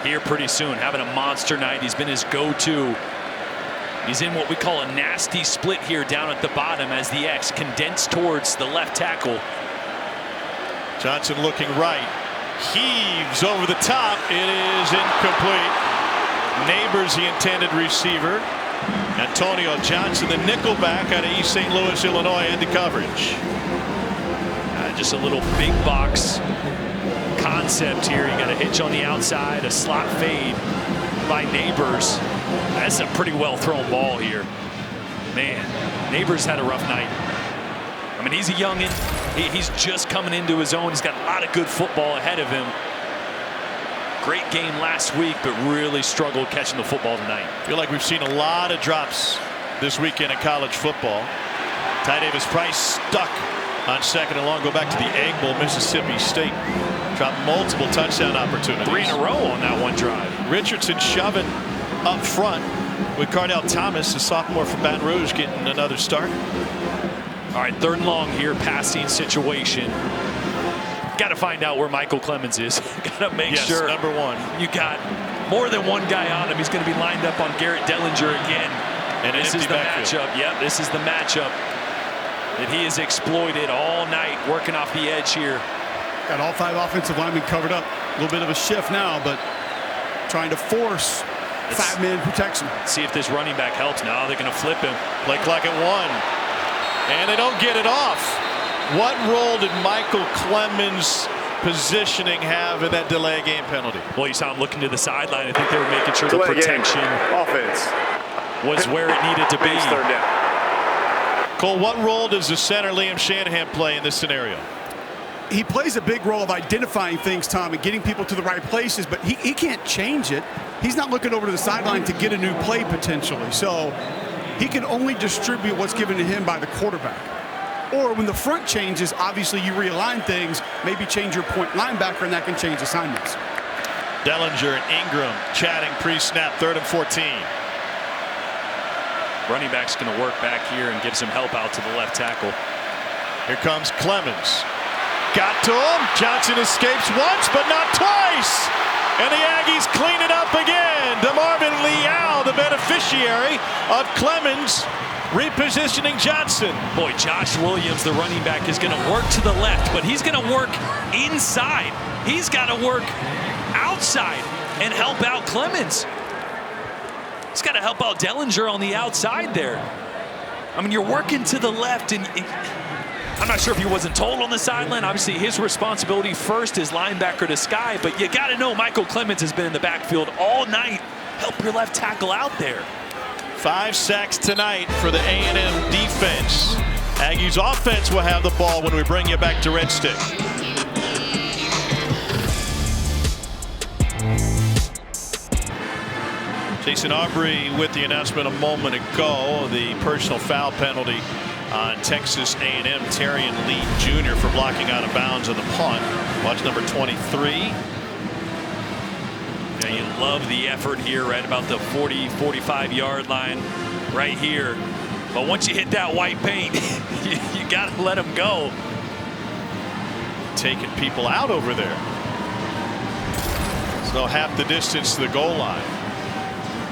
Speaker 3: here pretty soon, having a monster night. He's been his go-to. He's in what we call a nasty split here down at the bottom as the X condensed towards the left tackle.
Speaker 2: Johnson looking right. Heaves over the top. It is incomplete. Neighbors the intended receiver. Antonio Johnson, the nickelback out of East St. Louis, Illinois, into coverage.
Speaker 3: Just a little big box concept here. You got a hitch on the outside, a slot fade by Neighbors. That's a pretty well thrown ball here. Man, Neighbors had a rough night. I mean, he's a youngin'. He's just coming into his own. He's got a lot of good football ahead of him. Great game last week, but really struggled catching the football tonight.
Speaker 2: I feel like we've seen a lot of drops this weekend in college football. Ty Davis Price stuck on 2nd and long. Go back to the Egg Bowl, Mississippi State. Dropped multiple touchdown opportunities.
Speaker 3: 3 in a row on that one drive.
Speaker 2: Richardson shoving up front with Cardell Thomas, a sophomore from Baton Rouge, getting another start.
Speaker 3: All right, 3rd and long here, passing situation. Got to find out where Michael Clemens is. Got to make sure.
Speaker 2: Number 1.
Speaker 3: You got more than one guy on him. He's going to be lined up on Garrett Dellinger again.
Speaker 2: And
Speaker 3: this is the
Speaker 2: backfield.
Speaker 3: matchup. Yep, this is the matchup that he has exploited all night, working off the edge here.
Speaker 4: Got all 5 offensive linemen covered up. A little bit of a shift now, but trying to force 5-man protection.
Speaker 3: See if this running back helps. Now they're going to flip him.
Speaker 2: Play clock at 1. And they don't get it off. What role did Michael Clemens' positioning have in that delay game penalty?
Speaker 3: Well, you saw him looking to the sideline. I think they were making sure
Speaker 6: delay
Speaker 3: the protection
Speaker 6: offense
Speaker 3: was where it needed to be.
Speaker 6: 3rd down.
Speaker 2: Cole, what role does the center Liam Shanahan play in this scenario?
Speaker 4: He plays a big role of identifying things, Tom, and getting people to the right places, but he can't change it. He's not looking over to the sideline to get a new play potentially. So he can only distribute what's given to him by the quarterback. Or when the front changes, obviously you realign things, maybe change your point linebacker, and that can change assignments.
Speaker 2: Dellinger and Ingram chatting pre-snap, 3rd and 14.
Speaker 3: Running back's going to work back here and give some help out to the left tackle.
Speaker 2: Here comes Clemens. Got to him. Johnson escapes once, but not twice. And the Aggies clean it up again. DeMarvin Leal, the beneficiary of Clemens repositioning Johnson.
Speaker 3: Boy, Josh Williams, the running back, is going to work to the left, but he's going to work inside. He's got to work outside and help out Clemens. He's got to help out Dellinger on the outside there. I mean, you're working to the left, and I'm not sure if he wasn't told on the sideline. Obviously, his responsibility first is linebacker to Sky, but you got to know Michael Clemens has been in the backfield all night. Help your left tackle out there.
Speaker 2: 5 sacks tonight for the A&M defense. Aggies offense will have the ball when we bring you back to Red Stick. Jason Aubrey with the announcement a moment ago, the personal foul penalty on Texas A&M Terrion Lee Jr. for blocking out of bounds on the punt. Watch number 23.
Speaker 3: Yeah, you love the effort here right about the 40-45 yard line right here. But once you hit that white paint, you got to let them go.
Speaker 2: Taking people out over there. So half the distance to the goal line.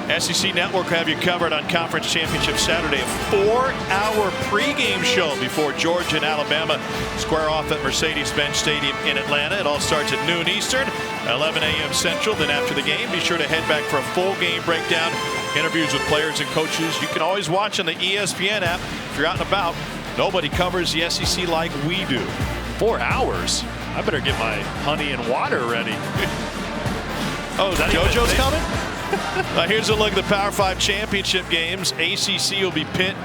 Speaker 2: SEC Network have you covered on Conference Championship Saturday. A 4-hour pregame show before Georgia and Alabama square off at Mercedes-Benz Stadium in Atlanta. It all starts at noon Eastern, 11 a.m. Central. Then after the game, be sure to head back for a full game breakdown, interviews with players and coaches. You can always watch on the ESPN app if you're out and about. Nobody covers the SEC like we do.
Speaker 3: 4 hours? I better get my honey and water ready.
Speaker 2: Oh, JoJo's coming? Here's a look at the Power 5 championship games. ACC will be Pitt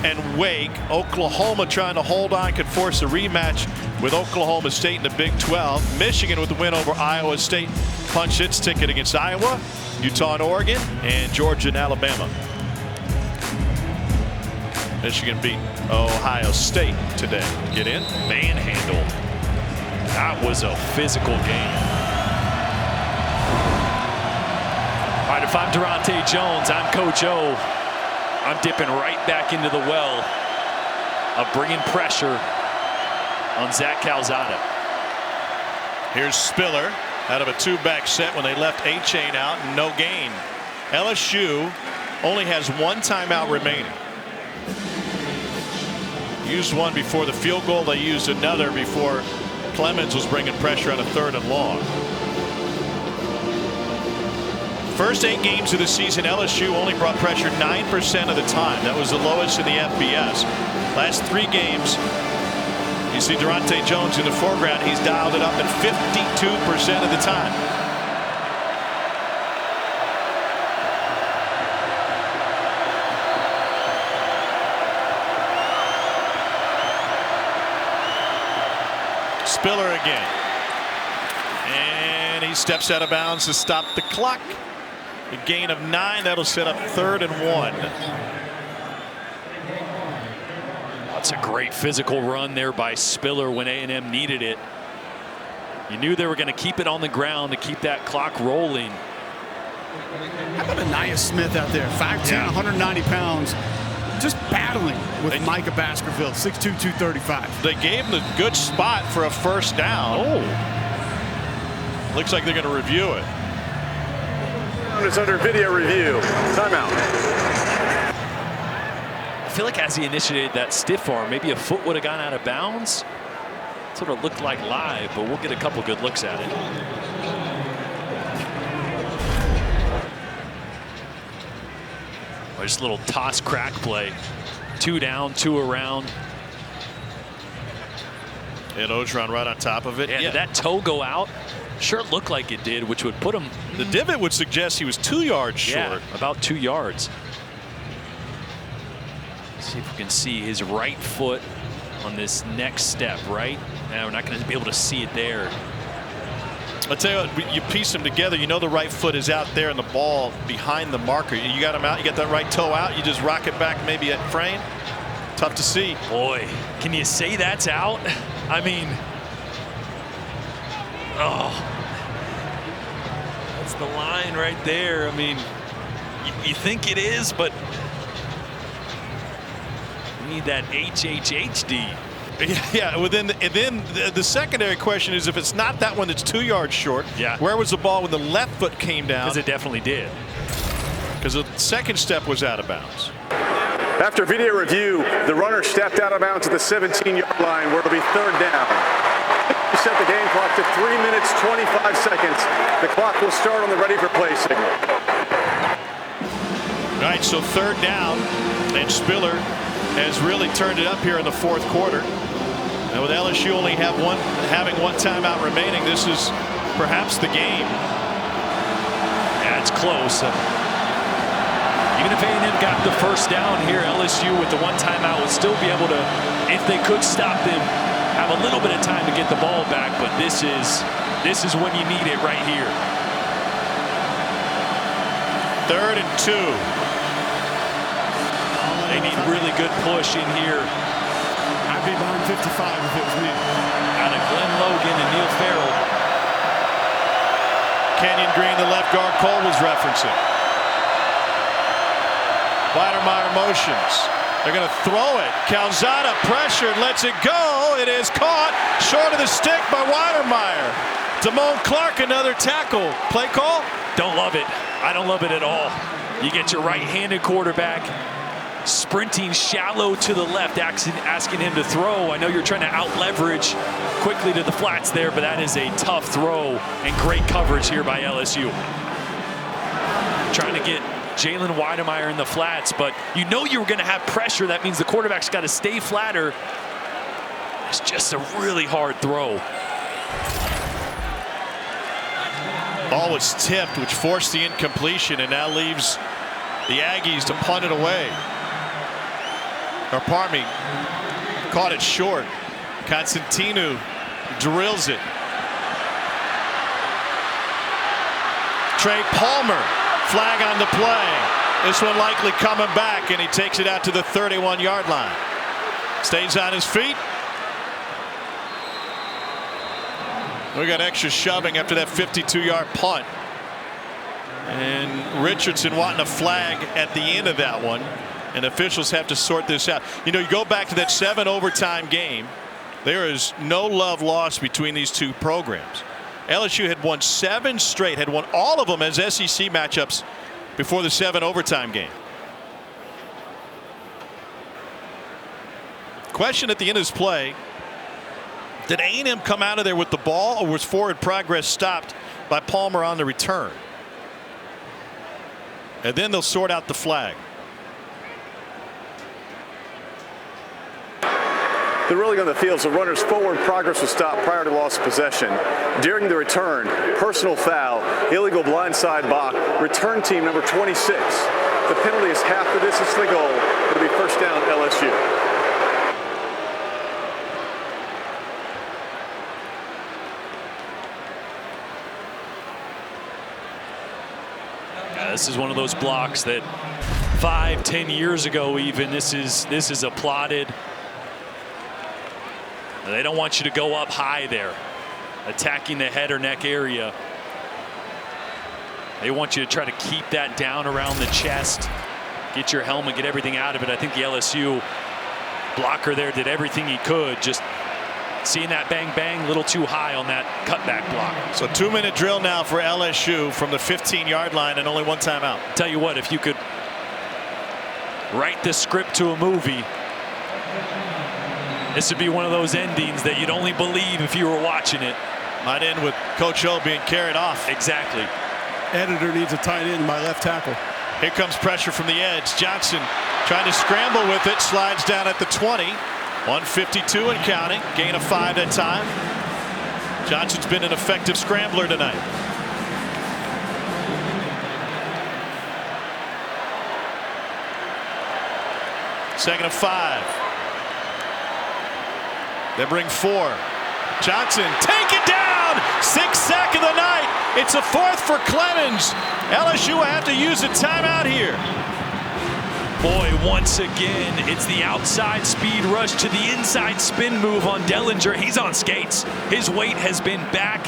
Speaker 2: and Wake. Oklahoma trying to hold on, could force a rematch with Oklahoma State in the Big 12. Michigan with the win over Iowa State punch its ticket against Iowa. Utah and Oregon, and Georgia and Alabama. Michigan beat Ohio State today. Get in.
Speaker 3: Manhandle. That was a physical game. All right, if I'm Durante Jones, I'm Coach O. I'm dipping right back into the well of bringing pressure on Zach Calzada.
Speaker 2: Here's Spiller out of a two-back set when they left A-Chain out and no gain. LSU only has one timeout remaining. Used one before the field goal. They used another before Clemens was bringing pressure on a 3rd and long. First 8 games of the season, LSU only brought pressure 9% of the time. That was the lowest in the FBS. Last 3 games, you see Durante Jones in the foreground. He's dialed it up at 52% of the time. Spiller again. And he steps out of bounds to stop the clock. A gain of 9. That'll set up 3rd and 1.
Speaker 3: That's a great physical run there by Spiller when A&M needed it. You knew they were going to keep it on the ground to keep that clock rolling.
Speaker 4: How about Anaya Smith out there? 5'10", 190 pounds. Just battling with Micah Baskerville, 6'2", 235.
Speaker 2: They gave him a good spot for a first down. Looks like they're going to review it.
Speaker 6: It's under video review. Timeout.
Speaker 3: I feel like as he initiated that stiff arm, maybe a foot would have gone out of bounds. That's what it looked like live, but we'll get a couple good looks at it. Just a little toss crack play. 2 down, 2 around.
Speaker 2: And Ogeron right on top of it.
Speaker 3: Yeah, did that toe go out? Sure, it looked like it did, which would put him.
Speaker 2: The divot would suggest he was 2 yards short.
Speaker 3: Yeah, about 2 yards. See if we can see his right foot on this next step, right? Now we're not going to be able to see it there.
Speaker 2: I'll tell you what, you piece them together, you know the right foot is out there and the ball behind the marker. You got him out, you got that right toe out, you just rock it back maybe at frame. Tough to see.
Speaker 3: Boy, can you say that's out? I mean, that's the line right there. I mean, you think it is, but we need that HHHD.
Speaker 2: Yeah, then the secondary question is if it's not that one that's 2 yards short, where was the ball when the left foot came down?
Speaker 3: Because it definitely did.
Speaker 2: Because the second step was out of bounds.
Speaker 6: After video review, the runner stepped out of bounds at the 17-yard line where it'll be 3rd down. Set the game clock to 3 minutes, 25 seconds. The clock will start on the ready for play signal.
Speaker 2: All right, so 3rd down, and Spiller has really turned it up here in the 4th quarter. And with LSU only having one timeout remaining, this is perhaps the game.
Speaker 3: Yeah, it's close. Even if A&M got the first down here, LSU with the one timeout would still be able to, if they could stop them, have a little bit of time to get the ball back. But this is when you need it right here.
Speaker 2: 3rd and 2.
Speaker 3: They need really good push in here.
Speaker 4: I'd be behind 55 if it was me.
Speaker 3: Out of Glenn Logan and Neil Farrell.
Speaker 2: Kenyon Green, the left guard Cole was referencing. Weidermeyer motions. They're going to throw it. Calzada pressured, lets it go. It is caught short of the stick by Weidermeyer. Damone Clark, another tackle. Play call?
Speaker 3: Don't love it. I don't love it at all. You get your right-handed quarterback sprinting shallow to the left, asking him to throw. I know you're trying to out-leverage quickly to the flats there, but that is a tough throw and great coverage here by LSU. Trying to get Jalen Weidermeyer in the flats, but you know you were going to have pressure. That means the quarterback's got to stay flatter. It's just a really hard throw.
Speaker 2: Ball was tipped, which forced the incompletion, and now leaves the Aggies to punt it away. Or pardon me, caught it short. Constantinu drills it. Trey Palmer, flag on the play. This one likely coming back, and he takes it out to the 31-yard line. Stays on his feet. We got extra shoving after that 52-yard punt. And Richardson wanting a flag at the end of that one. And officials have to sort this out. You know, you go back to that 7 overtime game. There is no love lost between these two programs. LSU had won 7 straight, had won all of them as SEC matchups before the 7 overtime game. Question at the end of this play. Did A&M come out of there with the ball, or was forward progress stopped by Palmer on the return? And then they'll sort out the flag.
Speaker 6: The ruling on the field is the runner's forward progress was stopped prior to loss of possession. During the return, personal foul, illegal blindside block, return team number 26. The penalty is half the distance to the goal. It'll be first down LSU.
Speaker 3: This is one of those blocks that 5-10 years ago even this is applauded. They don't want you to go up high there, attacking the head or neck area. They want you to try to keep that down around the chest, get your helmet, get everything out of it. I think the LSU blocker there did everything he could. Just seeing that bang bang a little too high on that cutback block.
Speaker 2: So 2-minute drill now for LSU from the 15-yard line and only one timeout.
Speaker 3: Tell you what, if you could write the script to a movie, this would be one of those endings that you'd only believe if you were watching it.
Speaker 2: Might end with Coach O being carried off.
Speaker 3: Exactly.
Speaker 4: Editor needs a tight end by left tackle.
Speaker 2: Here comes pressure from the edge. Johnson trying to scramble with it, slides down at the 20. 152 and counting. Gain of 5 that time. Johnson's been an effective scrambler tonight. Second of 5. They bring 4. Johnson take it down. 6th sack of the night. It's a 4th for Clemens. LSU will have to use a timeout here.
Speaker 3: Boy, once again, it's the outside speed rush to the inside spin move on Dellinger. He's on skates. His weight has been back.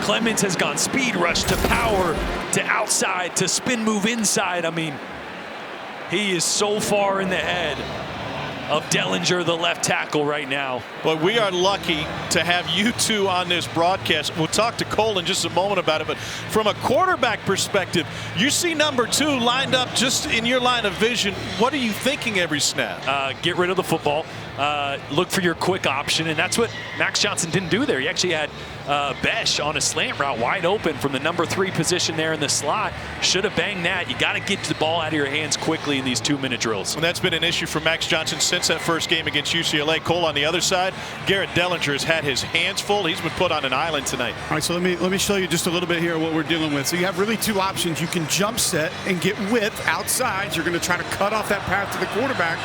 Speaker 3: Clemens has gone speed rush to power to outside to spin move inside. I mean, he is so far in the head of Dellinger, the left tackle right now.
Speaker 2: But we are lucky to have you two on this broadcast. We'll talk to Cole in just a moment about it, but from a quarterback perspective, you see number 2 lined up just in your line of vision. What are you thinking every snap?
Speaker 3: Get rid of the football. Look for your quick option, and that's what Max Johnson didn't do there. He actually had Besh on a slant route wide open from the number 3 position there in the slot. Should have banged that. You got to get the ball out of your hands quickly in these 2-minute drills.
Speaker 2: And that's been an issue for Max Johnson since that first game against UCLA. Cole on the other side. Garrett Dellinger has had his hands full. He's been put on an island tonight.
Speaker 4: All right, so let me show you just a little bit here what we're dealing with. So you have really 2 options. You can jump set and get width outside. You're going to try to cut off that path to the quarterback.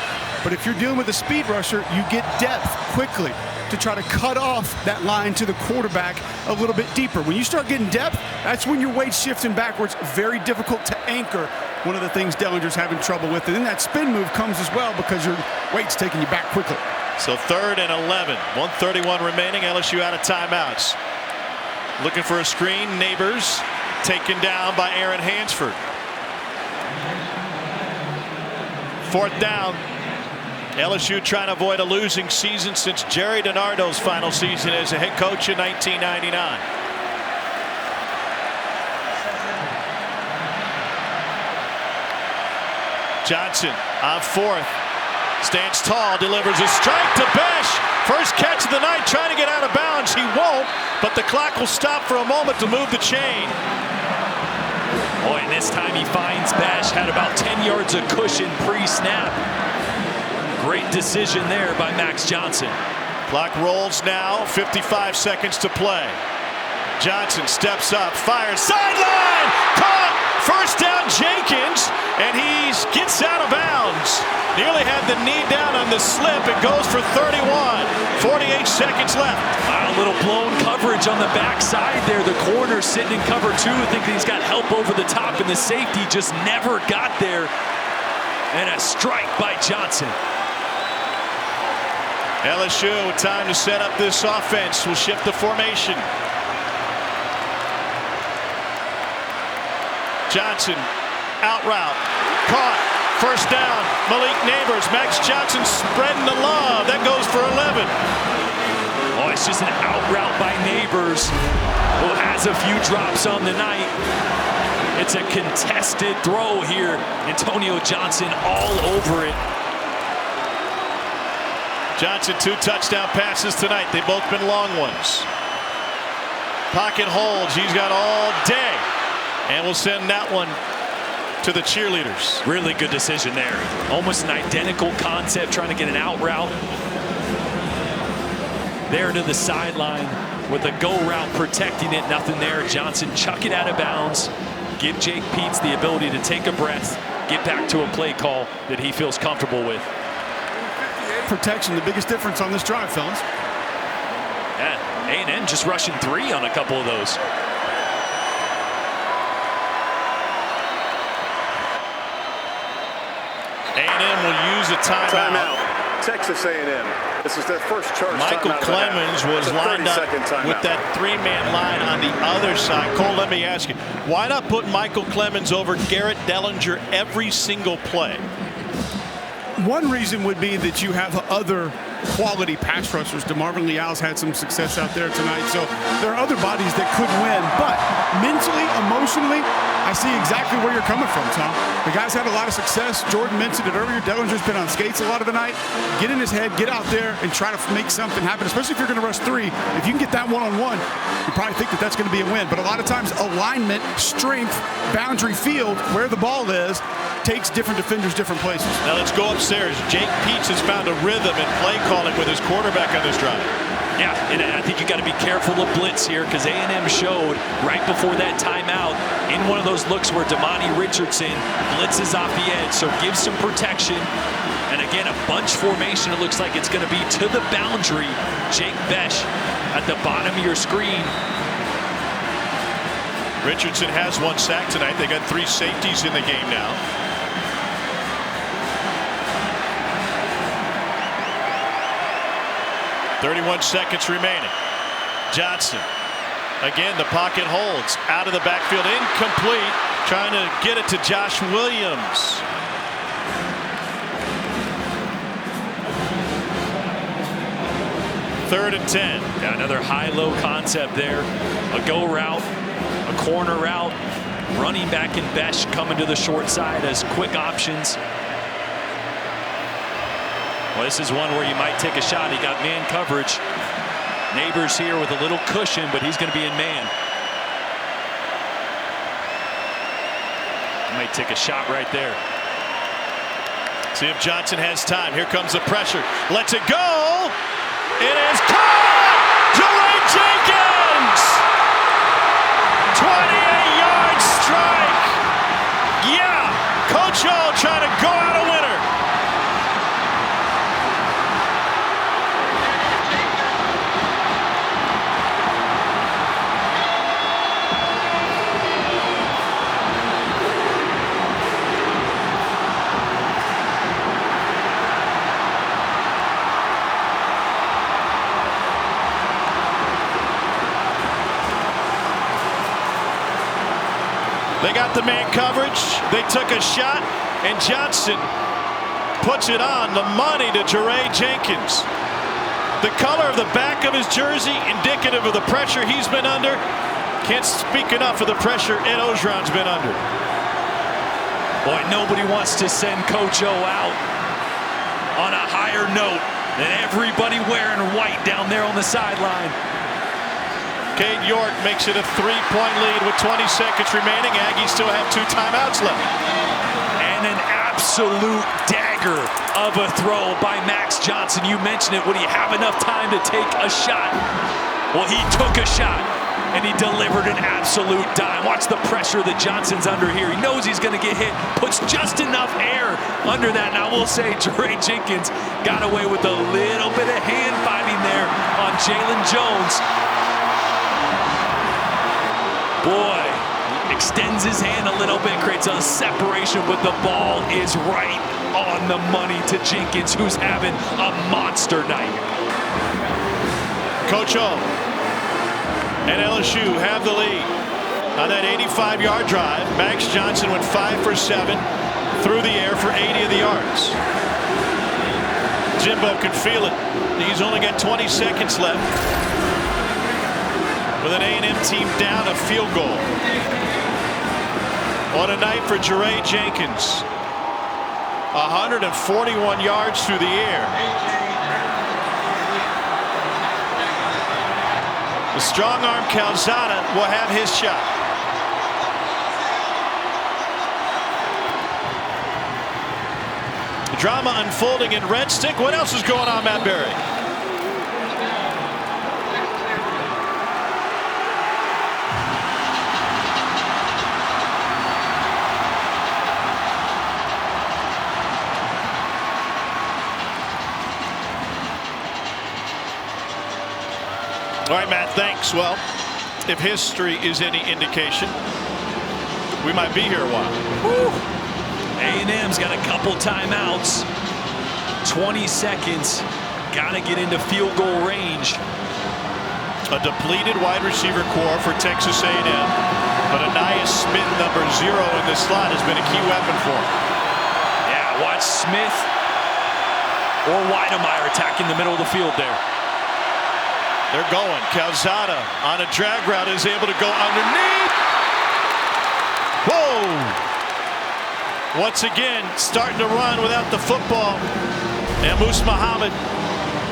Speaker 4: But if you're dealing with a speed rusher, you get depth quickly to try to cut off that line to the quarterback a little bit deeper. When you start getting depth, that's when your weight's shifting backwards. Very difficult to anchor one of the things Dellinger's having trouble with. And then that spin move comes as well because your weight's taking you back quickly.
Speaker 2: So 3rd and 11, 1:31 remaining. LSU out of timeouts. Looking for a screen. Neighbors taken down by Aaron Hansford. 4th down. LSU trying to avoid a losing season since Jerry DiNardo's final season as a head coach in 1999. Johnson on 4th. Stands tall, delivers a strike to Besh. First catch of the night, trying to get out of bounds. He won't, but the clock will stop for a moment to move the chain.
Speaker 3: Boy, and this time he finds Besh. Had about 10 yards of cushion pre-snap. Great decision there by Max Johnson.
Speaker 2: Clock rolls now, 55 seconds to play. Johnson steps up, fires, sideline! Caught! First down, Jenkins, and he gets out of bounds. Nearly had the knee down on the slip. It goes for 31. 48 seconds left.
Speaker 3: A little blown coverage on the backside there. The corner sitting in cover 2, thinking he's got help over the top, and the safety just never got there. And a strike by Johnson.
Speaker 2: LSU with time to set up this offense. Will shift the formation. Johnson out route, caught, first down. Malik Neighbors, Max Johnson spreading the love. That goes for 11.
Speaker 3: Oh, it's just an out route by Neighbors, who has a few drops on the night. It's a contested throw here. Antonio Johnson all over it.
Speaker 2: Johnson 2 touchdown passes tonight. They've both been long ones. Pocket holds. He's got all day. And we'll send that one to the cheerleaders.
Speaker 3: Really good decision there. Almost an identical concept, trying to get an out route. There to the sideline with a go route protecting it. Nothing there. Johnson chuck it out of bounds. Give Jake Peets the ability to take a breath, get back to a play call that he feels comfortable with.
Speaker 4: Protection, the biggest difference on this drive, fellas.
Speaker 3: Yeah, A&M just rushing 3 on a couple of those.
Speaker 2: A&M will use a timeout.
Speaker 6: Texas A&M. This is their first charge.
Speaker 2: Michael Clemens was lined up with that 3-man line on the other side. Cole, let me ask you, why not put Michael Clemens over Garrett Dellinger every single play?
Speaker 4: One reason would be that you have other quality pass rushers. DeMarvin Leal's had some success out there tonight, so there are other bodies that could win. But mentally, emotionally, I see exactly where you're coming from, Tom. The guy's had a lot of success. Jordan mentioned it earlier. Dellinger's been on skates a lot of the night. Get in his head, get out there, and try to make something happen, especially if you're going to rush 3. If you can get that one-on-one, you probably think that that's going to be a win. But a lot of times, alignment, strength, boundary field, where the ball is, takes different defenders different places.
Speaker 2: Now let's go upstairs. Jake Peets has found a rhythm in play calling with his quarterback on this drive.
Speaker 3: Yeah, and I think you got to be careful of blitz here, because A&M showed right before that timeout in one of those looks where Damani Richardson blitzes off the edge, so give some protection. And again, a bunch formation. It looks like it's going to be to the boundary. Jake Besh at the bottom of your screen.
Speaker 2: Richardson has 1 sack tonight. They got 3 safeties in the game now. .31 seconds remaining. Johnson. Again, the pocket holds. Out of the backfield. Incomplete. Trying to get it to Josh Williams. Third and 10.
Speaker 3: Yeah, another high-low concept there. A go route, a corner route. Running back and Besh coming to the short side as quick options. Well, this is one where you might take a shot. He got man coverage. Neighbors here with a little cushion, but he's going to be in man. Might take a shot right there.
Speaker 2: See if Johnson has time. Here comes the pressure. Lets it go. It is caught. Jermaine Jenkins. 28-yard strike. Yeah. Coach O trying to go out a winner. got the man coverage. They took a shot, and Johnson puts it on the money to Jeray Jenkins. The color of the back of his jersey indicative of the pressure he's been under. Can't speak enough of the pressure Ed Orgeron's been under.
Speaker 3: Boy, nobody wants to send Coach O out on a higher note than everybody wearing white down there on the sideline.
Speaker 2: Cade York makes it a 3-point lead with 20 seconds remaining. Aggies still have 2 timeouts left.
Speaker 3: And an absolute dagger of a throw by Max Johnson. You mentioned it. Would he have enough time to take a shot? Well, he took a shot, and he delivered an absolute dime. Watch the pressure that Johnson's under here. He knows he's going to get hit, puts just enough air under that. Now, we'll say Jeray Jenkins got away with a little bit of hand fighting there on Jalen Jones. Boy, extends his hand a little bit, creates a separation, but the ball is right on the money to Jenkins, who's having a monster night.
Speaker 2: Coach O and LSU have the lead on that 85-yard drive. Max Johnson went 5 for 7 through the air for 80 of the yards. Jimbo can feel it. He's only got 20 seconds left with an A&M team down a field goal. What a night for Jeray Jenkins. 141 yards through the air. The strong arm Calzada will have his shot. The drama unfolding in Red Stick. What else is going on, Matt Berry? All right, Matt, thanks. Well, if history is any indication, we might be here a while.
Speaker 3: A&M's got a couple timeouts. 20 seconds. Got to get into field goal range.
Speaker 2: A depleted wide receiver core for Texas A&M, but Anais Smith, number 0 in the slot, has been a key weapon for him.
Speaker 3: Yeah, watch Smith or Weidemeyer attacking the middle of the field there.
Speaker 2: They're going. Calzada on a drag route is able to go underneath. Whoa! Once again, starting to run without the football. And Moose Muhammad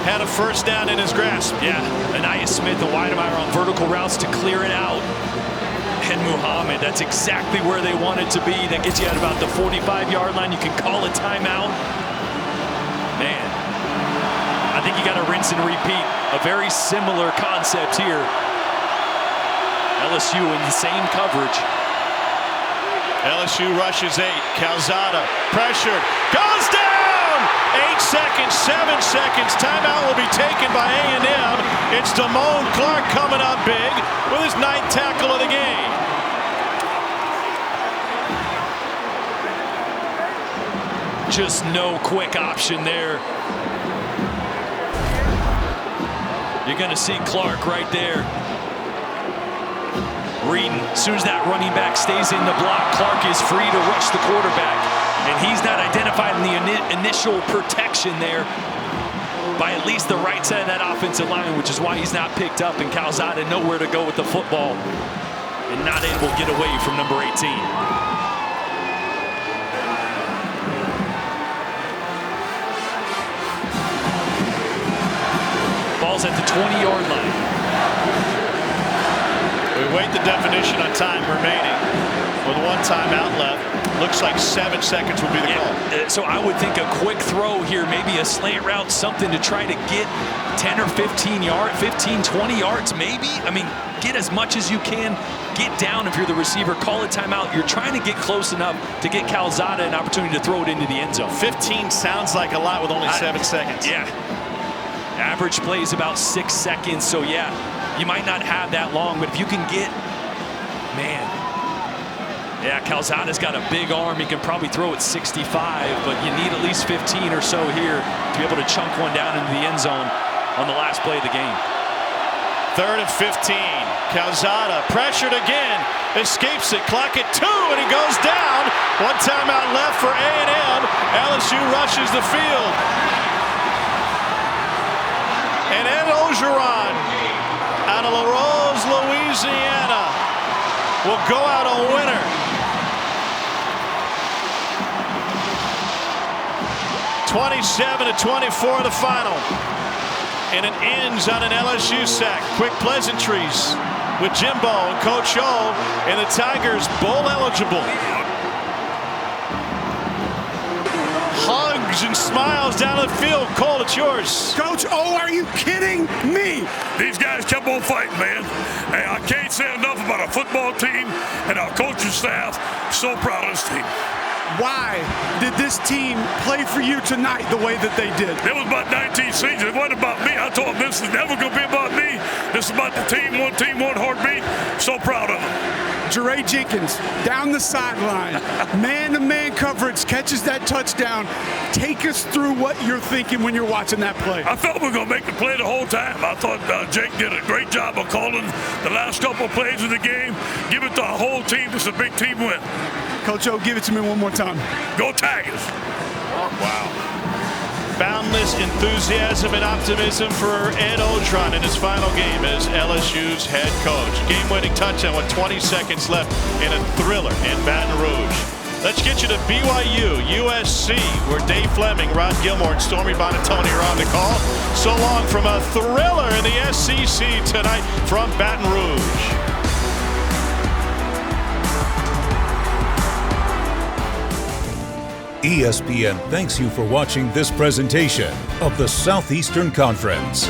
Speaker 2: had a first down in his grasp.
Speaker 3: Yeah, Anais Smith and Weidemeyer on vertical routes to clear it out. And Muhammad, that's exactly where they want it to be. That gets you at about the 45-yard line. You can call a timeout. Man, I think you got to rinse and repeat. A very similar concept here. LSU in the same coverage.
Speaker 2: LSU rushes 8. Calzada pressured. Goes down! 8 seconds, 7 seconds. Timeout will be taken by A&M. It's Damone Clark coming up big with his 9th tackle of the game.
Speaker 3: Just no quick option there. You're going to see Clark right there. Reading, as soon as that running back stays in the block, Clark is free to rush the quarterback. And he's not identified in the initial protection there by at least the right side of that offensive line, which is why he's not picked up. And Calzada nowhere to go with the football and not able to get away from number 18. At the 20-yard line.
Speaker 2: We wait the definition on time remaining with 1 timeout left. Looks like 7 seconds will be the call.
Speaker 3: So I would think a quick throw here, maybe a slant route, something to try to get 10 or 15 yards, 15, 20 yards maybe. I mean, get as much as you can. Get down if you're the receiver. Call a timeout. You're trying to get close enough to get Calzada an opportunity to throw it into the end zone.
Speaker 2: 15 sounds like a lot with only 7 seconds.
Speaker 3: Yeah. Average play is about 6 seconds, so yeah, you might not have that long, but if you can get, man, yeah, Calzada's got a big arm. He can probably throw it 65, but you need at least 15 or so here to be able to chunk one down into the end zone on the last play of the game.
Speaker 2: 3rd and 15. Calzada pressured again, escapes it. Clock at 2. and he goes down. One timeout left for A&M. LSU rushes the field. And Ed Orgeron out of La Rose, Louisiana, will go out a winner. (27-24) the final. And it ends on an LSU sack. Quick pleasantries with Jimbo and Coach O, and the Tigers bowl eligible. Hugs and smiles down the field. Cole, it's yours.
Speaker 4: Coach O, are you kidding me?
Speaker 5: These guys kept on fighting, man. Hey, I can't say enough about our football team and our coaching staff. So proud of this team.
Speaker 4: Why did this team play for you tonight the way that they did?
Speaker 5: It was about 19 seasons. It wasn't about me. I told them this is never going to be about me. This is about the team, one heartbeat. So proud of them.
Speaker 4: Jeray Jenkins down the sideline, man-to-man coverage, catches that touchdown. Take us through what you're thinking when you're watching that play.
Speaker 5: I felt we were going to make the play the whole time. I thought Jake did a great job of calling the last couple of plays of the game. Give it to our whole team. This is a big team win.
Speaker 4: Coach O, give it to me one more time.
Speaker 5: Go Tigers.
Speaker 2: Wow. Boundless enthusiasm and optimism for Ed Orgeron in his final game as LSU's head coach. Game-winning touchdown with 20 seconds left in a thriller in Baton Rouge. Let's get you to BYU, USC, where Dave Fleming, Rod Gilmore, and Stormy Bonatoni are on the call. So long from a thriller in the SEC tonight from Baton Rouge.
Speaker 1: ESPN thanks you for watching this presentation of the Southeastern Conference.